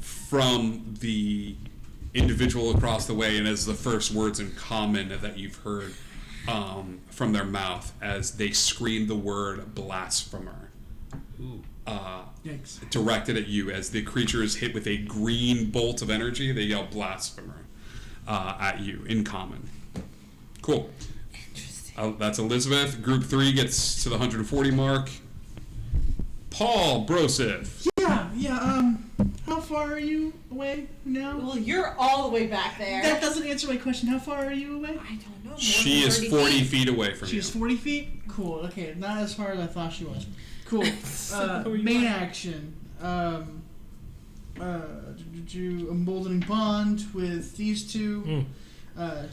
from the individual across the way, and as the first words in common that you've heard from their mouth as they scream the word blasphemer. Yikes. Directed at you. As the creature is hit with a green bolt of energy, they yell blasphemer at you in common. Cool. Interesting. That's Elizabeth. Group 3 gets to the 140 mark. Paul Brosif. Yeah, how far are you away now? Well, you're all the way back there. That doesn't answer my question. How far are you away? I don't know. More She than is 30 40 feet away from you. She's 40 feet? Cool. Okay, not as far as I thought she was. Cool. So you Main are- action. Emboldening bond with these two.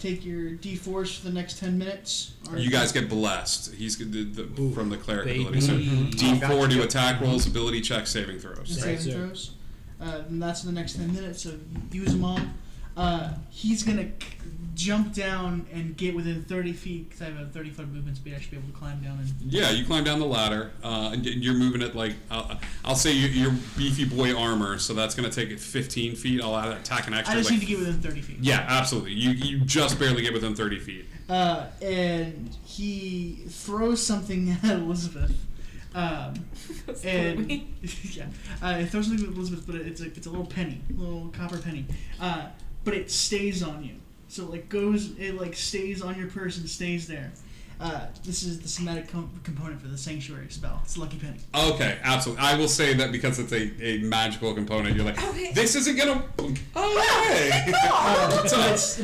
Take your D4s for the next 10 minutes. You guys get blessed. He's from the cleric baby. ability. So D4 Gotcha. to attack rolls, ability check, saving throws. saving sir. throws. And that's in the next 10 minutes, so use them all. He's going to jump down and get within 30 feet, because I have a 30-foot movement speed. I should be able to climb down and... Yeah, you climb down the ladder, and you're moving it like, I'll say you're beefy boy armor, so that's going to take it 15 feet. I'll add attack an extra. I just like, need to get within 30 feet. Yeah, absolutely. You just barely get within 30 feet. And he throws something at Elizabeth. And yeah, it throws something at Elizabeth, but it's a little penny, a little copper penny. But it stays on you, so it stays on your person, stays there. This is the somatic component for the sanctuary spell. It's a lucky penny. Okay, absolutely. I will say that because it's a magical component, you're like, Okay. this isn't gonna. Okay.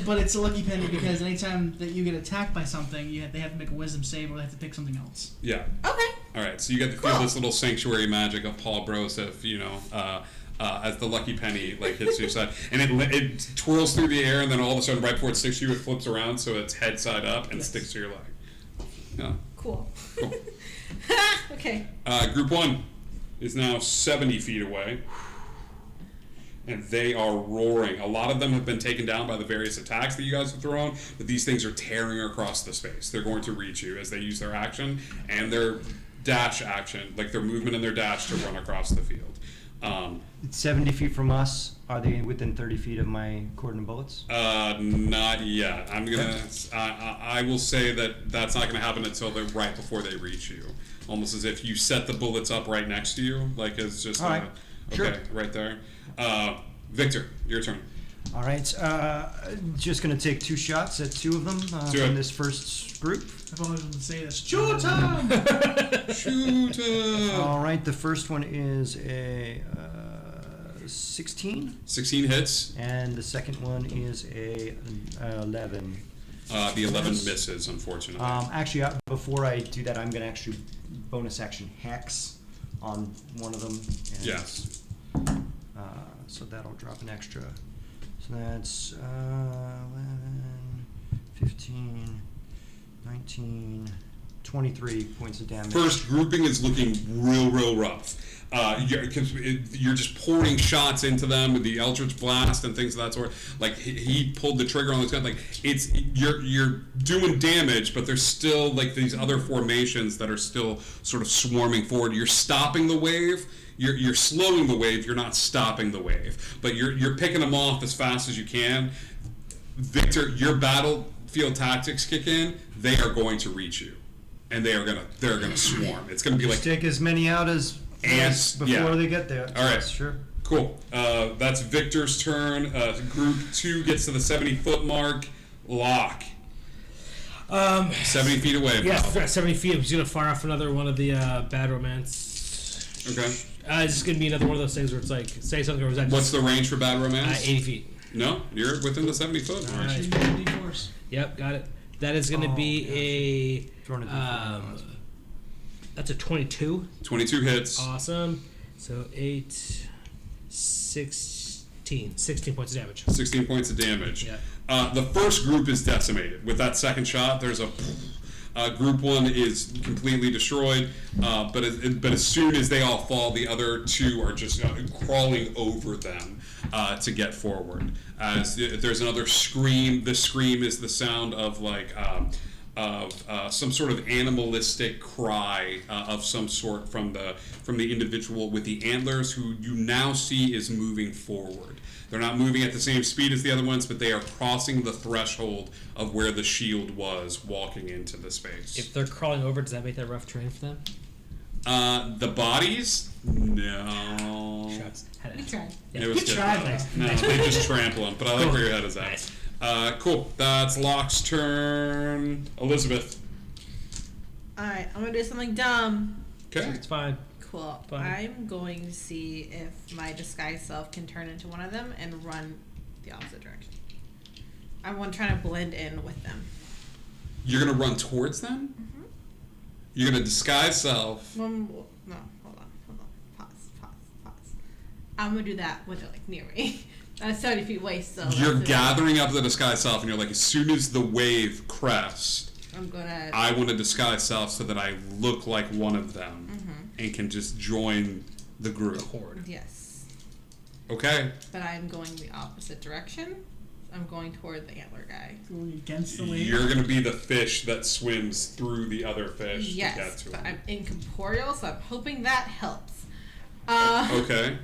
But it's a lucky penny because anytime that you get attacked by something, they have to make a wisdom save or they have to pick something else. Yeah. Okay. All right. So you get to feel this little sanctuary magic of Paul Brosif, as the lucky penny hits your side, and it twirls through the air, and then all of a sudden, right before it sticks to you, it flips around so it's head side up and sticks to your leg. Yeah. Cool. Okay. Group 1 is now 70 feet away, and they are roaring. A lot of them have been taken down by the various attacks that you guys have thrown, but these things are tearing across the space. They're going to reach you as they use their action and their dash action, like their movement and their dash to run across the field. It's 70 feet from us. Are they within 30 feet of my cordon bullets? Not yet. I'm gonna. I will say that that's not gonna happen until they're right before they reach you. Almost as if you set the bullets up right next to you, like it's just. All right. Okay, Sure. right there. Victor, your turn. All right. Just going to take 2 shots at 2 of them Do from it. this first group. I've always wanted to say this. Shoot him! Shoot! All right. The first one is a 16. 16 hits. And the second one is a 11. The 11 misses, unfortunately. Actually, before I do that, I'm going to actually bonus action hex on one of them. And, Yes. So that'll drop an extra. So that's 11, 15, 19, 23 points of damage. First grouping is looking real rough. You're just pouring shots into them with the Eldritch Blast and things of that sort. Like he pulled the trigger on this gun. Like you're doing damage, but there's still like these other formations that are still sort of swarming forward. You're stopping the wave. You're slowing the wave. You're not stopping the wave, but you're picking them off as fast as you can. Victor, your battlefield tactics kick in. They are going to reach you, and they're gonna swarm. It's gonna be like take as many out as ants before they get there. All right, Yes, sure. Cool. That's Victor's turn. Group 2 gets to the 70-foot mark. Lock. 70 feet away. Yeah, pal. 70 feet. He's gonna fire off another one of the bad romance. Okay. It's just gonna be another one of those things where it's like, say something, or is that What's just, the range for bad romance? 80 feet. No, you're within the 70 foot. All right. D4s. Yep, got it. That is gonna be Throwing a a. D4. That's a 22. 22 hits. Awesome. So 8, 16 points of damage. 16 points of damage. Yeah. The first group is decimated. With that second shot, there's a group one is completely destroyed. But as soon as they all fall, the other two are just crawling over them to get forward. As there's another scream. The scream is the sound of some sort of animalistic cry of some sort from the individual with the antlers, who you now see is moving forward. They're not moving at the same speed as the other ones, but they are crossing the threshold of where the shield was, walking into the space. If they're crawling over, does that make that rough terrain for them? The bodies? No. Shucks. Had We it. tried. It was Good good. try, Nice. No, they just trample them, but I like Cool. where your head is at. Nice. Cool. That's Locke's turn. Elizabeth. Alright, I'm gonna do something dumb. Okay. It's fine. Cool. Fine. I'm going to see if my disguised self can turn into one of them and run the opposite direction. I want to try to blend in with them. You're gonna run towards them? Mm-hmm. You're gonna disguise self. No, hold on. Pause. I'm gonna do that when they're like near me. 70 feet away still. You're That's it. gathering up the disguise self, and you're like, as soon as the wave crests, I'm gonna. I want to disguise self so that I look like one of them and can just join the group. Horde. Yes. Okay. But I'm going the opposite direction. I'm going toward the antler guy. Going against the wave. You're gonna be the fish that swims through the other fish to get Yes, to but him. I'm incorporeal, so I'm hoping that helps. Okay.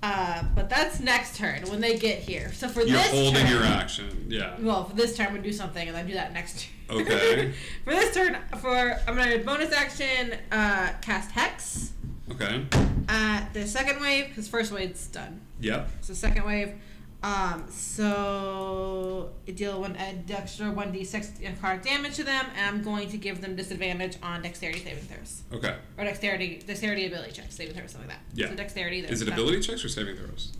But that's next turn when they get here. So for You're this holding turn, your action. Yeah. well, for this turn, I'm gonna do something, and then do that next turn. Okay. For this turn, I'm gonna bonus action cast Hex Okay. at the second wave, because first wave's done. Yep. So second wave, so I deal extra 1d6 necrotic damage to them, and I'm going to give them disadvantage on dexterity saving throws. Okay. Or dexterity ability checks, saving throws, something like that. Yeah. So dexterity. Is it ability checks or saving throws?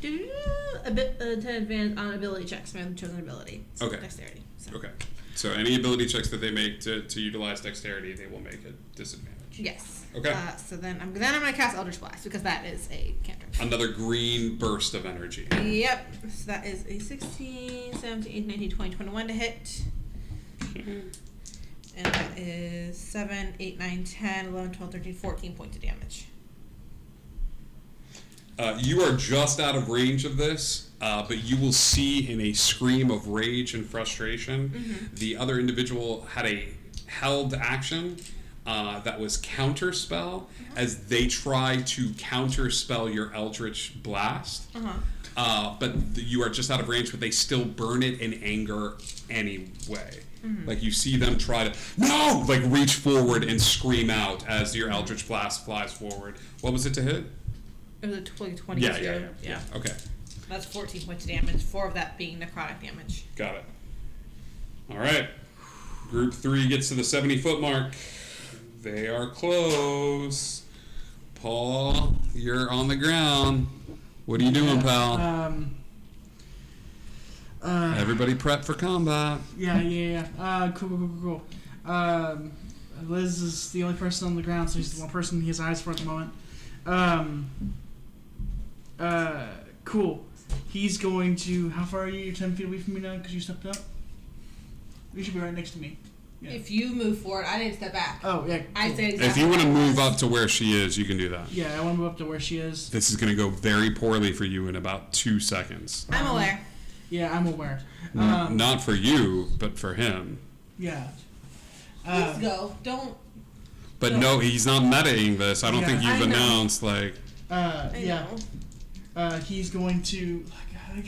A bit to advantage on ability checks, my chosen ability. So Okay. Dexterity. So. Okay. So any ability checks that they make to utilize dexterity, they will make a disadvantage. Yes. Okay. So then I'm gonna cast Eldritch Blast because that is a cantrip. Another green burst of energy. Yep. So that is a 16, 17, 18, 19, 20, 21 to hit. And that is 7, 8, 9, 10, 11, 12, 13, 14 points of damage. You are just out of range of this, but you will see in a scream of rage and frustration, the other individual had a held action that was counterspell as they try to counterspell your Eldritch Blast. But you are just out of range, but they still burn it in anger anyway. Like you see them try to reach forward and scream out as your Eldritch Blast flies forward. What was it to hit? It was a 22. Yeah. Okay, That's 14 points of damage, 4 of that being necrotic damage. got it. All right, Group 3 gets to the 70-foot mark. They are close. Paul, you're on the ground. What are you doing, pal? Everybody prep for combat. Yeah. Cool. Liz is the only person on the ground, so he's the one person he has eyes for at the moment. Cool. He's going to. How far are you? You're 10 feet away from me now because you stepped up? You should be right next to me. Yeah. If you move forward, I didn't step back. Oh, yeah. Cool. I said exactly If you want to what I move was. up to where she is, you can do that. Yeah, I want to move up to where she is. This is going to go very poorly for you in about 2 seconds. I'm aware. Yeah, I'm aware. Not for you, but for him. Yeah. Please go. Don't. But no, he's not metaing this. I don't Yeah. think you've I know. announced, like... I Yeah. know. He's going to. How do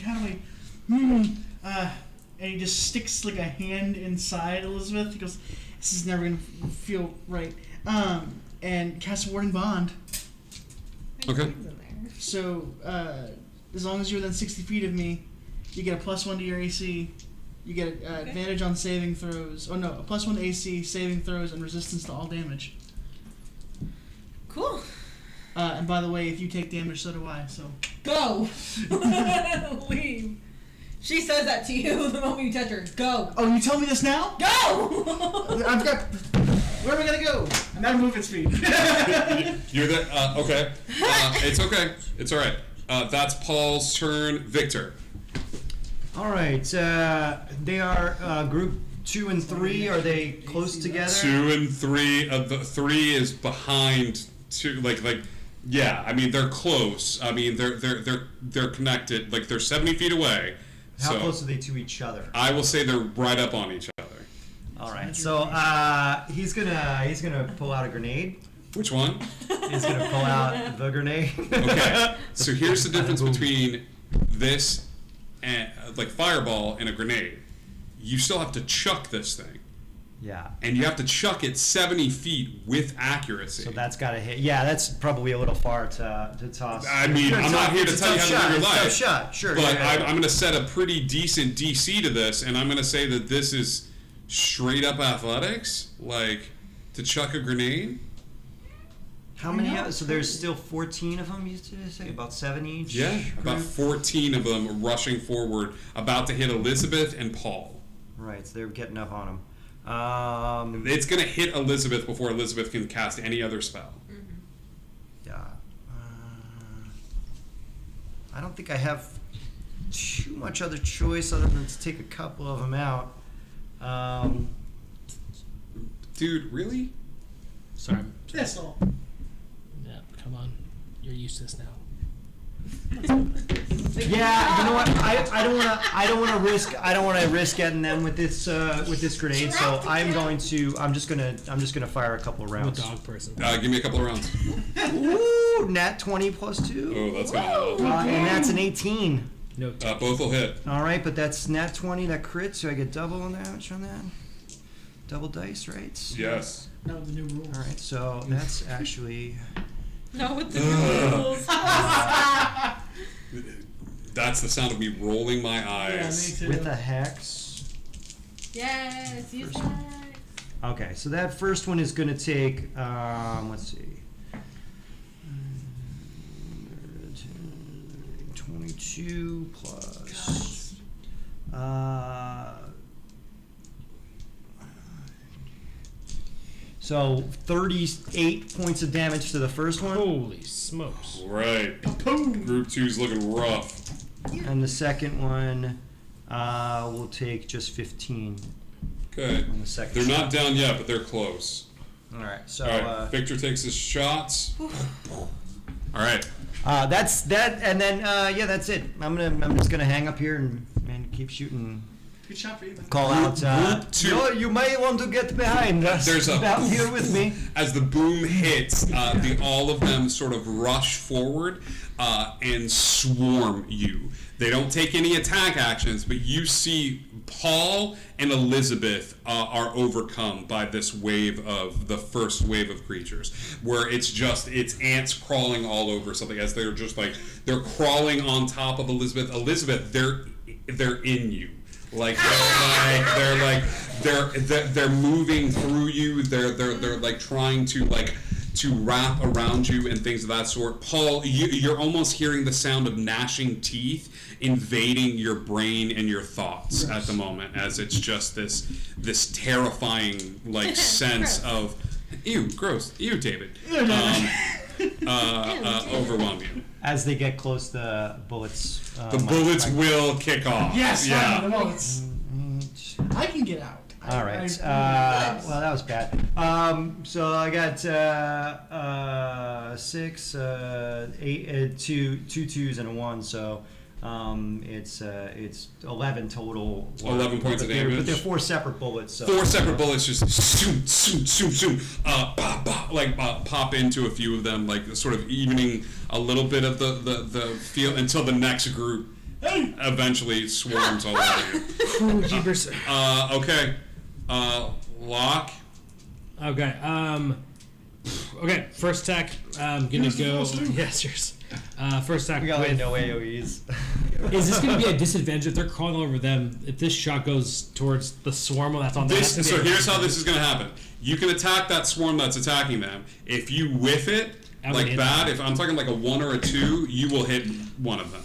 and he just sticks like a hand inside Elizabeth. He goes, "This is never gonna feel right." And casts Warding Bond. Okay. So as long as you're within 60 feet of me, you get a +1 to your AC. You get advantage on saving throws. Oh no, a +1 AC, saving throws, and resistance to all damage. Cool. And by the way, if you take damage, so do I. So Go. Leave. She says that to you the moment you touch her. Go. Oh, you tell me this now? Go. I've got. Where am I gonna go? I'm out of movement speed. You're the okay. It's okay. It's all right. That's Paul's turn. Victor. All right. They are group 2 and 3. Are they close together? 2 and 3. The 3 is behind 2. Yeah. I mean, they're close. I mean, they're connected. Like they're 70 feet away. How close are they to each other? I will say they're right up on each other. All right. So he's gonna pull out a grenade. Which one? He's gonna pull out the grenade. Okay. So here's the difference between this and like fireball and a grenade. You still have to chuck this thing. Yeah. And you have to chuck it 70 feet with accuracy. So that's got to hit. Yeah, that's probably a little far to toss. I mean, I'm not here to tell you how to live your life. Tough shot, sure. But yeah. I'm going to set a pretty decent DC to this, and I'm going to say that this is straight up athletics, like to chuck a grenade. How many? So there's still 14 of them. You say about 7 each. Yeah, about 14 of them rushing forward, about to hit Elizabeth and Paul. Right, so they're getting up on them. It's going to hit Elizabeth before Elizabeth can cast any other spell. Yeah. I don't think I have too much other choice other than to take a couple of them out. Dude, really? Sorry. Pistol. Yeah, come on. You're used to this now. Yeah, you know what? I don't want to risk getting them with this grenade. So I'm just gonna fire a couple of I'm a rounds. dog person. Give me a couple of rounds. Ooh, nat 20 plus 2. Oh, that's going to help. And that's an 18. No. Both will hit. All right, but that's nat 20 that crit, so I get double on damage on that. Double dice, right? Yes. That was the new rule. All right, so that's actually. No, with the rules. That's the sound of me rolling my Yeah, eyes. me too. With a hex. Yes, use First that. Okay, so that first one is going to take, let's see. 22 plus. So 38 points of damage to the first one. Holy smokes. Right. Group 2's looking rough. And the second one will take just 15 Okay. on the second They're shot. not down yet, but they're close. All right, so All right. Victor takes his shots. All right. that's that, and then yeah, that's it. I'm just gonna hang up here and keep shooting. Good shot for you. Man. Call out. Group two. You may want to get behind us. There's a down here with me. As the boom hits, all of them sort of rush forward and swarm you. They don't take any attack actions, but you see Paul and Elizabeth are overcome by this wave of the first wave of creatures, where it's ants crawling all over something as they're just like they're crawling on top of Elizabeth. Elizabeth, they're in you. They're moving through you. They're like trying to wrap around you and things of that sort. Paul, you're almost hearing the sound of gnashing teeth invading your brain and your thoughts at the moment, as it's just this terrifying sense of ew, gross, ew, David, overwhelm you. As they get close, the bullets. The bullets will kick off. Yes, yeah. the bullets. I can get out. All right. Well, that was bad. So I got 6, 8, 2 twos and a 1. So it's 11 total. 11 points of damage. But they're 4 separate bullets. So. 4 separate bullets just zoom, zoom, zoom, zoom, pop into a few of them, sort of evening a little bit of the feel until the next group eventually swarms all over you. Ooh, jeepers. Okay. Lock. Okay. Okay. First attack. I'm gonna go. Yeah, cheers. First attack We got like with... no AoEs. Is this going to be a disadvantage if they're crawling over them? If this shot goes towards the swarm that's on them? So here's how this is going to happen. You can attack that swarm that's attacking them. If you whiff it, like bad, if I'm talking like a 1 or a 2, you will hit one of them.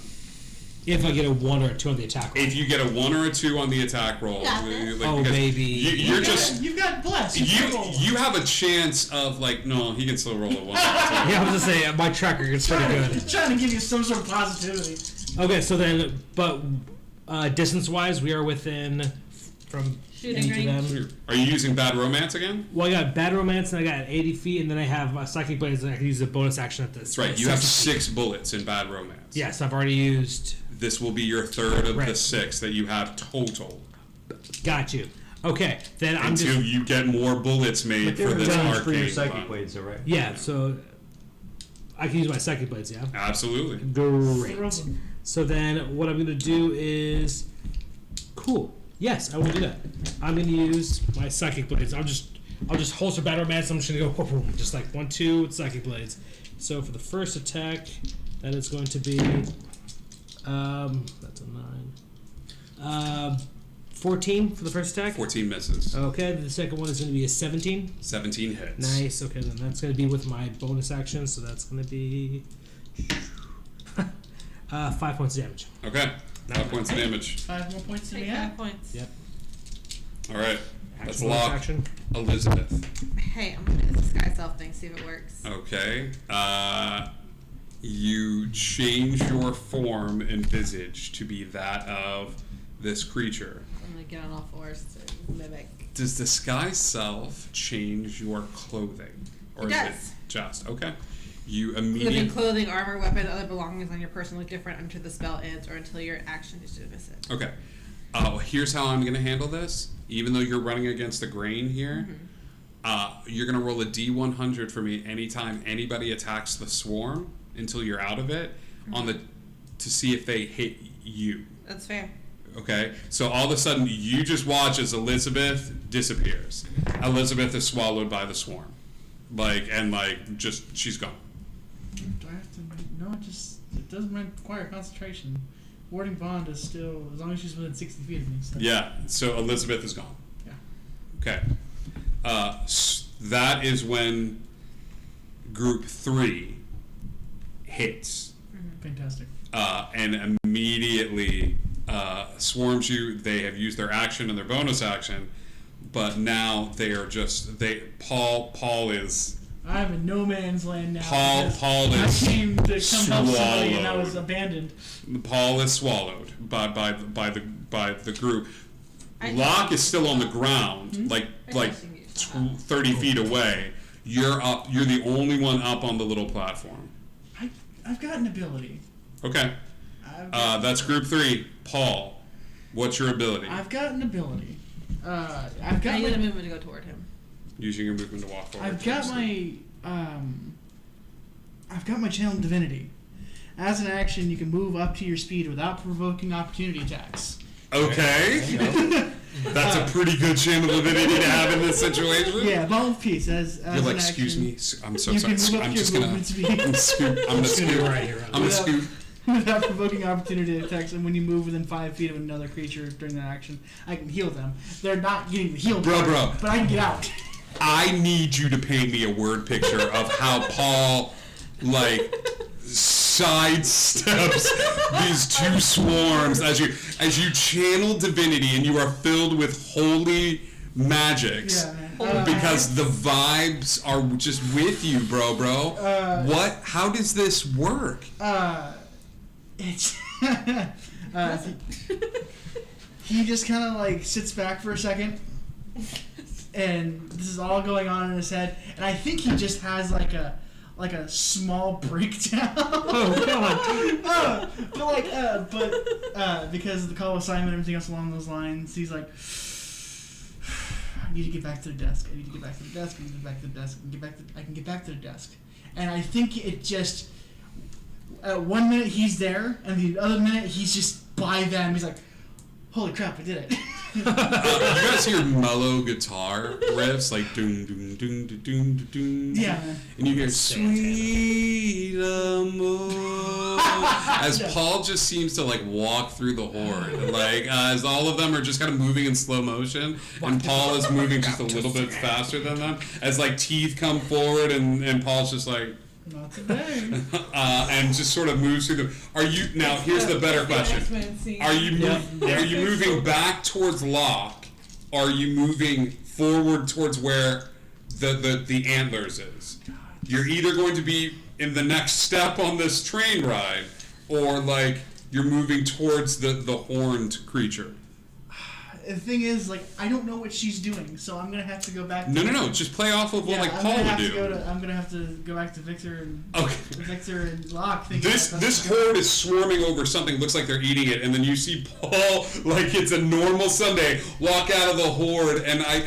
If I get a 1 or a 2 on the attack roll. If you get a 1 or a 2 on the attack roll, baby. You've got bless. You have a chance of like no, he can still roll a 1. Yeah, I was gonna say my track record's pretty good. Just trying to give you some sort of positivity. Okay, so then, but distance-wise, we are within from Shooting each of them. Are you using Bad Romance again? Well, I got Bad Romance, and I got 80 feet, and then I have Psychic Blades, and I can use a bonus action at this. That's right. You have 6 bullets in Bad Romance. Yes, I've already used. This will be your third of the 6 that you have total. Got you. Okay, then I'm just... Until you get more bullets made for this arcade. For your Psychic Blades, though, right? Yeah, so I can use my Psychic Blades, yeah? Absolutely. Great. So then what I'm going to do is... Cool. Yes, I will do that. I'm going to use my Psychic Blades. I'll just holster Bad Romance. I'm just going to go just like 1, 2 with Psychic Blades. So for the first attack, that is going to be... that's a 9. 14 for the first attack. 14 misses. Okay, the second one is going to be a 17. 17 hits. Nice. Okay, then that's going to be with my bonus action, so that's going to be 5 points of damage. Okay, 5 points of damage. 5 more points to Take me. 5 points. Yep. All right, let's Bonus lock action. Elizabeth. Hey, I'm gonna do this disguise self thing, see if it works. Okay. You change your form and visage to be that of this creature. I'm gonna get on all fours to mimic. Does disguise self change your clothing? Or It is does. it just okay? You Including immediately clothing, armor, weapon, other belongings on your person look different until the spell ends or until your action is to miss it. okay. Here's how I'm gonna handle this. Even though you're running against the grain here, you're gonna roll a D100 for me anytime anybody attacks the swarm until you're out of it to see if they hit you. That's fair. Okay, so all of a sudden you just watch as Elizabeth disappears. Elizabeth is swallowed by the swarm, she's gone. Do I have to? No, it doesn't require concentration. Warding bond is still as long as she's within 60 feet of me. So. Yeah, so Elizabeth is gone. Yeah. Okay, that is when Group 3 hits. Fantastic. And immediately swarms you. They have used their action and their bonus action, but now they are Paul is. I'm in no man's land now. Paul I is came to come help somebody and I swallowed. was abandoned. Paul is swallowed by the group. I Locke know. is still on the ground, like Interesting use. 30 feet away. You're up. You're the only one up on the little platform. I've got an ability. Okay. That's Group 3. Paul, what's your ability? I've got an ability. I've I got need a my, movement to go toward him. Using your movement to walk forward. I've got my channel divinity. As an action, you can move up to your speed without provoking opportunity attacks. Okay. That's a pretty good channel divinity to have in this situation. Yeah, ball of peace. As You're an like, excuse action, me. I'm so you sorry. can move up I'm your just gonna. movement speed. I'm gonna scoot. right here. I'm gonna scoot. Without provoking opportunity attacks, and when you move within 5 feet of another creature during that action, I can heal them. They're not getting the heal Bro, part, but I can get out. I need you to paint me a word picture of how Paul, sidesteps these two swarms as you channel divinity and you are filled with holy magics. Yeah, man. Because the vibes are just with you, bro. What? How does this work? It's he just kind of sits back for a second, and this is all going on in his head, and I think he just has like a small breakdown. Oh god! But because of the call assignment and everything else along those lines, he's like, I need to get back to the desk. I need to get back to the desk. I need to get back to the desk. I can get back to the desk. And I think it just, 1 minute he's there, and the other minute he's just by them. He's like, holy crap, I did it. You guys hear mellow guitar riffs like doom doom doom doom doom doom. Yeah. And you hear sweet amour as Paul just seems to like walk through the horde, like as all of them are just kind of moving in slow motion, and Paul is moving just a little bit faster than them. As like teeth come forward, and Paul's just like. Not today. And just sort of moves through them. Are you now? Here's the better question: Are you moving back towards Locke? Are you moving forward towards where the antlers is? You're either going to be in the next step on this train ride, or like you're moving towards the horned creature. The thing is, like, I don't know what she's doing, so I'm gonna have to go back. No. Just play off of what Paul would do. I'm gonna have to go back to Victor and Victor and Locke. This horde is swarming over something. Looks like they're eating it, and then you see Paul, like it's a normal Sunday, walk out of the horde. And I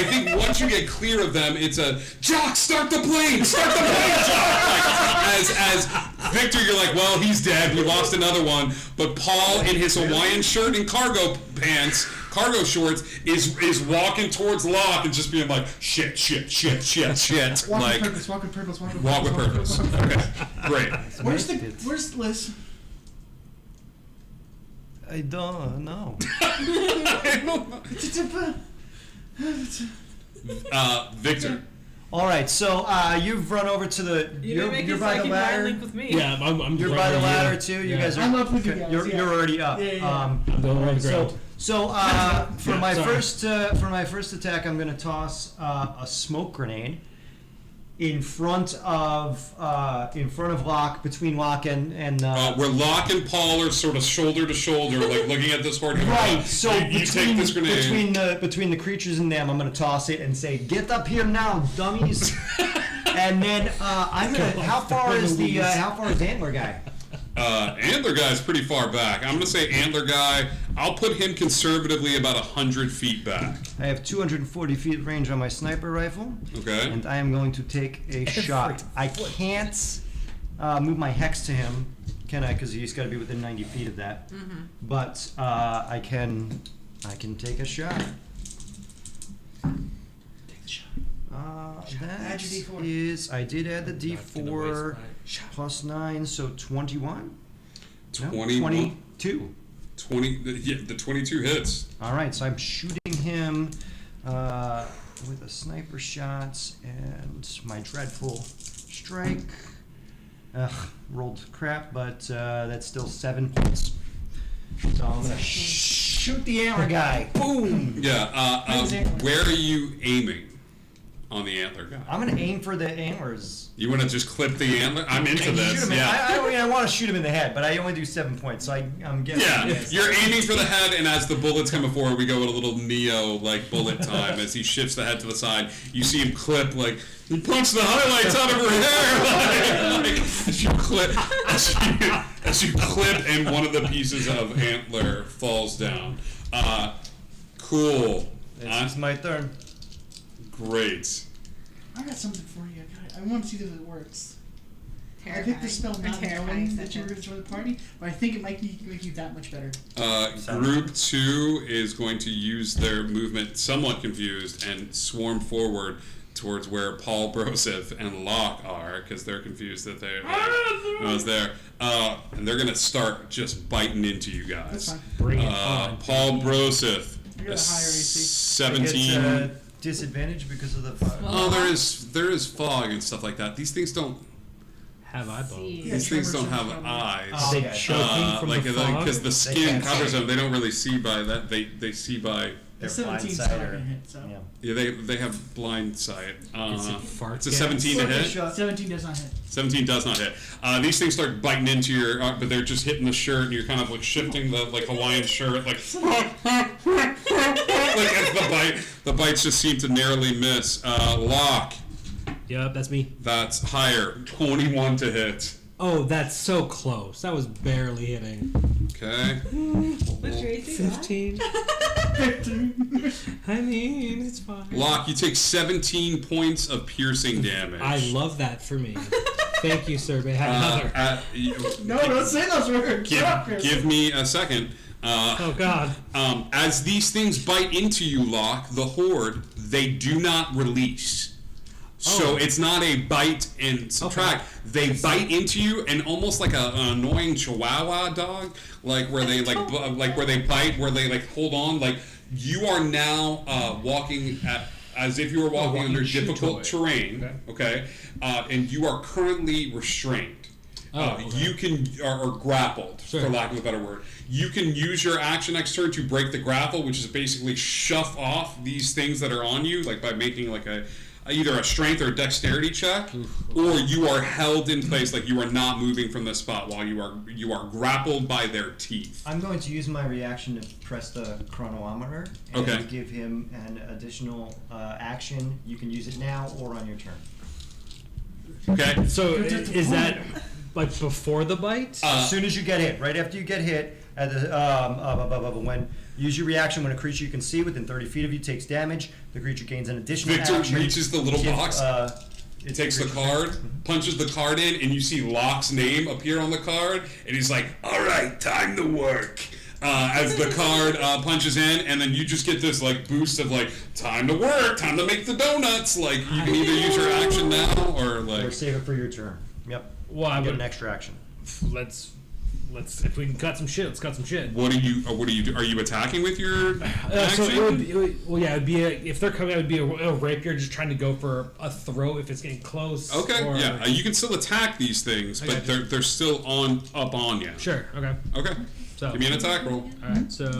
think once you get clear of them, it's a Jock, start the plane, Jock. Like, as Victor, you're like, well, he's dead. We lost another one. But Paul, in his Hawaiian shirt and cargo shorts, is walking towards Locke and just being like, shit. Walk Like, with purpose. walk with purpose. Okay, great. Where's Liz? I don't know. Victor. All right, so you've run over to the. You're by the ladder. With me. Yeah, I'm You're right by the here. ladder too. You Yeah. guys are. I'm up with you guys, You're, yeah. you're already up. Yeah. I'm going around the ground. So for my first attack, I'm gonna toss a smoke grenade in front of Locke, between Locke and Where Locke and Paul are sort of shoulder to shoulder, like looking at this horde. right. So you take this grenade. between the creatures and them, I'm gonna toss it and say, "Get up here now, dummies!" And then I'm gonna. How far is the antler guy? Antler guy's pretty far back. I'm gonna say Antler guy. I'll put him conservatively about 100 feet back. I have 240 feet range on my sniper rifle. Okay. And I am going to take a shot. I can't move my hex to him, can I? Because he's got to be within 90 feet of that. Mm-hmm. But I can take a shot. Take the shot. That Add your D4. is, I did add the Not gonna D4 waste my- plus 9, so 21. No, 21? 22. 20. The 22 hits. All right, so I'm shooting him with a sniper shot and my dreadful strike. Rolled crap, but that's still 7 points. So I'm gonna shoot the antler guy. Boom! Yeah. Where are you aiming on the antler guy? I'm gonna aim for the antlers. You want to just clip the antler? I'm into Shoot this. him in- Yeah. I want to shoot him in the head, but I only do 7 points, so I'm guessing. Yeah, you're aiming for the head, and as the bullets come forward, we go at a little Neo like bullet time as he shifts the head to the side. You see him clip like he punched the highlights out of her hair. Like as you clip, and one of the pieces of antler falls down. Cool. It's my turn. Great. I got something for you. I want to see if it works. I Terrifying. picked the spell Or not terrifying knowing that you were going sentence. to join the party, but I think it might make you that much better. Group 2 is going to use their movement somewhat confused and swarm forward towards where Paul Broseph and Locke are, because they're confused that I was there. And they're going to start just biting into you That's guys. fine. Bring it on. Paul Broseph, I got a higher AC. 17. I get, disadvantage because of the fire. Oh, there is fog and stuff like that. These things don't. Have eyeballs. See. Yeah, These things don't tremors have and eyes. Oh, They okay. choking from like the fog. because the They skin can't covers see. them. They don't really see by that. They see by. They're 17's blindsided. not gonna hit, so. Yeah. Yeah, they have blind sight. Is it fart It's a gas? 17 to hit. 17 does not hit. 17 does not hit. These things start biting into your, but they're just hitting the shirt, and you're kind of like shifting the like Hawaiian shirt, like as the bites just seem to narrowly miss. Locke, Yep, that's me. that's higher, 21 to hit. Oh, that's so close. That was barely hitting. Okay. What's your AC? 15. I mean, it's fine. Locke, you take 17 points of piercing damage. I love that for me. Thank you, sir. May I have another? No, don't say those words. Stop, Chris. Give me a second. Oh God. As these things bite into you, Locke, the horde, they do not release. So it's not a bite and subtract. Okay. They bite into you, and almost like an annoying Chihuahua dog, like where they like where they bite, where they like hold on. Like you are now walking as if you were walking under difficult terrain. Okay, and you are currently restrained. You can or grappled, for lack of a better word. You can use your action next turn to break the grapple, which is basically shove off these things that are on you, like by making like either a strength or a dexterity check, or you are held in place, like you are not moving from the spot while you are grappled by their teeth. I'm going to use my reaction to press the chronometer and give him an additional action. You can use it now or on your turn. Okay. So is that like before the bite? As soon as you get hit, right after you get hit, at the when use your reaction when a creature you can see within 30 feet of you takes damage. The creature gains an additional Victor action. reaches the little box. It takes the card, punches the card in, and you see Locke's name appear on the card, and he's like, "All right, time to work." As the card punches in, and then you just get this like boost of like, "Time to work, time to make the donuts." Like you can either use your action now or like save it for your turn. Yep. Well, I get would an extra action. let's if we can cut some shit, let's cut some shit. What do you do? Are you attacking with your action? So it'd be if they're coming, it would be a rapier, just trying to go for a throw if it's getting close. Okay, or, yeah, you can still attack these things, but they're still up on you. Sure. Okay. Okay. So Give me an attack roll. all right. So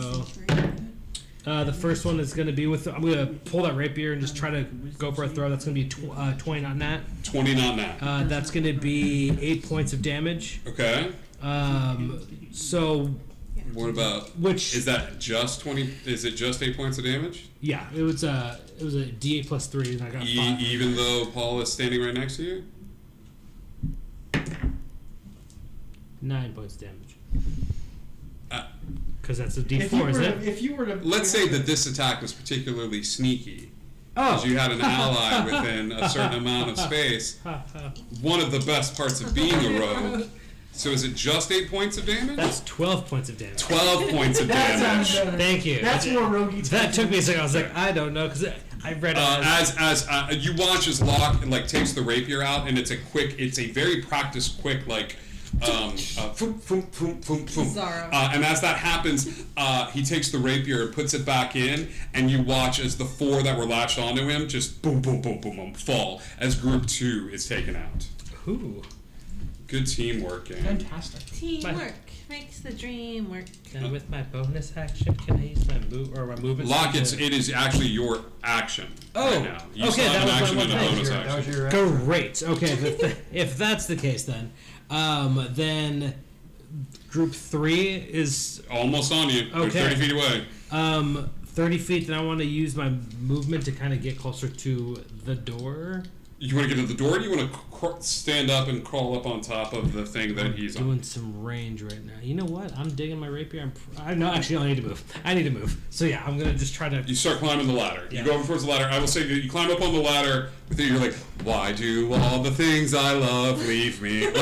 the first one is going to be I'm going to pull that rapier and just try to go for a throw. That's going to be 20 on that. 20 on that. That's going to be 8 points of damage. Okay. So What about is that just 20? Is it just 8 points of damage? yeah, it was a D8 plus 3, and I got 5. Even though Paul is standing right next to you? 9 points of damage. Uh, Because that's a D4, isn't it? If you were to, Let's say that this attack was particularly sneaky. Oh. Because you had an ally within a certain amount of space. One of the best parts of being a rogue. So is it just 8 points of damage? That's 12 points of damage. 12 points of that damage. sounds better. Thank you. That's more roguey. That took me a second. I was like, I don't know, because I read it As you watch as Locke takes the rapier out, and it's a very practiced quick foom, foom, foom, foom, foom. Zorro. And as that happens, he takes the rapier and puts it back in, and you watch as the 4 that were latched onto him just boom, boom, boom, boom, boom, fall as group 2 is taken out. Ooh. Good teamwork, gang. Fantastic. Teamwork makes the dream work. And with my bonus action, can I use my movement? Locke, it is actually your action right now. You okay, still have that an was action my and a one bonus thing. action. That was your Great. Okay, if that's the case, then group 3 is Almost on you. They're Okay. 30 feet away. 30 feet. Then I want to use my movement to kind of get closer to the door. You want to get to the door, or do you want to stand up and crawl up on top of the thing that he's on? Doing some range right now. You know what? I'm digging my rapier. I actually, I need to move. I need to move. So yeah, I'm gonna just try to. You start climbing the ladder. Yeah. You go over towards the ladder. I will say that you climb up on the ladder. With it, you're like, "Why do all the things I love leave me?" as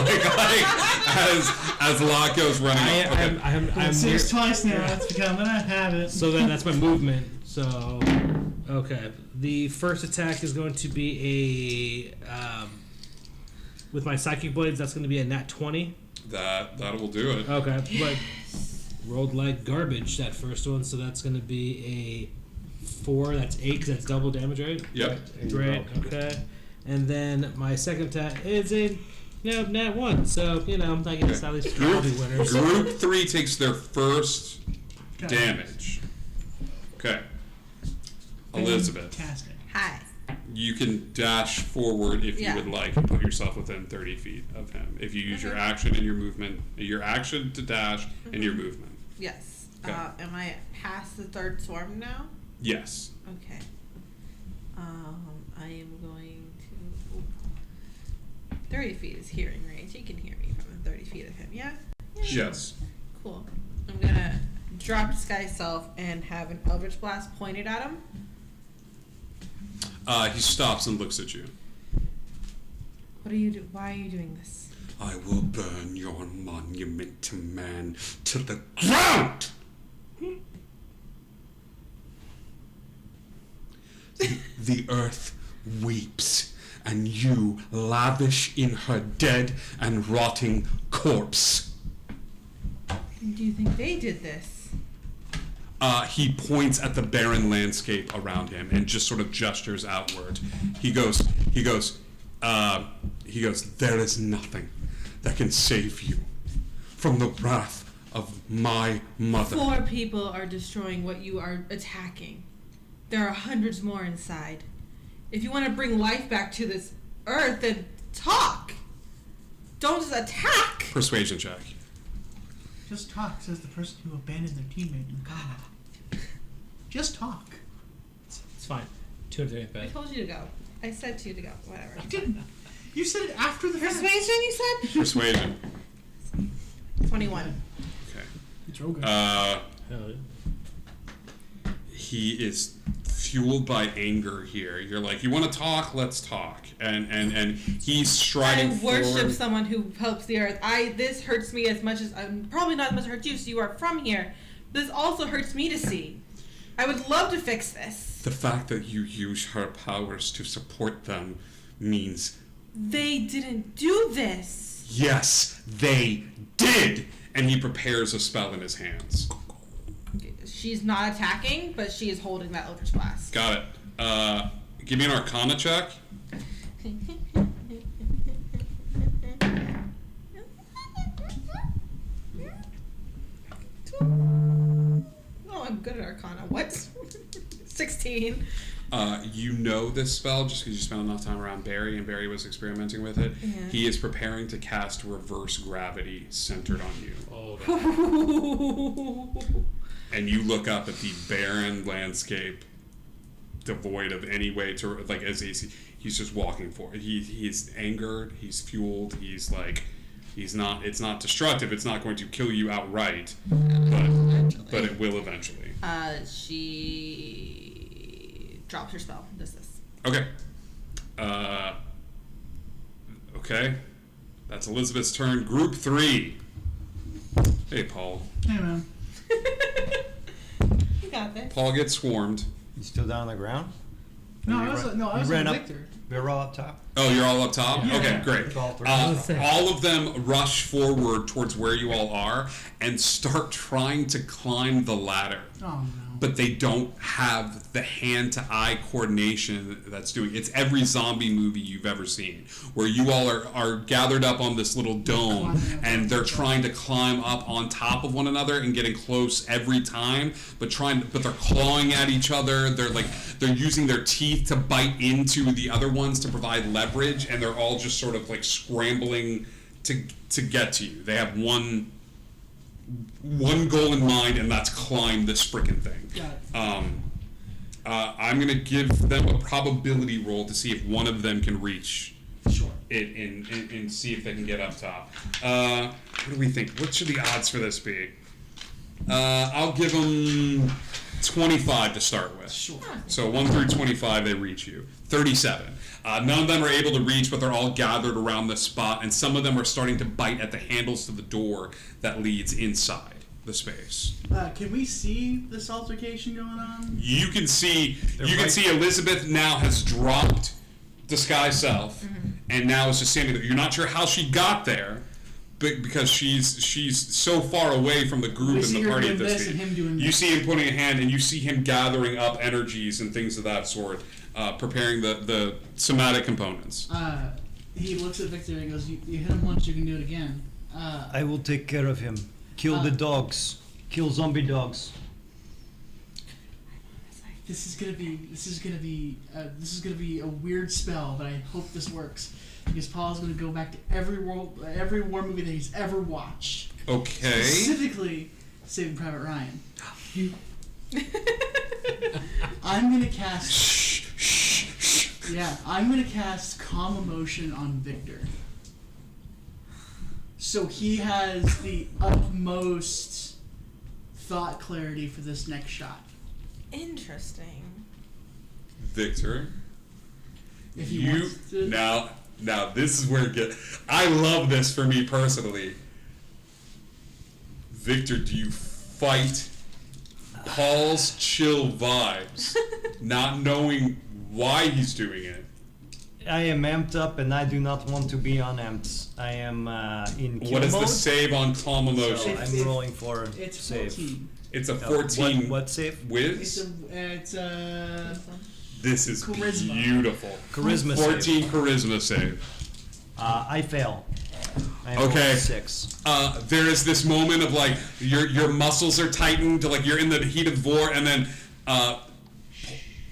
Locke goes running. I'm Say near, it twice now. It's becoming a habit. so then that's my movement. So okay, the first attack is going to be a with my psychic blades. That's going to be a nat 20. That will do it. Okay, but rolled like garbage that first one, so that's going to be a 4. That's 8 because that's double damage, right? Yep. Great. Okay, and then my second attack is a nat 1. So I guess at least I'll be winners. Group 3 takes their first damage. Okay. Elizabeth, Fantastic. Hi. you can dash forward if you Yeah. would like and put yourself within 30 feet of him. If you use your action and your movement, your action to dash and your movement. Yes. Okay. Am I past the third swarm now? Yes. Okay. I am going to. 30 feet is hearing range. He can hear me from 30 feet of him. Yeah. Yes. Cool. I'm gonna drop disguise self and have an eldritch blast pointed at him. He stops and looks at you. What are you do? Why are you doing this? I will burn your monument to man to the ground! the earth weeps, and you lavish in her dead and rotting corpse. Do you think they did this? He points at the barren landscape around him and just sort of gestures outward. He goes, there is nothing that can save you from the wrath of my mother. 4 people are destroying what you are attacking. There are hundreds more inside. If you want to bring life back to this earth, then talk. Don't just attack. Persuasion check. Just talk, says the person who abandoned their teammate in combat. Just talk. It's fine. 235. I told you to go. I said to you to go. Whatever. You didn't. You said it after the fact. Persuasion, you said? Persuasion. 21. Okay. It's real good. Hell yeah. He is fueled by anger here. You're like, you want to talk? Let's talk. And he's striding I worship forward. someone who helps the earth. This hurts me as much as probably not as much as it hurts you. So you are from here. This also hurts me to see. I would love to fix this. The fact that you use her powers to support them means They didn't do this. yes, they did. And he prepares a spell in his hands. She's not attacking, but she is holding that Eldritch Blast. Got it. Give me an Arcana check. Oh, I'm good at Arcana. What? 16. You know this spell just because you spent enough time around Barry, and Barry was experimenting with it. Yeah. He is preparing to cast Reverse Gravity centered on you. Oh, God. And you look up at the barren landscape, devoid of any way to, like, as he's just walking forward. He's angered, he's fueled, he's like, it's not destructive, it's not going to kill you outright, but it will eventually. She drops her spell. Does this. Okay. Okay. That's Elizabeth's turn. Group 3. Hey, Paul. Hey, man. You got this. Paul gets swarmed. You still down on the ground? No, You I was ran- no, I you was ran on up. Victor. We're all up top. Oh, you're all up top? Yeah. Okay, great. All three. All of them rush forward towards where you all are and start trying to climb the ladder. Oh no. But they don't have the hand-to-eye coordination that's doing. It's every zombie movie you've ever seen, where you all are gathered up on this little dome, and they're trying to climb up on top of one another and getting close every time, but they're clawing at each other. They're using their teeth to bite into the other ones to provide leverage, and they're all just sort of like scrambling to get to you. They have one goal in mind, and that's climb this freaking thing. Got it. I'm gonna give them a probability roll to see if one of them can reach Sure. it and see if they can get up top. What do we think? What should the odds for this be? I'll give them 25 to start with. Sure. So 1 through 25, they reach you. 37. None of them are able to reach, but they're all gathered around the spot, and some of them are starting to bite at the handles to the door that leads inside the space. Can we see this altercation going on? You can see right- Elizabeth now has dropped disguise self, and now is just standing there. You're not sure how she got there, but because she's so far away from the group We and see the her party at doing this this and stage. him doing You this. see him putting a hand, and you see him gathering up energies and things of that sort, preparing the somatic components. He looks at Victor and he goes, "You hit him once, you can do it again." I will take care of him. Kill the dogs. Kill zombie dogs. This is gonna be a weird spell, but I hope this works because Paul's gonna go back to every war movie that he's ever watched. Okay. Specifically, Saving Private Ryan. I'm gonna cast. Yeah, I'm gonna cast Calm Emotion on Victor. So he has the utmost thought clarity for this next shot. Interesting. Victor, If he you wants to. now this is where it gets. I love this for me personally. Victor, do you fight Paul's chill vibes, not knowing why he's doing it. I am amped up, and I do not want to be unamped. I am in kill What is the mode, save on calm so emotion? I'm rolling for It's save. 14. It's a 14 What save? whiz. It's This is Charisma. beautiful. Charisma 14 save. charisma save. I fail. I am Okay. rolling 6. There is this moment of like your muscles are tightened, like you're in the heat of war, and then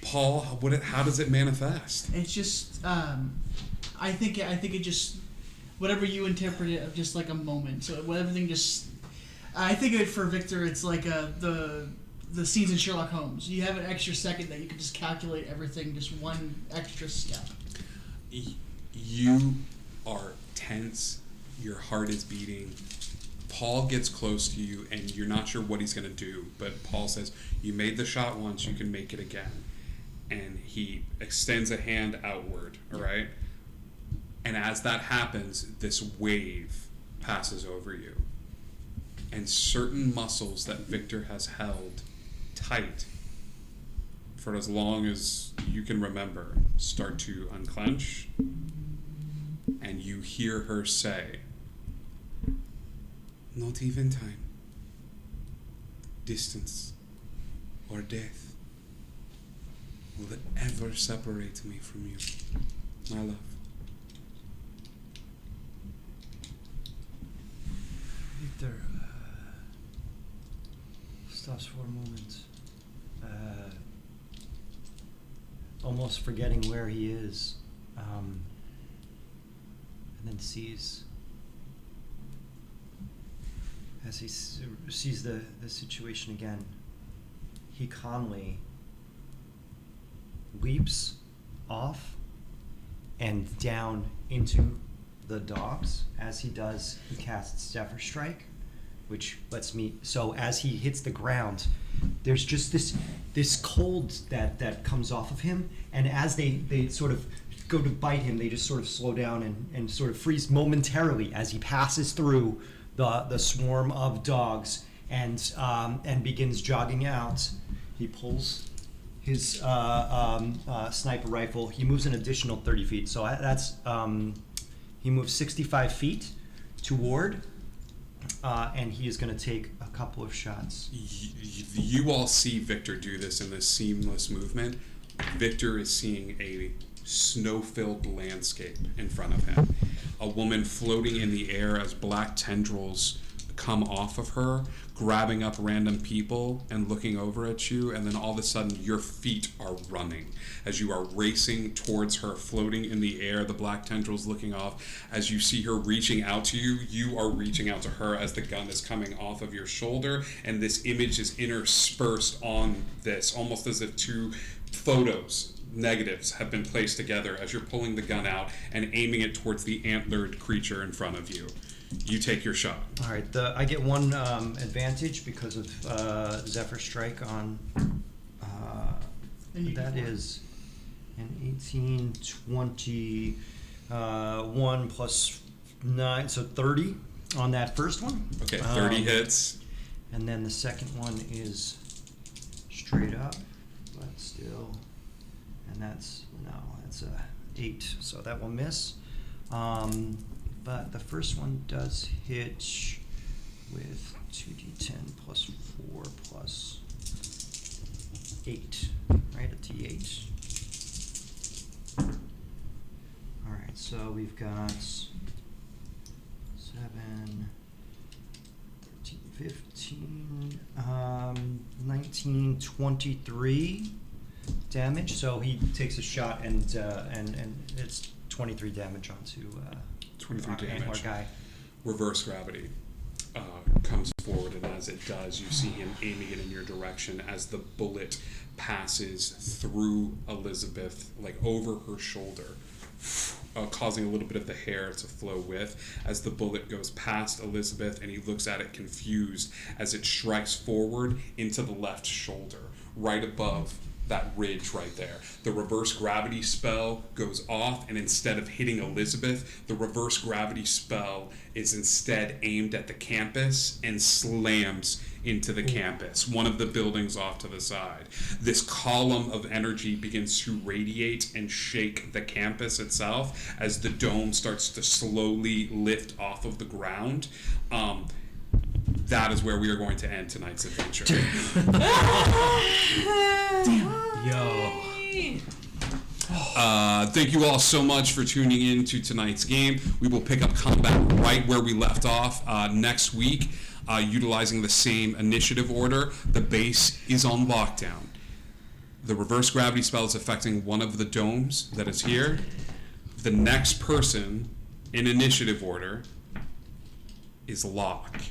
Paul, how does it manifest? It's just I think it just whatever you interpret it of just like a moment. So everything just I think of it for Victor. It's like the scenes in Sherlock Holmes. You have an extra second that you can just calculate everything, just one extra step. You are tense. Your heart is beating. Paul gets close to you, and you're not sure what he's going to do. But Paul says, "You made the shot once. You can make it again." And he extends a hand outward. All right. And as that happens, this wave passes over you, and certain muscles that Victor has held tight for as long as you can remember start to unclench, and you hear her say, "Not even time, distance, or death will ever separate me from you, my love." Victor stops for a moment, almost forgetting where he is, and then sees as he sees the situation again. He calmly leaps off and down into the dogs. As he does, he casts Zephyr Strike, which lets me. So as he hits the ground, there's just this cold that comes off of him, and as they sort of go to bite him, they just sort of slow down and sort of freeze momentarily as he passes through the swarm of dogs and begins jogging out. He pulls his sniper rifle. He moves an additional 30 feet, so that's he moves 65 feet toward, and he is going to take a couple of shots. You all see Victor do this in this seamless movement. Victor is seeing a snow-filled landscape in front of him. A woman floating in the air as black tendrils come off of her, grabbing up random people and looking over at you, and then all of a sudden your feet are running as you are racing towards her, floating in the air, the black tendrils looking off. As you see her reaching out to you, you are reaching out to her as the gun is coming off of your shoulder, and this image is interspersed on this, almost as if two negatives have been placed together as you're pulling the gun out and aiming it towards the antlered creature in front of you. You take your shot. All right, I get one advantage because of Zephyr Strike on. That is an 18, 20, 1 plus 9, so 30 on that first one. Okay, 30 hits. And then the second one is straight up, but still, and that's a 8, so that will miss. But the first one does hit with 2d10 plus 4 plus 8, right? A d8. All right, so we've got 7, 13, 15, 19, 23 damage. So he takes a shot and it's 23 damage onto 23 damage. Our guy. Reverse gravity comes forward, and as it does, you see him aiming it in your direction as the bullet passes through Elizabeth, like over her shoulder, causing a little bit of the hair to flow with as the bullet goes past Elizabeth, and he looks at it confused as it strikes forward into the left shoulder, right above that ridge right there. The reverse gravity spell goes off, and instead of hitting Elizabeth, the reverse gravity spell is instead aimed at the campus and slams into the campus, one of the buildings off to the side. This column of energy begins to radiate and shake the campus itself as the dome starts to slowly lift off of the ground. That is where we are going to end tonight's adventure. Yo. Thank you all so much for tuning in to tonight's game. We will pick up combat right where we left off next week, utilizing the same initiative order. The base is on lockdown. The reverse gravity spell is affecting one of the domes that is here. The next person in initiative order is Locke.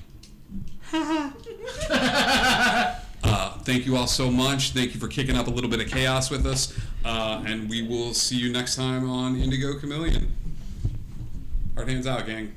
Thank you all so much. Thank you for kicking up a little bit of chaos with us. And we will see you next time on Indigo Chameleon. Hard hands out, gang.